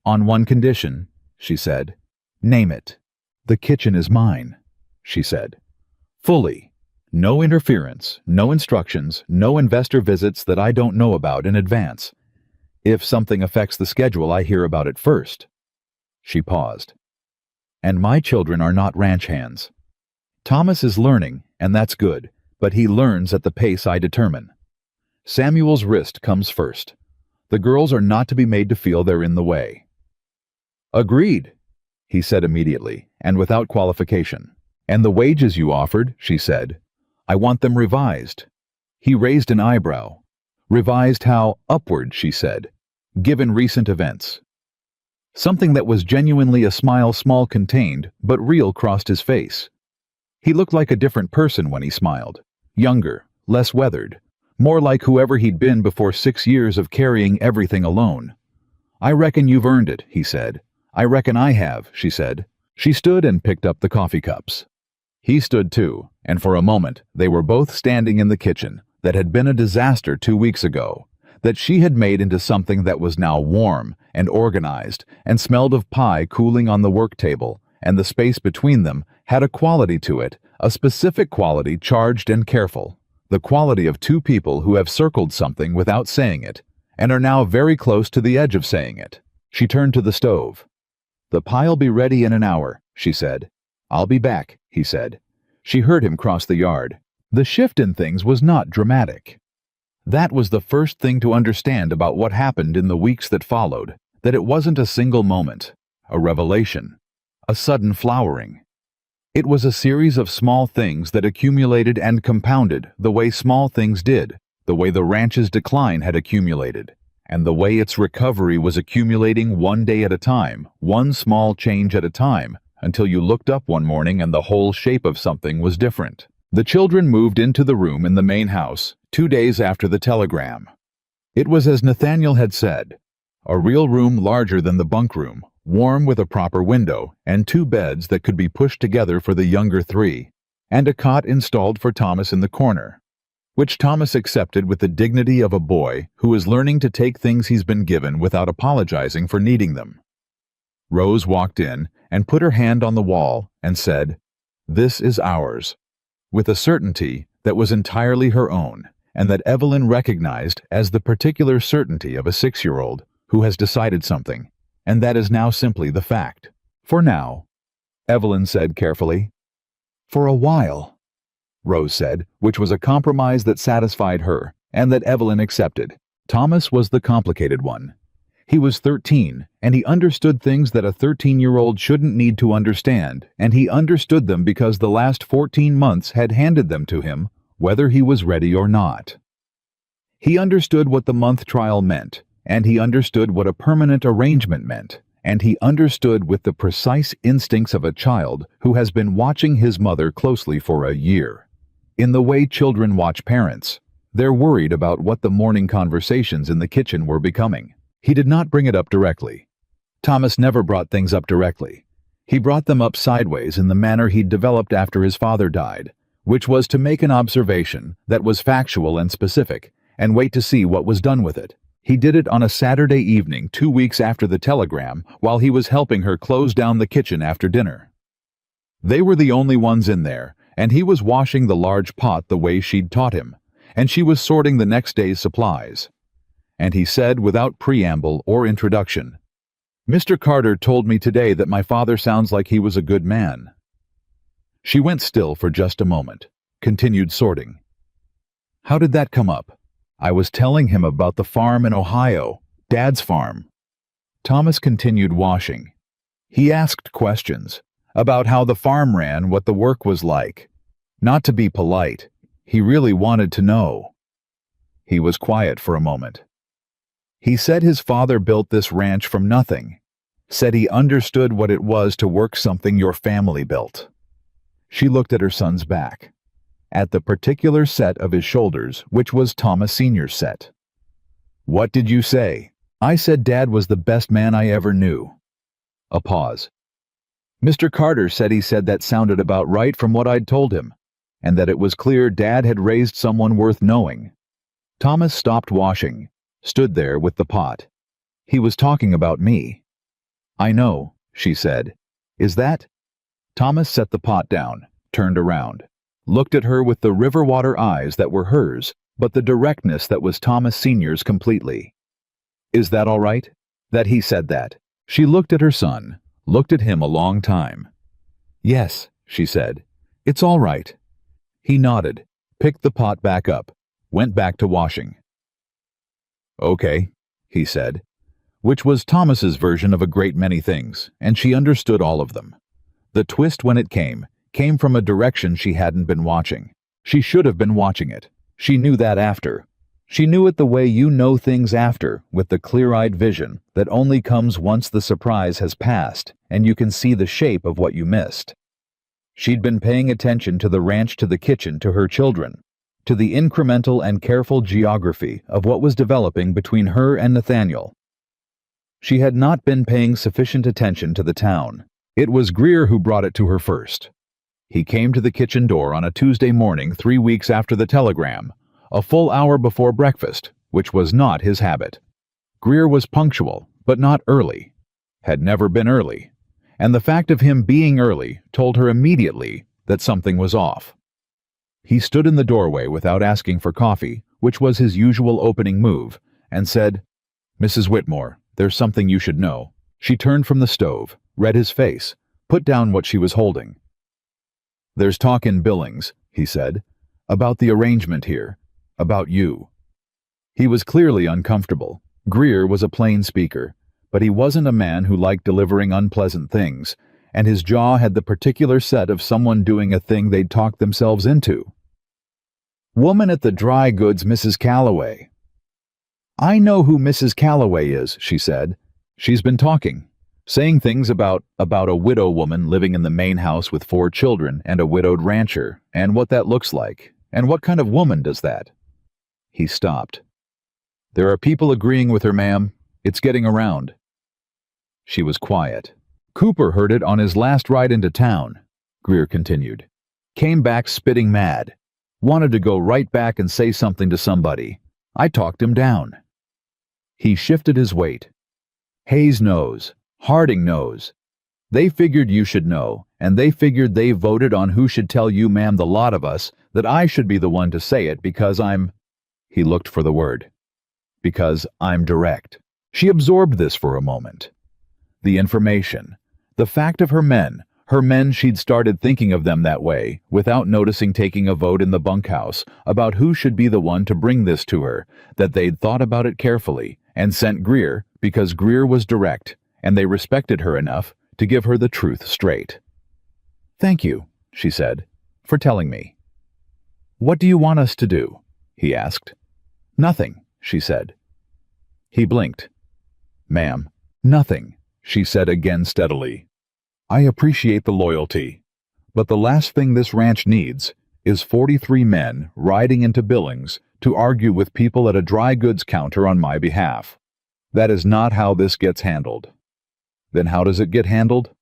On one condition, she said. Name it. The kitchen is mine, she said. Fully. No interference, no instructions, no investor visits that I don't know about in advance. If something affects the schedule, I hear about it first. She paused. And my children are not ranch hands. Thomas is learning, and that's good, but he learns at the pace I determine. Samuel's wrist comes first. The girls are not to be made to feel they're in the way. Agreed, he said immediately, and without qualification. And the wages you offered, she said. I want them revised. He raised an eyebrow. Revised how? Upward, she said, given recent events. Something that was genuinely a smile small contained, but real crossed his face. He looked like a different person when he smiled. Younger, less weathered, more like whoever he'd been before 6 years of carrying everything alone. I reckon you've earned it, he said. I reckon I have, she said. She stood and picked up the coffee cups. He stood too, and for a moment they were both standing in the kitchen that had been a disaster 2 weeks ago, that she had made into something that was now warm and organized and smelled of pie cooling on the work table, and the space between them had a quality to it, a specific quality charged and careful, the quality of two people who have circled something without saying it, and are now very close to the edge of saying it. She turned to the stove. The pie'll be ready in an hour, she said. I'll be back, he said. She heard him cross the yard. The shift in things was not dramatic. That was the first thing to understand about what happened in the weeks that followed, that it wasn't a single moment, a revelation, a sudden flowering. It was a series of small things that accumulated and compounded the way small things did, the way the ranch's decline had accumulated, and the way its recovery was accumulating one day at a time, one small change at a time, until you looked up one morning and the whole shape of something was different. The children moved into the room in the main house 2 days after the telegram. It was as Nathaniel had said, a real room larger than the bunk room, warm with a proper window, and 2 beds that could be pushed together for the younger 3, and a cot installed for Thomas in the corner. which Thomas accepted with the dignity of a boy who is learning to take things he's been given without apologizing for needing them. Rose walked in and put her hand on the wall and said, "This is ours," with a certainty that was entirely her own, and that Evelyn recognized as the particular certainty of a 6-year-old who has decided something, and that is now simply the fact. "For now," Evelyn said carefully. "For a while," Rose said, which was a compromise that satisfied her, and that Evelyn accepted. Thomas was the complicated one. He was 13, and he understood things that a 13-year-old shouldn't need to understand, and he understood them because the last 14 months had handed them to him, whether he was ready or not. He understood what the month trial meant, and he understood what a permanent arrangement meant, and he understood with the precise instincts of a child who has been watching his mother closely for a year. In the way children watch parents, they're worried about what the morning conversations in the kitchen were becoming. He did not bring it up directly. Thomas never brought things up directly. He brought them up sideways in the manner he'd developed after his father died, which was to make an observation that was factual and specific, and wait to see what was done with it. He did it on a Saturday evening 2 weeks after the telegram while he was helping her close down the kitchen after dinner. They were the only ones in there, and he was washing the large pot the way she'd taught him, and she was sorting the next day's supplies. And he said without preamble or introduction, "Mr. Carter told me today that my father sounds like he was a good man." She went still for just a moment, continued sorting. "How did that come up?" "I was telling him about the farm in Ohio, Dad's farm." Thomas continued washing. He asked questions about how the farm ran, what the work was like. Not to be polite, he really wanted to know. He was quiet for a moment. He said his father built this ranch from nothing. Said he understood what it was to work something your family built. She looked at her son's back, at the particular set of his shoulders, which was Thomas Sr.'s set. "What did you say?" "I said Dad was the best man I ever knew." A pause. "Mr. Carter said he said that sounded about right from what I'd told him, and that it was clear Dad had raised someone worth knowing." Thomas stopped washing, stood there with the pot. "He was talking about me." "I know," she said. "Is that—" Thomas set the pot down, turned around, looked at her with the river water eyes that were hers, but the directness that was Thomas Sr.'s completely. "Is that all right?" That he said that. She looked at her son, looked at him a long time. "Yes," she said. "It's all right." He nodded, picked the pot back up, went back to washing. "Okay," he said, which was Thomas's version of a great many things, and she understood all of them. The twist when it came from a direction she hadn't been watching. She should have been watching it. She knew that after. She knew it the way you know things after, with the clear-eyed vision that only comes once the surprise has passed and you can see the shape of what you missed. She'd been paying attention to the ranch, to the kitchen, to her children, to the incremental and careful geography of what was developing between her and Nathaniel. She had not been paying sufficient attention to the town. It was Greer who brought it to her first. He came to the kitchen door on a Tuesday morning 3 weeks after the telegram, a full hour before breakfast, which was not his habit. Greer was punctual, but not early. Had never been early. And the fact of him being early told her immediately that something was off. He stood in the doorway without asking for coffee, which was his usual opening move, and said, "Mrs. Whitmore, there's something you should know." She turned from the stove, read his face, put down what she was holding. "There's talk in Billings," he said, "about the arrangement here, about you." He was clearly uncomfortable. Greer was a plain speaker, but he wasn't a man who liked delivering unpleasant things, and his jaw had the particular set of someone doing a thing they'd talked themselves into. "Woman at the dry goods, Mrs. Calloway." "I know who Mrs. Calloway is," she said. "She's been talking, saying things about a widow woman living in the main house with 4 children and a widowed rancher, and what that looks like, and what kind of woman does that." He stopped. "There are people agreeing with her, ma'am. It's getting around." She was quiet. "Cooper heard it on his last ride into town," Greer continued. "Came back spitting mad. Wanted to go right back and say something to somebody. I talked him down. He shifted his weight. Hayes knows. Harding knows. They figured you should know, and they figured they voted on who should tell you, ma'am, the lot of us, that I should be the one to say it because I'm... He looked for the word. Because I'm direct. She absorbed this for a moment. The information. The fact of her men she'd started thinking of them that way, without noticing taking a vote in the bunkhouse about who should be the one to bring this to her, that they'd thought about it carefully, and sent Greer because Greer was direct, and they respected her enough to give her the truth straight. "Thank you," she said, "for telling me." "What do you want us to do?" he asked. "Nothing," she said. He blinked. "Ma'am, nothing," she said again steadily. "I appreciate the loyalty, but the last thing this ranch needs is 43 men riding into Billings to argue with people at a dry goods counter on my behalf. That is not how this gets handled." "Then how does it get handled?"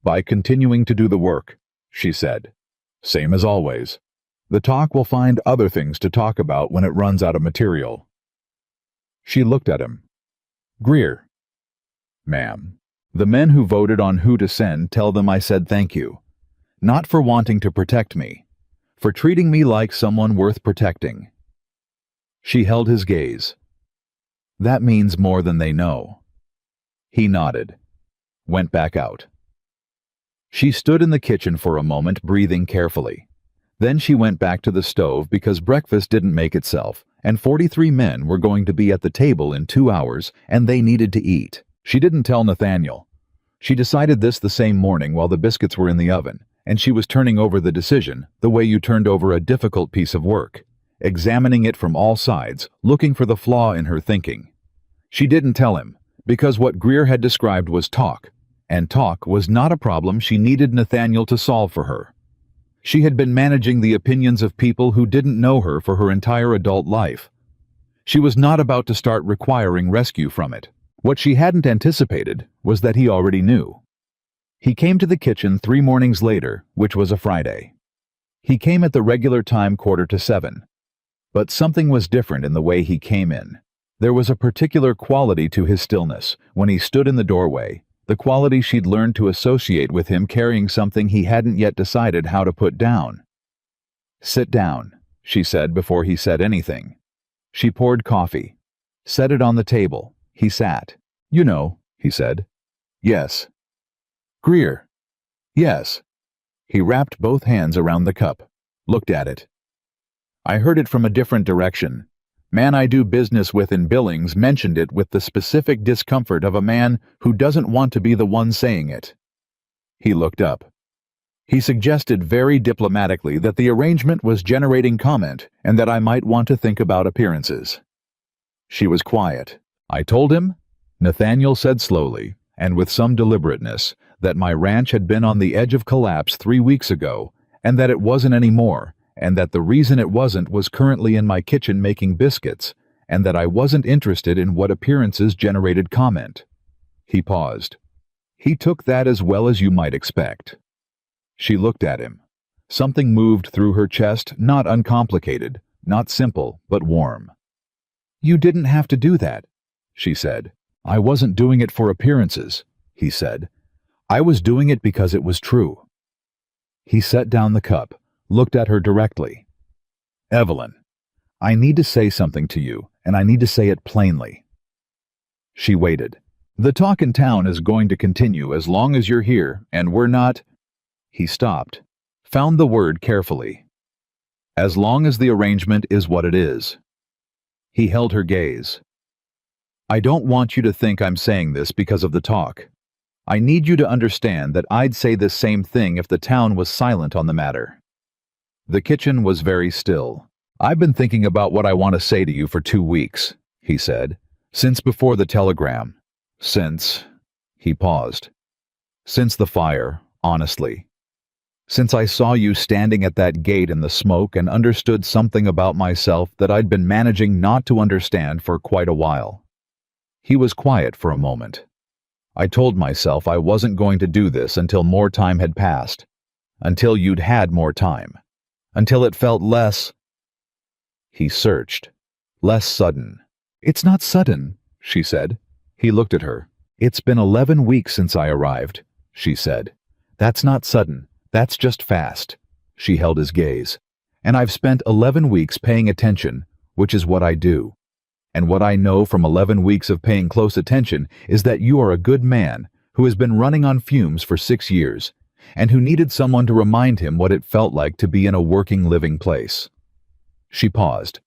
"By continuing to do the work," she said. "Same as always. The talk will find other things to talk about when it runs out of material." She looked at him. "Greer." "Ma'am, the men who voted on who to send tell them I said thank you. Not for wanting to protect me. For treating me like someone worth protecting." She held his gaze. "That means more than they know." He nodded. Went back out. She stood in the kitchen for a moment, breathing carefully. Then she went back to the stove because breakfast didn't make itself, and 43 men were going to be at the table in 2 hours, and they needed to eat. She didn't tell Nathaniel. She decided this the same morning while the biscuits were in the oven, and she was turning over the decision the way you turned over a difficult piece of work, examining it from all sides, looking for the flaw in her thinking. She didn't tell him, because what Greer had described was talk, and talk was not a problem she needed Nathaniel to solve for her. She had been managing the opinions of people who didn't know her for her entire adult life. She was not about to start requiring rescue from it. What she hadn't anticipated was that he already knew. He came to the kitchen 3 mornings later, which was a Friday. He came at the regular time 6:45. But something was different in the way he came in. There was a particular quality to his stillness when he stood in the doorway, the quality she'd learned to associate with him carrying something he hadn't yet decided how to put down. "Sit down," she said before he said anything. She poured coffee. Set it on the table. He sat. "You know," he said. "Yes." "Greer." "Yes." He wrapped both hands around the cup. Looked at it. "I heard it from a different direction. Man I do business with in Billings mentioned it with the specific discomfort of a man who doesn't want to be the one saying it." He looked up. He suggested very diplomatically that the arrangement was generating comment and that I might want to think about appearances. She was quiet. "I told him," Nathaniel said slowly, and with some deliberateness, "that my ranch had been on the edge of collapse 3 weeks ago, and that it wasn't anymore, and that the reason it wasn't was currently in my kitchen making biscuits, and that I wasn't interested in what appearances generated comment." He paused. He took that as well as you might expect. She looked at him. Something moved through her chest, not uncomplicated, not simple, but warm. "You didn't have to do that," she said. "I wasn't doing it for appearances," he said. "I was doing it because it was true." He set down the cup, looked at her directly. "Evelyn, I need to say something to you, and I need to say it plainly." She waited. "The talk in town is going to continue as long as you're here, and we're not—" He stopped, found the word carefully. "As long as the arrangement is what it is." He held her gaze. "I don't want you to think I'm saying this because of the talk. I need you to understand that I'd say the same thing if the town was silent on the matter." The kitchen was very still. "I've been thinking about what I want to say to you for 2 weeks, he said. "Since before the telegram. Since—" He paused. "Since the fire, honestly. Since I saw you standing at that gate in the smoke and understood something about myself that I'd been managing not to understand for quite a while." He was quiet for a moment. "I told myself I wasn't going to do this until more time had passed. Until you'd had more time. Until it felt less He searched. Less sudden. It's not sudden, she said. He looked at her. It's been 11 weeks since I arrived, she said. That's not sudden. That's just fast. She held his gaze. And I've spent 11 weeks paying attention, which is what I do. And what I know from 11 weeks of paying close attention is that you are a good man who has been running on fumes for 6 years, and who needed someone to remind him what it felt like to be in a working, living place. She paused.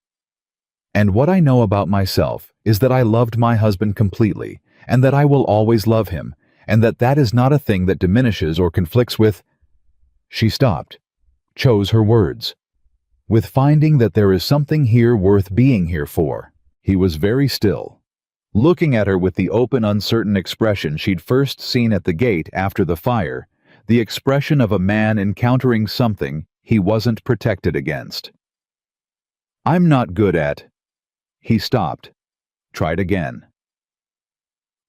And what I know about myself is that I loved my husband completely, and that I will always love him, and that is not a thing that diminishes or conflicts with... She stopped, chose her words. With finding that there is something here worth being here for. He was very still, looking at her with the open, uncertain expression she'd first seen at the gate after the fire, the expression of a man encountering something he wasn't protected against. I'm not good at... He stopped, tried again.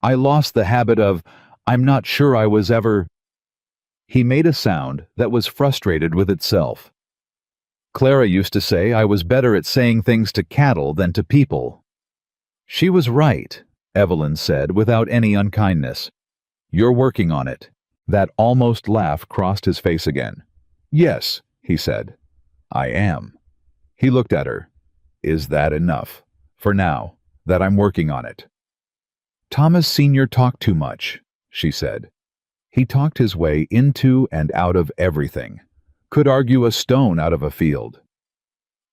I lost the habit of, I'm not sure I was ever... He made a sound that was frustrated with itself. Clara used to say I was better at saying things to cattle than to people. She was right, Evelyn said without any unkindness. You're working on it. That almost laugh crossed his face again. Yes, he said. I am. He looked at her. Is that enough? For now, that I'm working on it. Thomas Sr. talked too much, she said. He talked his way into and out of everything. Could argue a stone out of a field.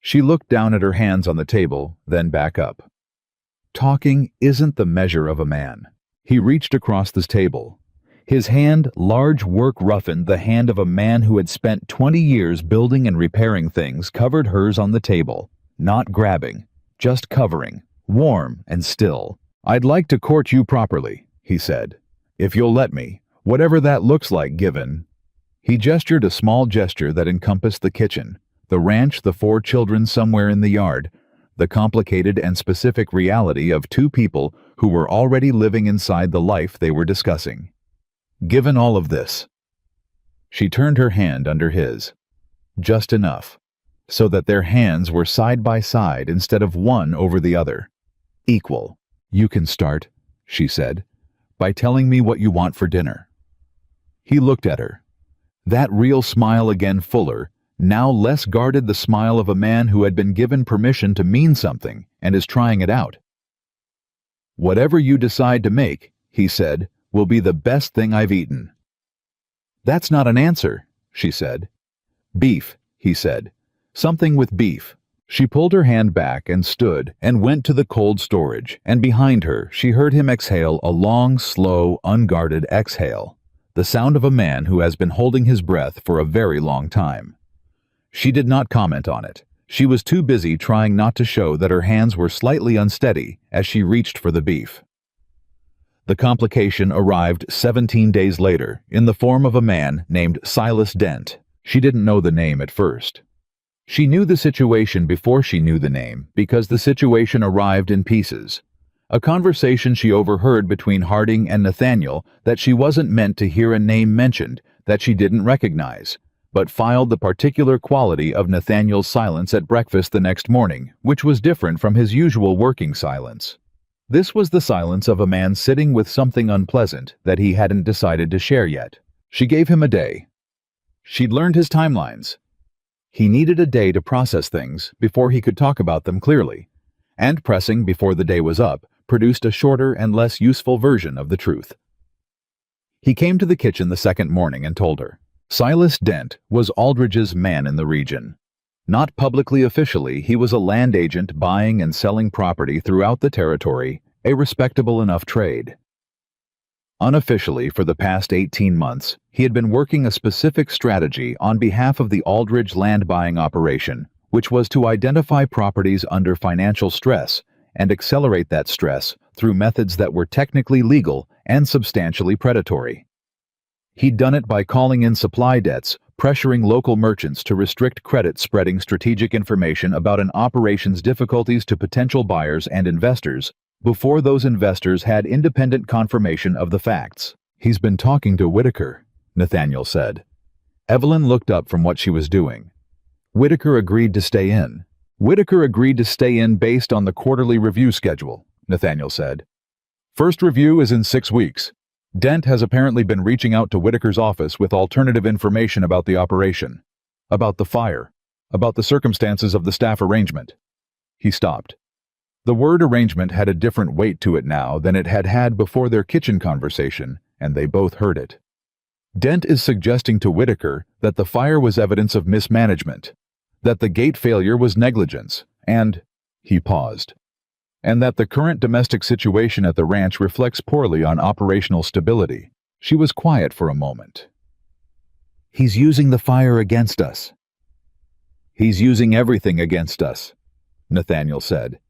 She looked down at her hands on the table, then back up. Talking isn't the measure of a man. He reached across this table. His hand, large work roughened the hand of a man who had spent 20 years building and repairing things, covered hers on the table. Not grabbing, just covering, warm and still. I'd like to court you properly, he said. If you'll let me, whatever that looks like given... He gestured a small gesture that encompassed the kitchen, the ranch, the 4 children somewhere in the yard, the complicated and specific reality of 2 people who were already living inside the life they were discussing. Given all of this, she turned her hand under his, just enough, so that their hands were side by side instead of one over the other. Equal. You can start, she said, by telling me what you want for dinner. He looked at her. That real smile again fuller, now less guarded, the smile of a man who had been given permission to mean something and is trying it out. Whatever you decide to make, he said, will be the best thing I've eaten. That's not an answer, she said. Beef, he said. Something with beef. She pulled her hand back and stood and went to the cold storage, and behind her she heard him exhale a long, slow, unguarded exhale. The sound of a man who has been holding his breath for a very long time. She did not comment on it. She was too busy trying not to show that her hands were slightly unsteady as she reached for the beef. The complication arrived 17 days later in the form of a man named Silas Dent. She didn't know the name at first. She knew the situation before she knew the name because the situation arrived in pieces. A conversation she overheard between Harding and Nathaniel that she wasn't meant to hear a name mentioned that she didn't recognize, but filed the particular quality of Nathaniel's silence at breakfast the next morning, which was different from his usual working silence. This was the silence of a man sitting with something unpleasant that he hadn't decided to share yet. She gave him a day. She'd learned his timelines. He needed a day to process things before he could talk about them clearly, and pressing before the day was up, produced a shorter and less useful version of the truth. He came to the kitchen the second morning and told her. Silas Dent was Aldridge's man in the region. Not publicly officially, he was a land agent buying and selling property throughout the territory, a respectable enough trade. Unofficially, for the past 18 months, he had been working a specific strategy on behalf of the Aldridge land buying operation, which was to identify properties under financial stress and accelerate that stress through methods that were technically legal and substantially predatory. He'd done it by calling in supply debts, pressuring local merchants to restrict credit, spreading strategic information about an operation's difficulties to potential buyers and investors before those investors had independent confirmation of the facts. He's been talking to Whitaker, Nathaniel said. Evelyn looked up from what she was doing. Whitaker agreed to stay in. Whitaker agreed to stay in based on the quarterly review schedule, Nathaniel said. First review is in 6 weeks. Dent has apparently been reaching out to Whitaker's office with alternative information about the operation, about the fire, about the circumstances of the staff arrangement. He stopped. The word arrangement had a different weight to it now than it had had before their kitchen conversation, and they both heard it. Dent is suggesting to Whitaker that the fire was evidence of mismanagement, that the gate failure was negligence, and, he paused, and that the current domestic situation at the ranch reflects poorly on operational stability. She was quiet for a moment. He's using the fire against us. He's using everything against us, Nathaniel said.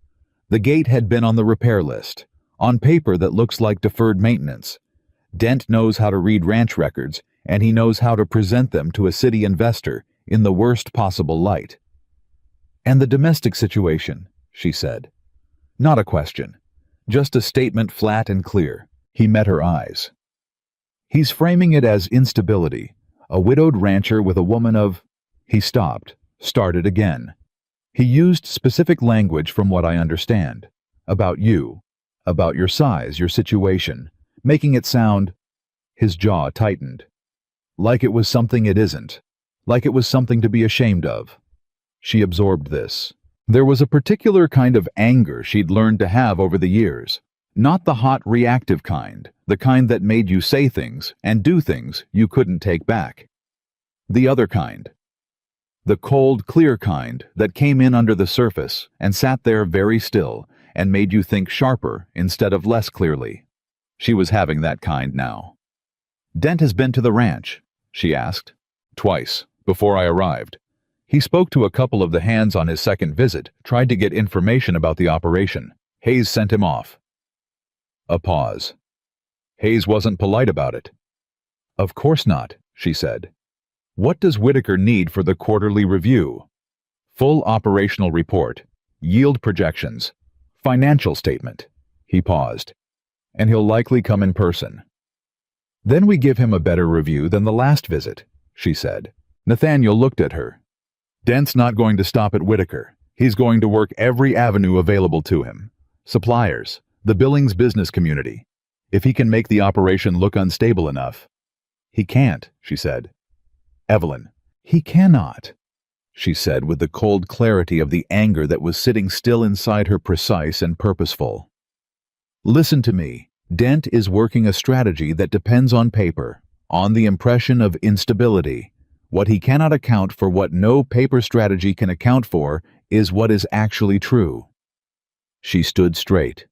The gate had been on the repair list, on paper that looks like deferred maintenance. Dent knows how to read ranch records, and he knows how to present them to a city investor in the worst possible light. And the domestic situation, she said. Not a question, just a statement flat and clear. He met her eyes. He's framing it as instability, a widowed rancher with a woman of... He stopped, started again. He used specific language from what I understand, about you, about your size, your situation, making it sound... His jaw tightened. Like it was something it isn't, like it was something to be ashamed of. She absorbed this. There was a particular kind of anger she'd learned to have over the years, not the hot reactive kind, the kind that made you say things and do things you couldn't take back. The other kind. The cold, clear kind that came in under the surface and sat there very still and made you think sharper instead of less clearly. She was having that kind now. Dent has been to the ranch, she asked. Twice, before I arrived. He spoke to a couple of the hands on his second visit, tried to get information about the operation. Hayes sent him off. A pause. Hayes wasn't polite about it. Of course not, she said. What does Whitaker need for the quarterly review? Full operational report, yield projections, financial statement. He paused. And he'll likely come in person. Then we give him a better review than the last visit, she said. Nathaniel looked at her. Dent's not going to stop at Whitaker. He's going to work every avenue available to him. Suppliers, the Billings business community. If he can make the operation look unstable enough. He can't, she said. Evelyn, he cannot, she said with the cold clarity of the anger that was sitting still inside her, precise and purposeful. Listen to me. Dent is working a strategy that depends on paper, on the impression of instability. What he cannot account for, what no paper strategy can account for, is what is actually true. She stood straight.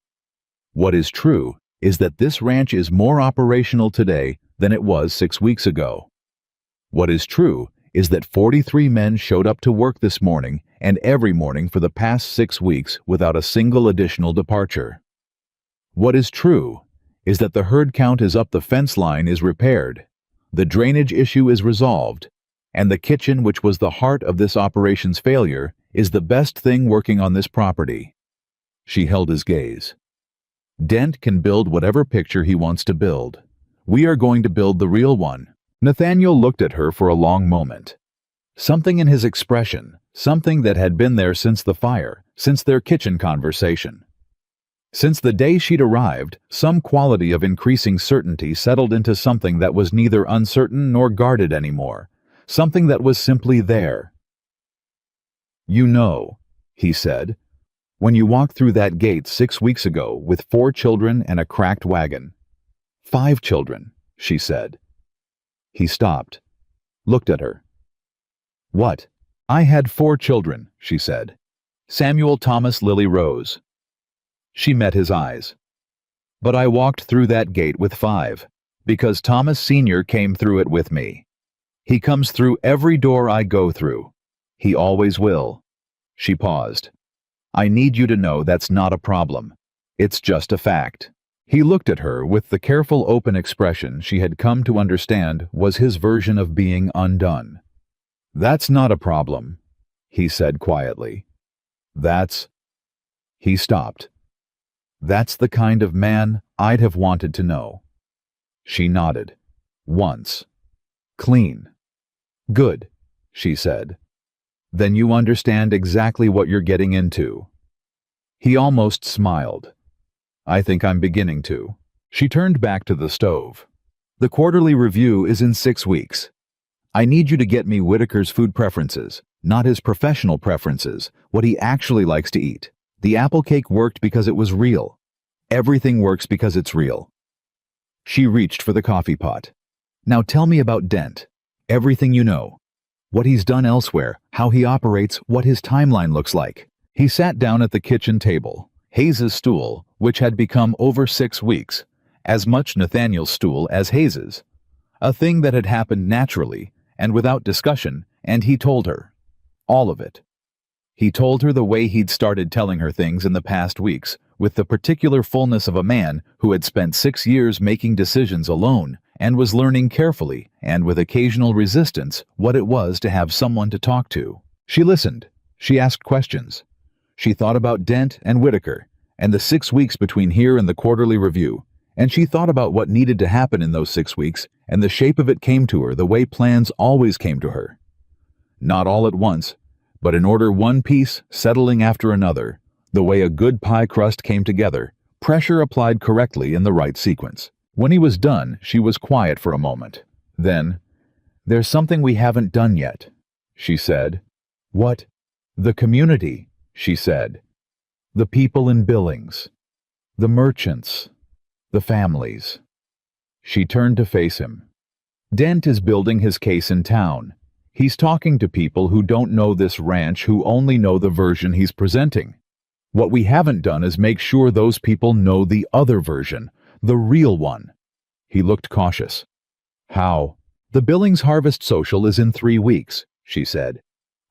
What is true is that this ranch is more operational today than it was 6 weeks ago. What is true is that 43 men showed up to work this morning and every morning for the past 6 weeks without a single additional departure. What is true is that the herd count is up, the fence line is repaired, the drainage issue is resolved, and the kitchen, which was the heart of this operation's failure, is the best thing working on this property. She held his gaze. Dent can build whatever picture he wants to build. We are going to build the real one. Nathaniel looked at her for a long moment. Something in his expression, something that had been there since the fire, since their kitchen conversation. Since the day she'd arrived, some quality of increasing certainty settled into something that was neither uncertain nor guarded anymore, something that was simply there. You know, he said, when you walked through that gate 6 weeks ago with 4 children and a cracked wagon. 5 children, she said. He stopped, looked at her. What? I had 4 children, she said. Samuel Thomas Lily Rose. She met his eyes. But I walked through that gate with 5, because Thomas Sr. came through it with me. He comes through every door I go through. He always will. She paused. I need you to know that's not a problem. It's just a fact. He looked at her with the careful, open expression she had come to understand was his version of being undone. That's not a problem, he said quietly. That's... He stopped. That's the kind of man I'd have wanted to know. She nodded. Once. Clean. Good, she said. Then you understand exactly what you're getting into. He almost smiled. I think I'm beginning to. She turned back to the stove. The quarterly review is in 6 weeks. I need you to get me Whitaker's food preferences, not his professional preferences, what he actually likes to eat. The apple cake worked because it was real. Everything works because it's real. She reached for the coffee pot. Now tell me about Dent. Everything you know. What he's done elsewhere, how he operates, what his timeline looks like. He sat down at the kitchen table. Hayes's stool, which had become over 6 weeks, as much Nathaniel's stool as Hayes's. A thing that had happened naturally, and without discussion, and he told her. All of it. He told her the way he'd started telling her things in the past weeks, with the particular fullness of a man who had spent 6 years making decisions alone, and was learning carefully, and with occasional resistance, what it was to have someone to talk to. She listened. She asked questions. She thought about Dent and Whitaker, and the 6 weeks between here and the quarterly review, and she thought about what needed to happen in those 6 weeks, and the shape of it came to her the way plans always came to her. Not all at once, but in order, one piece settling after another, the way a good pie crust came together, pressure applied correctly in the right sequence. When he was done, she was quiet for a moment. Then, "There's something we haven't done yet," she said. "What?" "The community," she said. "The people in Billings. The merchants. The families." She turned to face him. "Dent is building his case in town. He's talking to people who don't know this ranch, who only know the version he's presenting. What we haven't done is make sure those people know the other version, the real one." He looked cautious. "How?" "The Billings Harvest Social is in 3 weeks," she said.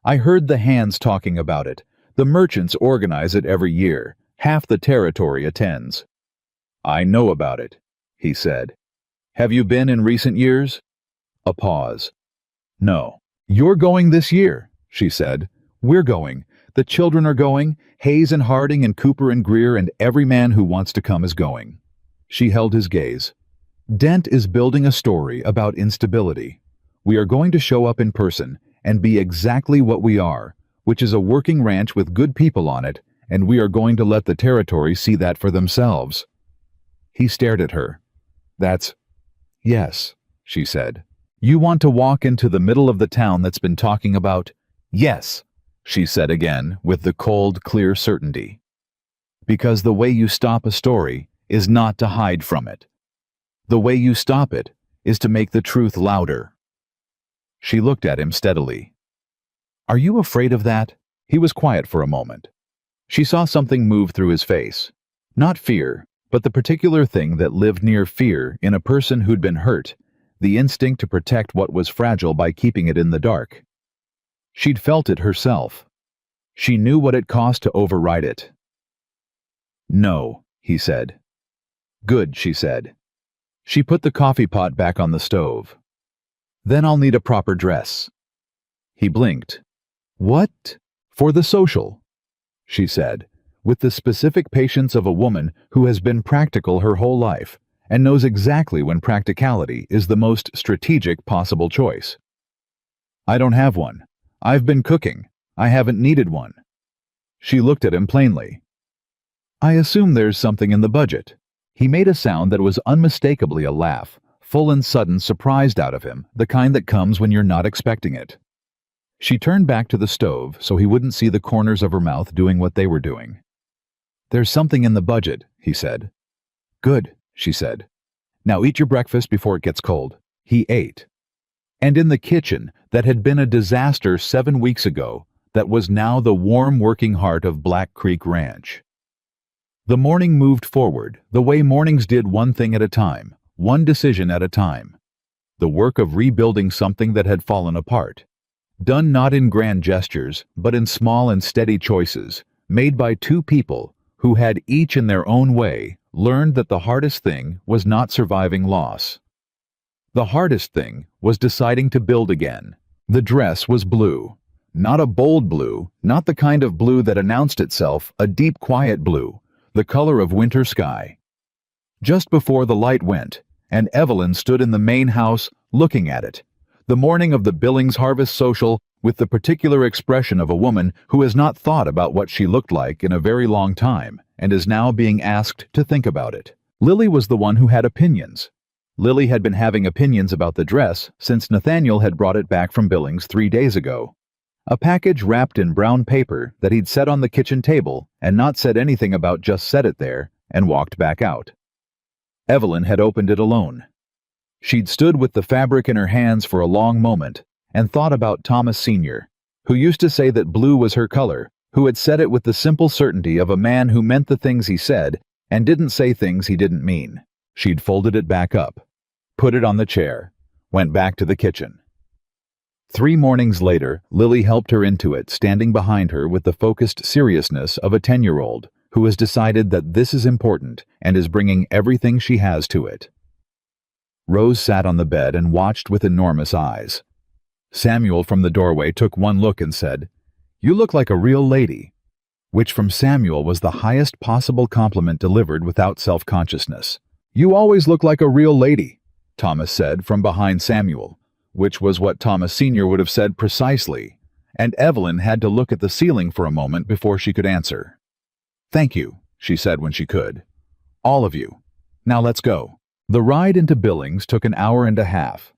"I heard the hands talking about it. The merchants organize it every year. Half the territory attends." "I know about it," he said. "Have you been in recent years?" A pause. "No." "You're going this year," she said. "We're going. The children are going. Hayes and Harding and Cooper and Greer, and every man who wants to come is going." She held his gaze. "Dent is building a story about instability. We are going to show up in person and be exactly what we are, which is a working ranch with good people on it, and we are going to let the territory see that for themselves." He stared at her. "That's—" "Yes," she said. "You want to walk into the middle of the town that's been talking about—" "Yes," she said again, with the cold, clear certainty. "Because the way you stop a story is not to hide from it. The way you stop it is to make the truth louder." She looked at him steadily. "Are you afraid of that?" He was quiet for a moment. She saw something move through his face. Not fear, but the particular thing that lived near fear in a person who'd been hurt, the instinct to protect what was fragile by keeping it in the dark. She'd felt it herself. She knew what it cost to override it. "No," he said. "Good," she said. She put the coffee pot back on the stove. "Then I'll need a proper dress." He blinked. "What?" "For the social," she said, with the specific patience of a woman who has been practical her whole life and knows exactly when practicality is the most strategic possible choice. "I don't have one. I've been cooking. I haven't needed one." She looked at him plainly. "I assume there's something in the budget." He made a sound that was unmistakably a laugh, full and sudden, surprised out of him, the kind that comes when you're not expecting it. She turned back to the stove so he wouldn't see the corners of her mouth doing what they were doing. "There's something in the budget," he said. "Good," she said. "Now eat your breakfast before it gets cold." He ate. And in the kitchen that had been a disaster 7 weeks ago, that was now the warm working heart of Black Creek Ranch. The morning moved forward, the way mornings did, one thing at a time, one decision at a time. The work of rebuilding something that had fallen apart. Done not in grand gestures, but in small and steady choices, made by 2 people who had each in their own way learned that the hardest thing was not surviving loss. The hardest thing was deciding to build again. The dress was blue. Not a bold blue, not the kind of blue that announced itself, a deep, quiet blue, the color of winter sky. Just before the light went, and Evelyn stood in the main house looking at it, the morning of the Billings Harvest Social, with the particular expression of a woman who has not thought about what she looked like in a very long time and is now being asked to think about it. Lily was the one who had opinions. Lily had been having opinions about the dress since Nathaniel had brought it back from Billings 3 days ago. A package wrapped in brown paper that he'd set on the kitchen table and not said anything about just set it there and walked back out. Evelyn had opened it alone. She'd stood with the fabric in her hands for a long moment and thought about Thomas Sr., who used to say that blue was her color, who had said it with the simple certainty of a man who meant the things he said and didn't say things he didn't mean. She'd folded it back up, put it on the chair, went back to the kitchen. 3 mornings later, Lily helped her into it, standing behind her with the focused seriousness of a 10-year-old who has decided that this is important and is bringing everything she has to it. Rose sat on the bed and watched with enormous eyes. Samuel from the doorway took one look and said, "You look like a real lady," which from Samuel was the highest possible compliment delivered without self-consciousness. "You always look like a real lady," Thomas said from behind Samuel, which was what Thomas Sr. would have said precisely, and Evelyn had to look at the ceiling for a moment before she could answer. "Thank you," she said when she could. "All of you. Now let's go." The ride into Billings took an hour and a half.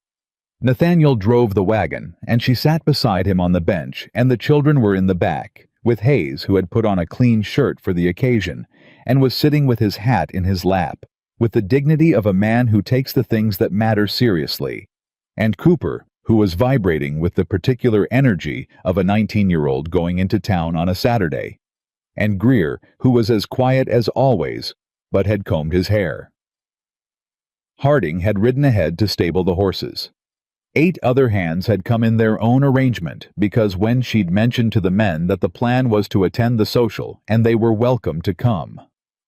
Nathaniel drove the wagon, and she sat beside him on the bench, and the children were in the back, with Hayes, who had put on a clean shirt for the occasion, and was sitting with his hat in his lap, with the dignity of a man who takes the things that matter seriously, and Cooper, who was vibrating with the particular energy of a 19-year-old going into town on a Saturday, and Greer, who was as quiet as always, but had combed his hair. Harding had ridden ahead to stable the horses. 8 other hands had come in their own arrangement because when she'd mentioned to the men that the plan was to attend the social and they were welcome to come,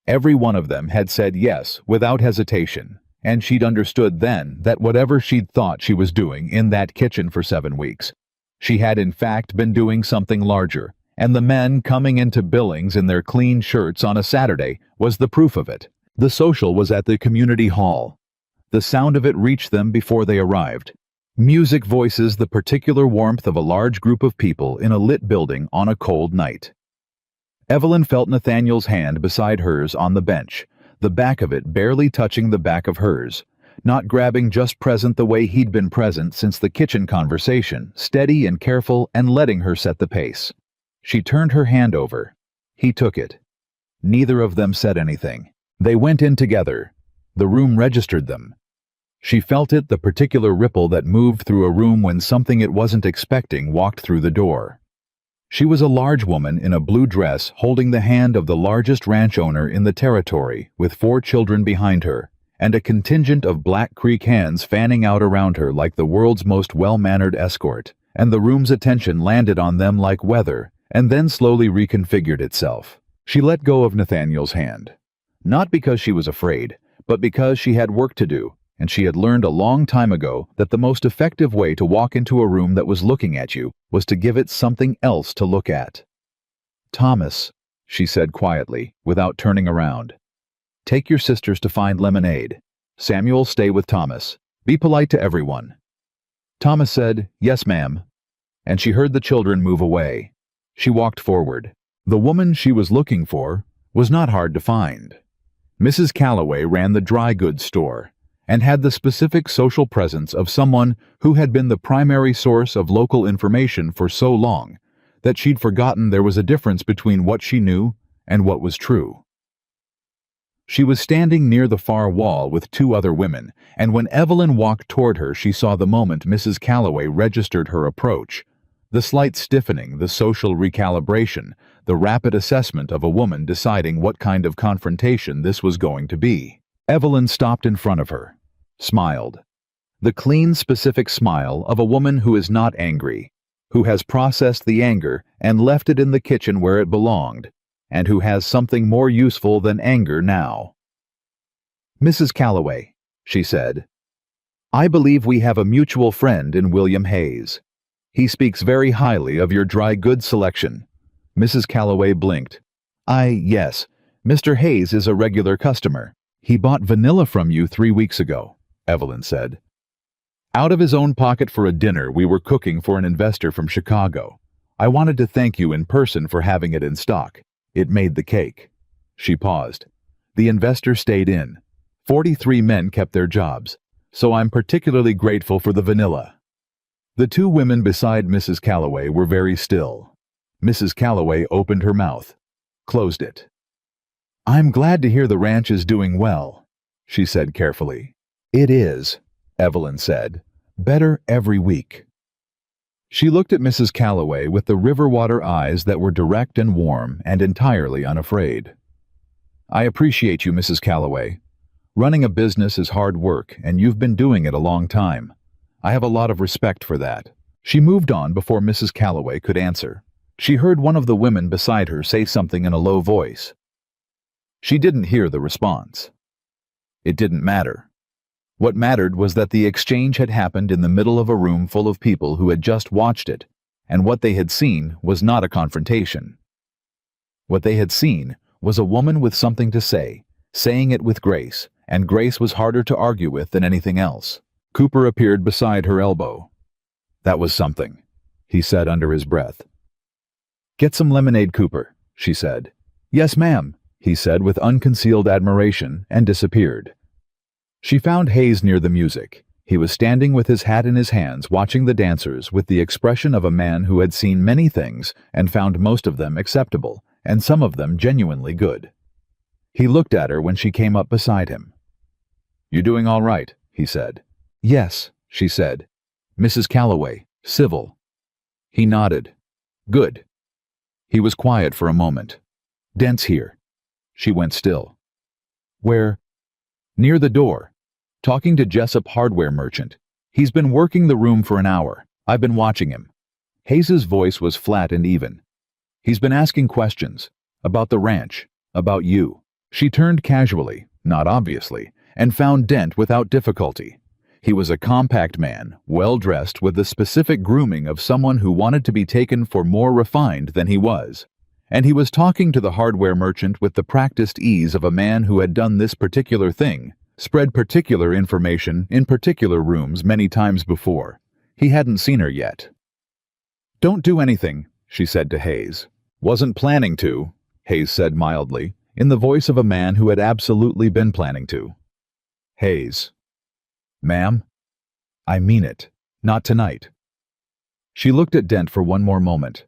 every one of them had said yes without hesitation, and she'd understood then that whatever she'd thought she was doing in that kitchen for 7 weeks, she had in fact been doing something larger, and the men coming into Billings in their clean shirts on a Saturday was the proof of it. The social was at the community hall. The sound of it reached them before they arrived. Music voices the particular warmth of a large group of people in a lit building on a cold night. Evelyn felt Nathaniel's hand beside hers on the bench, the back of it barely touching the back of hers, not grabbing just present the way he'd been present since the kitchen conversation, steady and careful and letting her set the pace. She turned her hand over. He took it. Neither of them said anything. They went in together. The room registered them. She felt it, the particular ripple that moved through a room when something it wasn't expecting walked through the door. She was a large woman in a blue dress holding the hand of the largest ranch owner in the territory with 4 children behind her, and a contingent of Black Creek hands fanning out around her like the world's most well-mannered escort, and the room's attention landed on them like weather, and then slowly reconfigured itself. She let go of Nathaniel's hand. Not because she was afraid, but because she had work to do, and she had learned a long time ago that the most effective way to walk into a room that was looking at you was to give it something else to look at. "Thomas," she said quietly, without turning around. "Take your sisters to find lemonade. Samuel, stay with Thomas. Be polite to everyone." Thomas said, "Yes, ma'am," and she heard the children move away. She walked forward. The woman she was looking for was not hard to find. Mrs. Calloway ran the dry goods store, and had the specific social presence of someone who had been the primary source of local information for so long that she'd forgotten there was a difference between what she knew and what was true. She was standing near the far wall with 2 other women, and when Evelyn walked toward her she saw the moment Mrs. Calloway registered her approach, the slight stiffening, the social recalibration, the rapid assessment of a woman deciding what kind of confrontation this was going to be. Evelyn stopped in front of her, smiled. The clean, specific smile of a woman who is not angry, who has processed the anger and left it in the kitchen where it belonged, and who has something more useful than anger now. "Mrs. Calloway," she said, "I believe we have a mutual friend in William Hayes. He speaks very highly of your dry goods selection." Mrs. Calloway blinked. Yes, Mr. Hayes is a regular customer. He bought vanilla from you 3 weeks ago," Evelyn said. Out of his own pocket for a dinner we were cooking for an investor from Chicago. I wanted to thank you in person for having it in stock. It made the cake." She paused. "The investor stayed in. 43 men kept their jobs, so I'm particularly grateful for the vanilla." The two women beside Mrs. Calloway were very still. Mrs. Calloway opened her mouth, closed it. "I'm glad to hear the ranch is doing well," she said carefully. "It is," Evelyn said. "Better every week." She looked at Mrs. Calloway with the river water eyes that were direct and warm and entirely unafraid. "I appreciate you, Mrs. Calloway. Running a business is hard work, and you've been doing it a long time. I have a lot of respect for that." She moved on before Mrs. Calloway could answer. She heard one of the women beside her say something in a low voice. She didn't hear the response. It didn't matter. What mattered was that the exchange had happened in the middle of a room full of people who had just watched it, and what they had seen was not a confrontation. What they had seen was a woman with something to say, saying it with grace, and grace was harder to argue with than anything else. Cooper appeared beside her elbow. "That was something," he said under his breath. "Get some lemonade, Cooper," she said. "Yes, ma'am," he said with unconcealed admiration, and disappeared. She found Hayes near the music. He was standing with his hat in his hands watching the dancers with the expression of a man who had seen many things and found most of them acceptable, and some of them genuinely good. He looked at her when she came up beside him. "You doing all right?" he said. "Yes," she said. "Mrs. Calloway, civil." He nodded. "Good." He was quiet for a moment. "Dent's here." She went still. "Where?" "Near the door. Talking to Jessup hardware merchant. He's been working the room for an hour. I've been watching him." Hayes's voice was flat and even. "He's been asking questions. About the ranch. About you." She turned casually, not obviously, and found Dent without difficulty. He was a compact man, well-dressed with the specific grooming of someone who wanted to be taken for more refined than he was. And he was talking to the hardware merchant with the practiced ease of a man who had done this particular thing, spread particular information in particular rooms many times before. He hadn't seen her yet. "Don't do anything," she said to Hayes. "Wasn't planning to," Hayes said mildly, in the voice of a man who had absolutely been planning to. "Hayes." "Ma'am?" "I mean it. Not tonight." She looked at Dent for one more moment.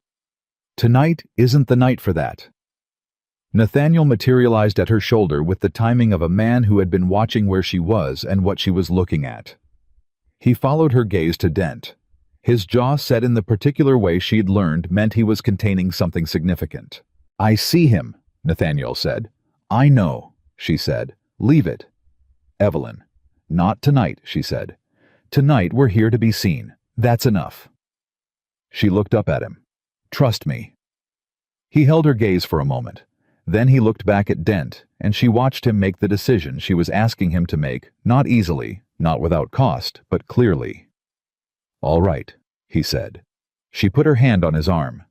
"Tonight isn't the night for that." Nathaniel materialized at her shoulder with the timing of a man who had been watching where she was and what she was looking at. He followed her gaze to Dent. His jaw set in the particular way she'd learned meant he was containing something significant. "I see him," Nathaniel said. "I know," she said. "Leave it." "Evelyn." "Not tonight," she said. "Tonight we're here to be seen. That's enough." She looked up at him. "Trust me." He held her gaze for a moment. Then he looked back at Dent, and she watched him make the decision she was asking him to make, not easily, not without cost, but clearly. "All right," he said. She put her hand on his arm.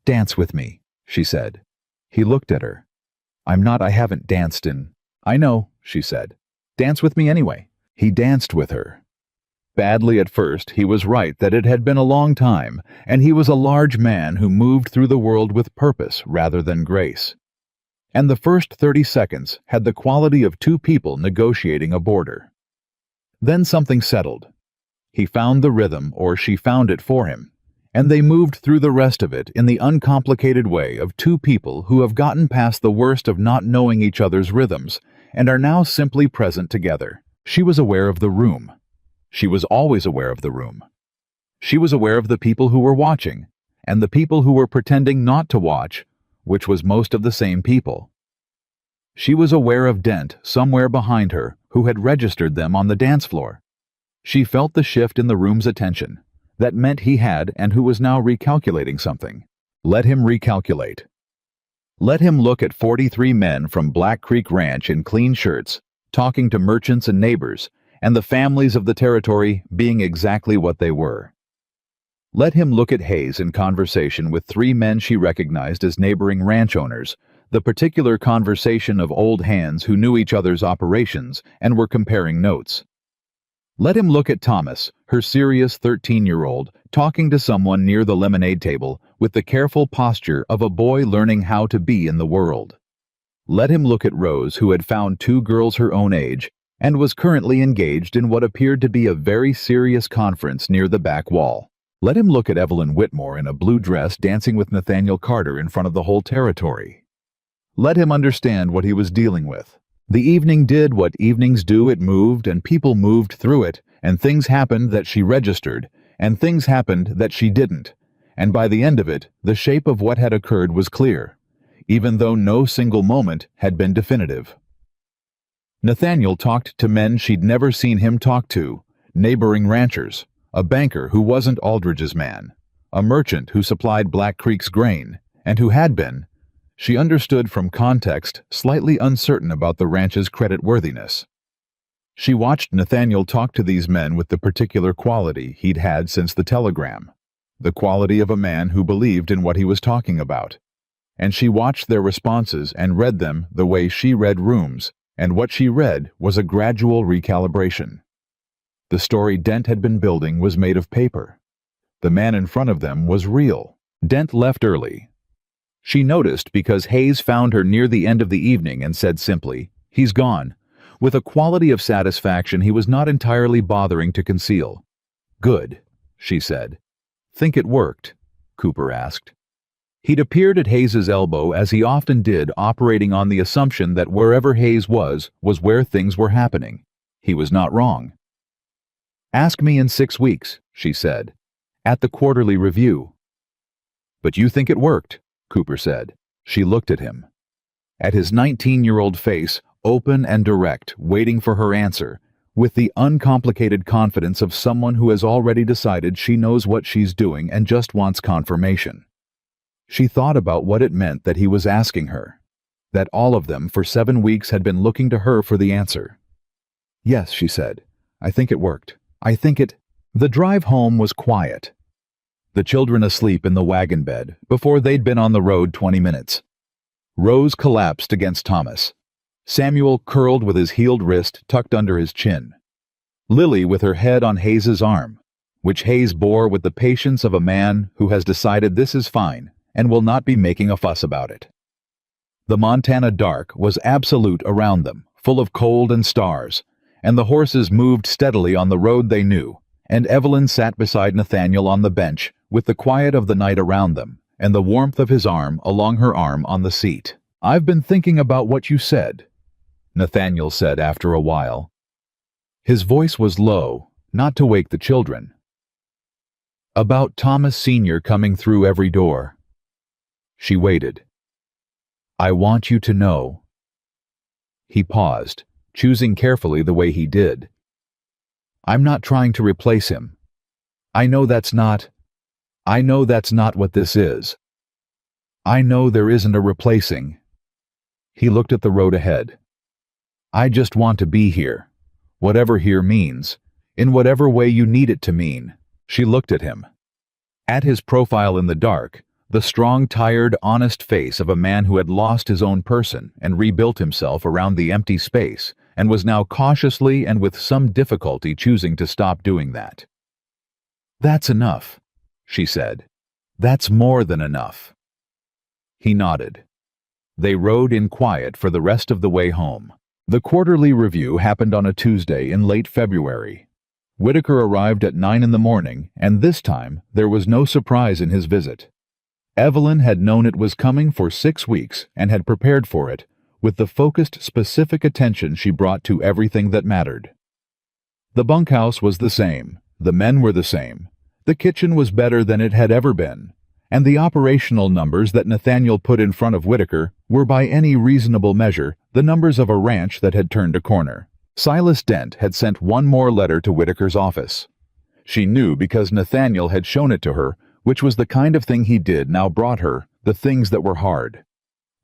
"Dance with me," she said. He looked at her. I haven't danced in..." "I know," she said. "Dance with me anyway." He danced with her. Badly at first, he was right that it had been a long time, and he was a large man who moved through the world with purpose rather than grace. And the first 30 seconds had the quality of two people negotiating a border. Then something settled. He found the rhythm, or she found it for him, and they moved through the rest of it in the uncomplicated way of two people who have gotten past the worst of not knowing each other's rhythms and are now simply present together. She was aware of the room. She was always aware of the room. She was aware of the people who were watching, and the people who were pretending not to watch, which was most of the same people. She was aware of Dent somewhere behind her who had registered them on the dance floor. She felt the shift in the room's attention. That meant he had and who was now recalculating something. Let him recalculate. Let him look at 43 men from Black Creek Ranch in clean shirts, talking to merchants and neighbors, and the families of the territory being exactly what they were. Let him look at Hayes in conversation with 3 men she recognized as neighboring ranch owners, the particular conversation of old hands who knew each other's operations and were comparing notes. Let him look at Thomas, her serious 13-year-old, talking to someone near the lemonade table with the careful posture of a boy learning how to be in the world. Let him look at Rose, who had found two girls her own age and was currently engaged in what appeared to be a very serious conference near the back wall. Let him look at Evelyn Whitmore in a blue dress dancing with Nathaniel Carter in front of the whole territory. Let him understand what he was dealing with. The evening did what evenings do. It moved, and people moved through it, and things happened that she registered, and things happened that she didn't. And by the end of it, the shape of what had occurred was clear, even though no single moment had been definitive. Nathaniel talked to men she'd never seen him talk to, neighboring ranchers, a banker who wasn't Aldridge's man, a merchant who supplied Black Creek's grain, and who had been, she understood from context, slightly uncertain about the ranch's creditworthiness. She watched Nathaniel talk to these men with the particular quality he'd had since the telegram, the quality of a man who believed in what he was talking about. And she watched their responses and read them the way she read rooms, and what she read was a gradual recalibration. The story Dent had been building was made of paper. The man in front of them was real. Dent left early. She noticed because Hayes found her near the end of the evening and said simply, "He's gone," with a quality of satisfaction he was not entirely bothering to conceal. "Good," she said. "Think it worked?" Cooper asked. He'd appeared at Hayes's elbow as he often did, operating on the assumption that wherever Hayes was where things were happening. He was not wrong. "Ask me in 6 weeks," she said, "at the quarterly review." "But you think it worked?" Cooper said. She looked at him. At his 19-year-old face, open and direct, waiting for her answer, with the uncomplicated confidence of someone who has already decided she knows what she's doing and just wants confirmation. She thought about what it meant that he was asking her, that all of them for 7 weeks had been looking to her for the answer. "Yes," she said. "I think it worked. I think it—" The drive home was quiet. The children asleep in the wagon bed before they'd been on the road 20 minutes. Rose collapsed against Thomas. Samuel curled with his healed wrist tucked under his chin. Lily with her head on Hayes's arm, which Hayes bore with the patience of a man who has decided this is fine and will not be making a fuss about it. The Montana dark was absolute around them, full of cold and stars, and the horses moved steadily on the road they knew, and Evelyn sat beside Nathaniel on the bench with the quiet of the night around them and the warmth of his arm along her arm on the seat. "I've been thinking about what you said," Nathaniel said after a while. His voice was low, not to wake the children. "About Thomas Sr. coming through every door." She waited. "I want you to know." He paused, choosing carefully the way he did. "I'm not trying to replace him. I know that's not what this is. I know there isn't a replacing." He looked at the road ahead. "I just want to be here, whatever here means, in whatever way you need it to mean." She looked at him. At his profile in the dark, the strong, tired, honest face of a man who had lost his own person and rebuilt himself around the empty space, and was now cautiously and with some difficulty choosing to stop doing that. "That's enough," she said. "That's more than enough." He nodded. They rode in quiet for the rest of the way home. The quarterly review happened on a Tuesday in late February. Whitaker arrived at 9 in the morning, and this time there was no surprise in his visit. Evelyn had known it was coming for 6 weeks and had prepared for it, with the focused, specific attention she brought to everything that mattered. The bunkhouse was the same, the men were the same, the kitchen was better than it had ever been, and the operational numbers that Nathaniel put in front of Whitaker were by any reasonable measure the numbers of a ranch that had turned a corner. Silas Dent had sent one more letter to Whitaker's office. She knew because Nathaniel had shown it to her, which was the kind of thing he did now brought her, the things that were hard.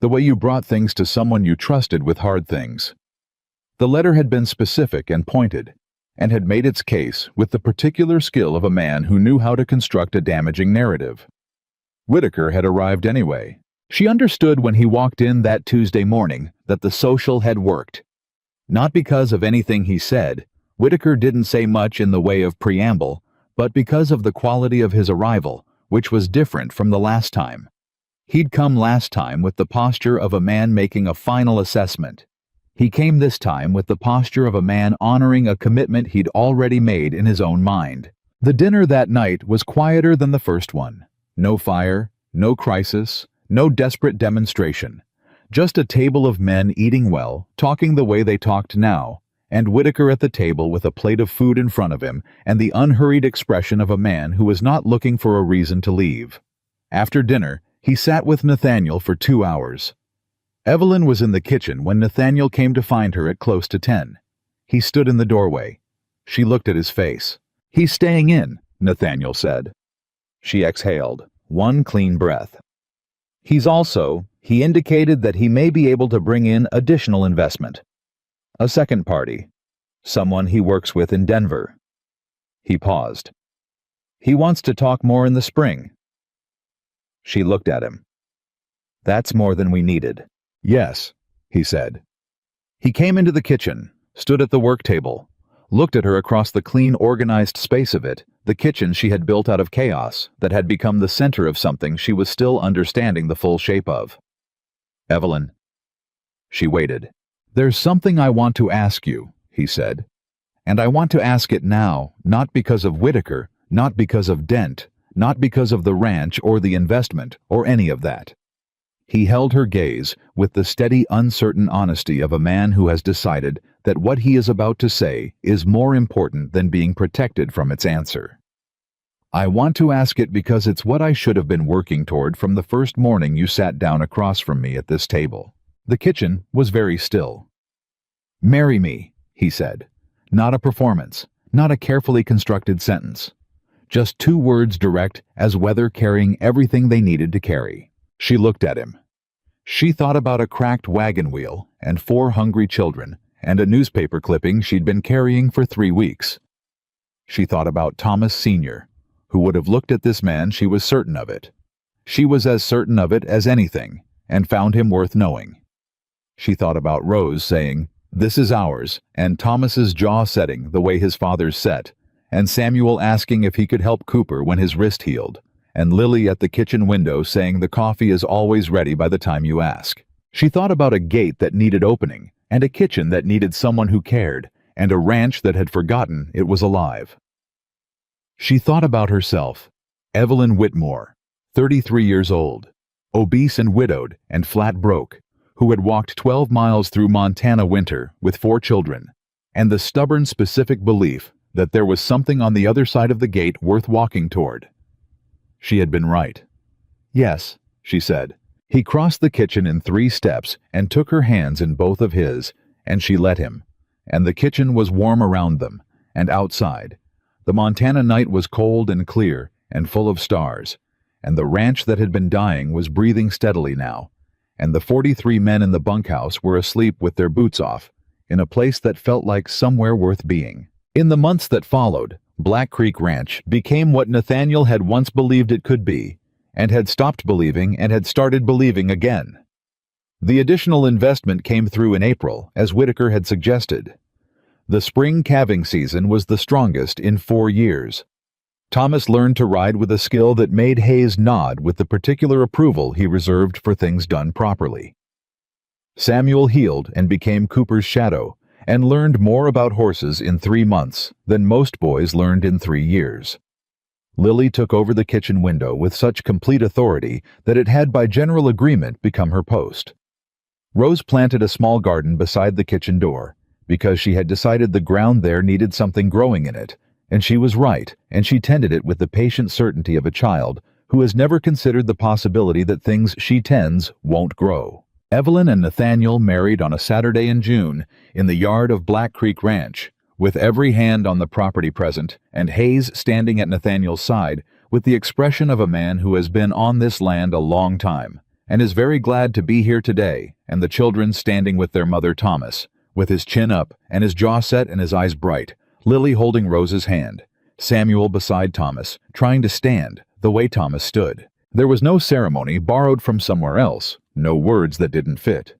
The way you brought things to someone you trusted with hard things. The letter had been specific and pointed, and had made its case with the particular skill of a man who knew how to construct a damaging narrative. Whitaker had arrived anyway. She understood when he walked in that Tuesday morning that the social had worked. Not because of anything he said, Whitaker didn't say much in the way of preamble, but because of the quality of his arrival, which was different from the last time. He'd come last time with the posture of a man making a final assessment. He came this time with the posture of a man honoring a commitment he'd already made in his own mind. The dinner that night was quieter than the first one. No fire, no crisis, no desperate demonstration. Just a table of men eating well, talking the way they talked now, and Whitaker at the table with a plate of food in front of him and the unhurried expression of a man who was not looking for a reason to leave. After dinner, he sat with Nathaniel for 2 hours. Evelyn was in the kitchen when Nathaniel came to find her at close to 10. He stood in the doorway. She looked at his face. "He's staying in," Nathaniel said. She exhaled, one clean breath. He indicated that he may be able to bring in additional investment. A second party. Someone he works with in Denver. He paused. "He wants to talk more in the spring." She looked at him. "That's more than we needed." "Yes," he said. He came into the kitchen, stood at the work table, looked at her across the clean, organized space of it, the kitchen she had built out of chaos that had become the center of something she was still understanding the full shape of. "Evelyn." She waited. "There's something I want to ask you," he said. "And I want to ask it now, not because of Whitaker, not because of Dent, not because of the ranch or the investment or any of that." He held her gaze with the steady, uncertain honesty of a man who has decided that what he is about to say is more important than being protected from its answer. "I want to ask it because it's what I should have been working toward from the first morning you sat down across from me at this table." The kitchen was very still. "Marry me," he said. Not a performance, not a carefully constructed sentence. Just 2 words direct as weather carrying everything they needed to carry. She looked at him. She thought about a cracked wagon wheel and 4 hungry children and a newspaper clipping she'd been carrying for 3 weeks. She thought about Thomas Sr., who would have looked at this man. She was certain of it. She was as certain of it as anything, and found him worth knowing. She thought about Rose saying, "This is ours," and Thomas's jaw setting the way his father's set, and Samuel asking if he could help Cooper when his wrist healed, and Lily at the kitchen window saying the coffee is always ready by the time you ask. She thought about a gate that needed opening, and a kitchen that needed someone who cared, and a ranch that had forgotten it was alive. She thought about herself, Evelyn Whitmore, 33 years old, obese and widowed and flat broke, who had walked 12 miles through Montana winter with 4 children, and the stubborn specific belief that there was something on the other side of the gate worth walking toward. She had been right. "Yes," she said. He crossed the kitchen in 3 steps and took her hands in both of his, and she let him. And the kitchen was warm around them, and outside. The Montana night was cold and clear and full of stars, and the ranch that had been dying was breathing steadily now, and the 43 men in the bunkhouse were asleep with their boots off, in a place that felt like somewhere worth being. In the months that followed, Black Creek Ranch became what Nathaniel had once believed it could be, and had stopped believing and had started believing again. The additional investment came through in April, as Whitaker had suggested. The spring calving season was the strongest in 4 years. Thomas learned to ride with a skill that made Hayes nod with the particular approval he reserved for things done properly. Samuel healed and became Cooper's shadow, and learned more about horses in 3 months than most boys learned in 3 years. Lily took over the kitchen window with such complete authority that it had by general agreement become her post. Rose planted a small garden beside the kitchen door, because she had decided the ground there needed something growing in it, and she was right, and she tended it with the patient certainty of a child who has never considered the possibility that things she tends won't grow. Evelyn and Nathaniel married on a Saturday in June in the yard of Black Creek Ranch, with every hand on the property present, and Hayes standing at Nathaniel's side with the expression of a man who has been on this land a long time, and is very glad to be here today, and the children standing with their mother Thomas, with his chin up and his jaw set and his eyes bright, Lily holding Rose's hand, Samuel beside Thomas, trying to stand the way Thomas stood. There was no ceremony borrowed from somewhere else, no words that didn't fit.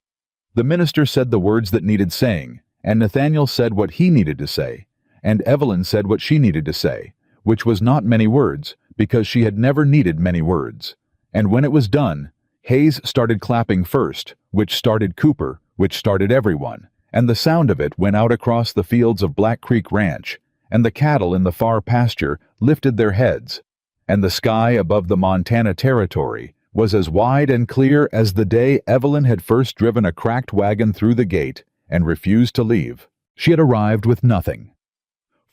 The minister said the words that needed saying, and Nathaniel said what he needed to say, and Evelyn said what she needed to say, which was not many words, because she had never needed many words. And when it was done, Hayes started clapping first, which started Cooper, which started everyone, and the sound of it went out across the fields of Black Creek Ranch, and the cattle in the far pasture lifted their heads, and the sky above the Montana Territory was as wide and clear as the day Evelyn had first driven a cracked wagon through the gate and refused to leave. She had arrived with nothing.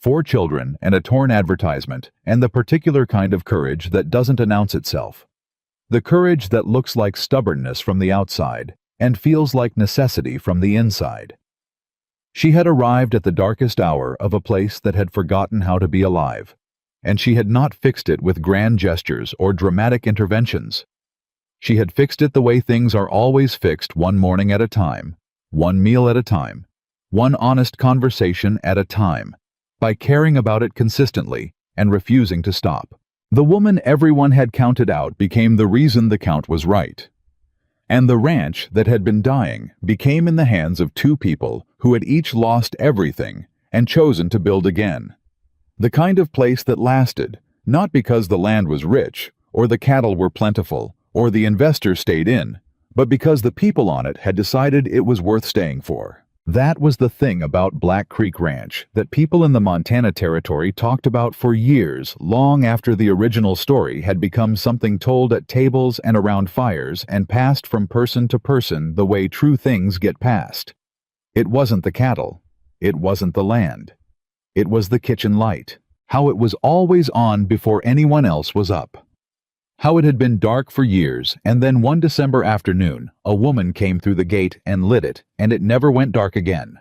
4 children and a torn advertisement, and the particular kind of courage that doesn't announce itself. The courage that looks like stubbornness from the outside and feels like necessity from the inside. She had arrived at the darkest hour of a place that had forgotten how to be alive, and she had not fixed it with grand gestures or dramatic interventions. She had fixed it the way things are always fixed, one morning at a time, one meal at a time, one honest conversation at a time, by caring about it consistently and refusing to stop. The woman everyone had counted out became the reason the count was right. And the ranch that had been dying became in the hands of 2 people who had each lost everything and chosen to build again. The kind of place that lasted, not because the land was rich, or the cattle were plentiful, or the investors stayed in, but because the people on it had decided it was worth staying for. That was the thing about Black Creek Ranch that people in the Montana Territory talked about for years, long after the original story had become something told at tables and around fires and passed from person to person the way true things get passed. It wasn't the cattle. It wasn't the land. It was the kitchen light. How it was always on before anyone else was up. How it had been dark for years, and then one December afternoon, a woman came through the gate and lit it, and it never went dark again.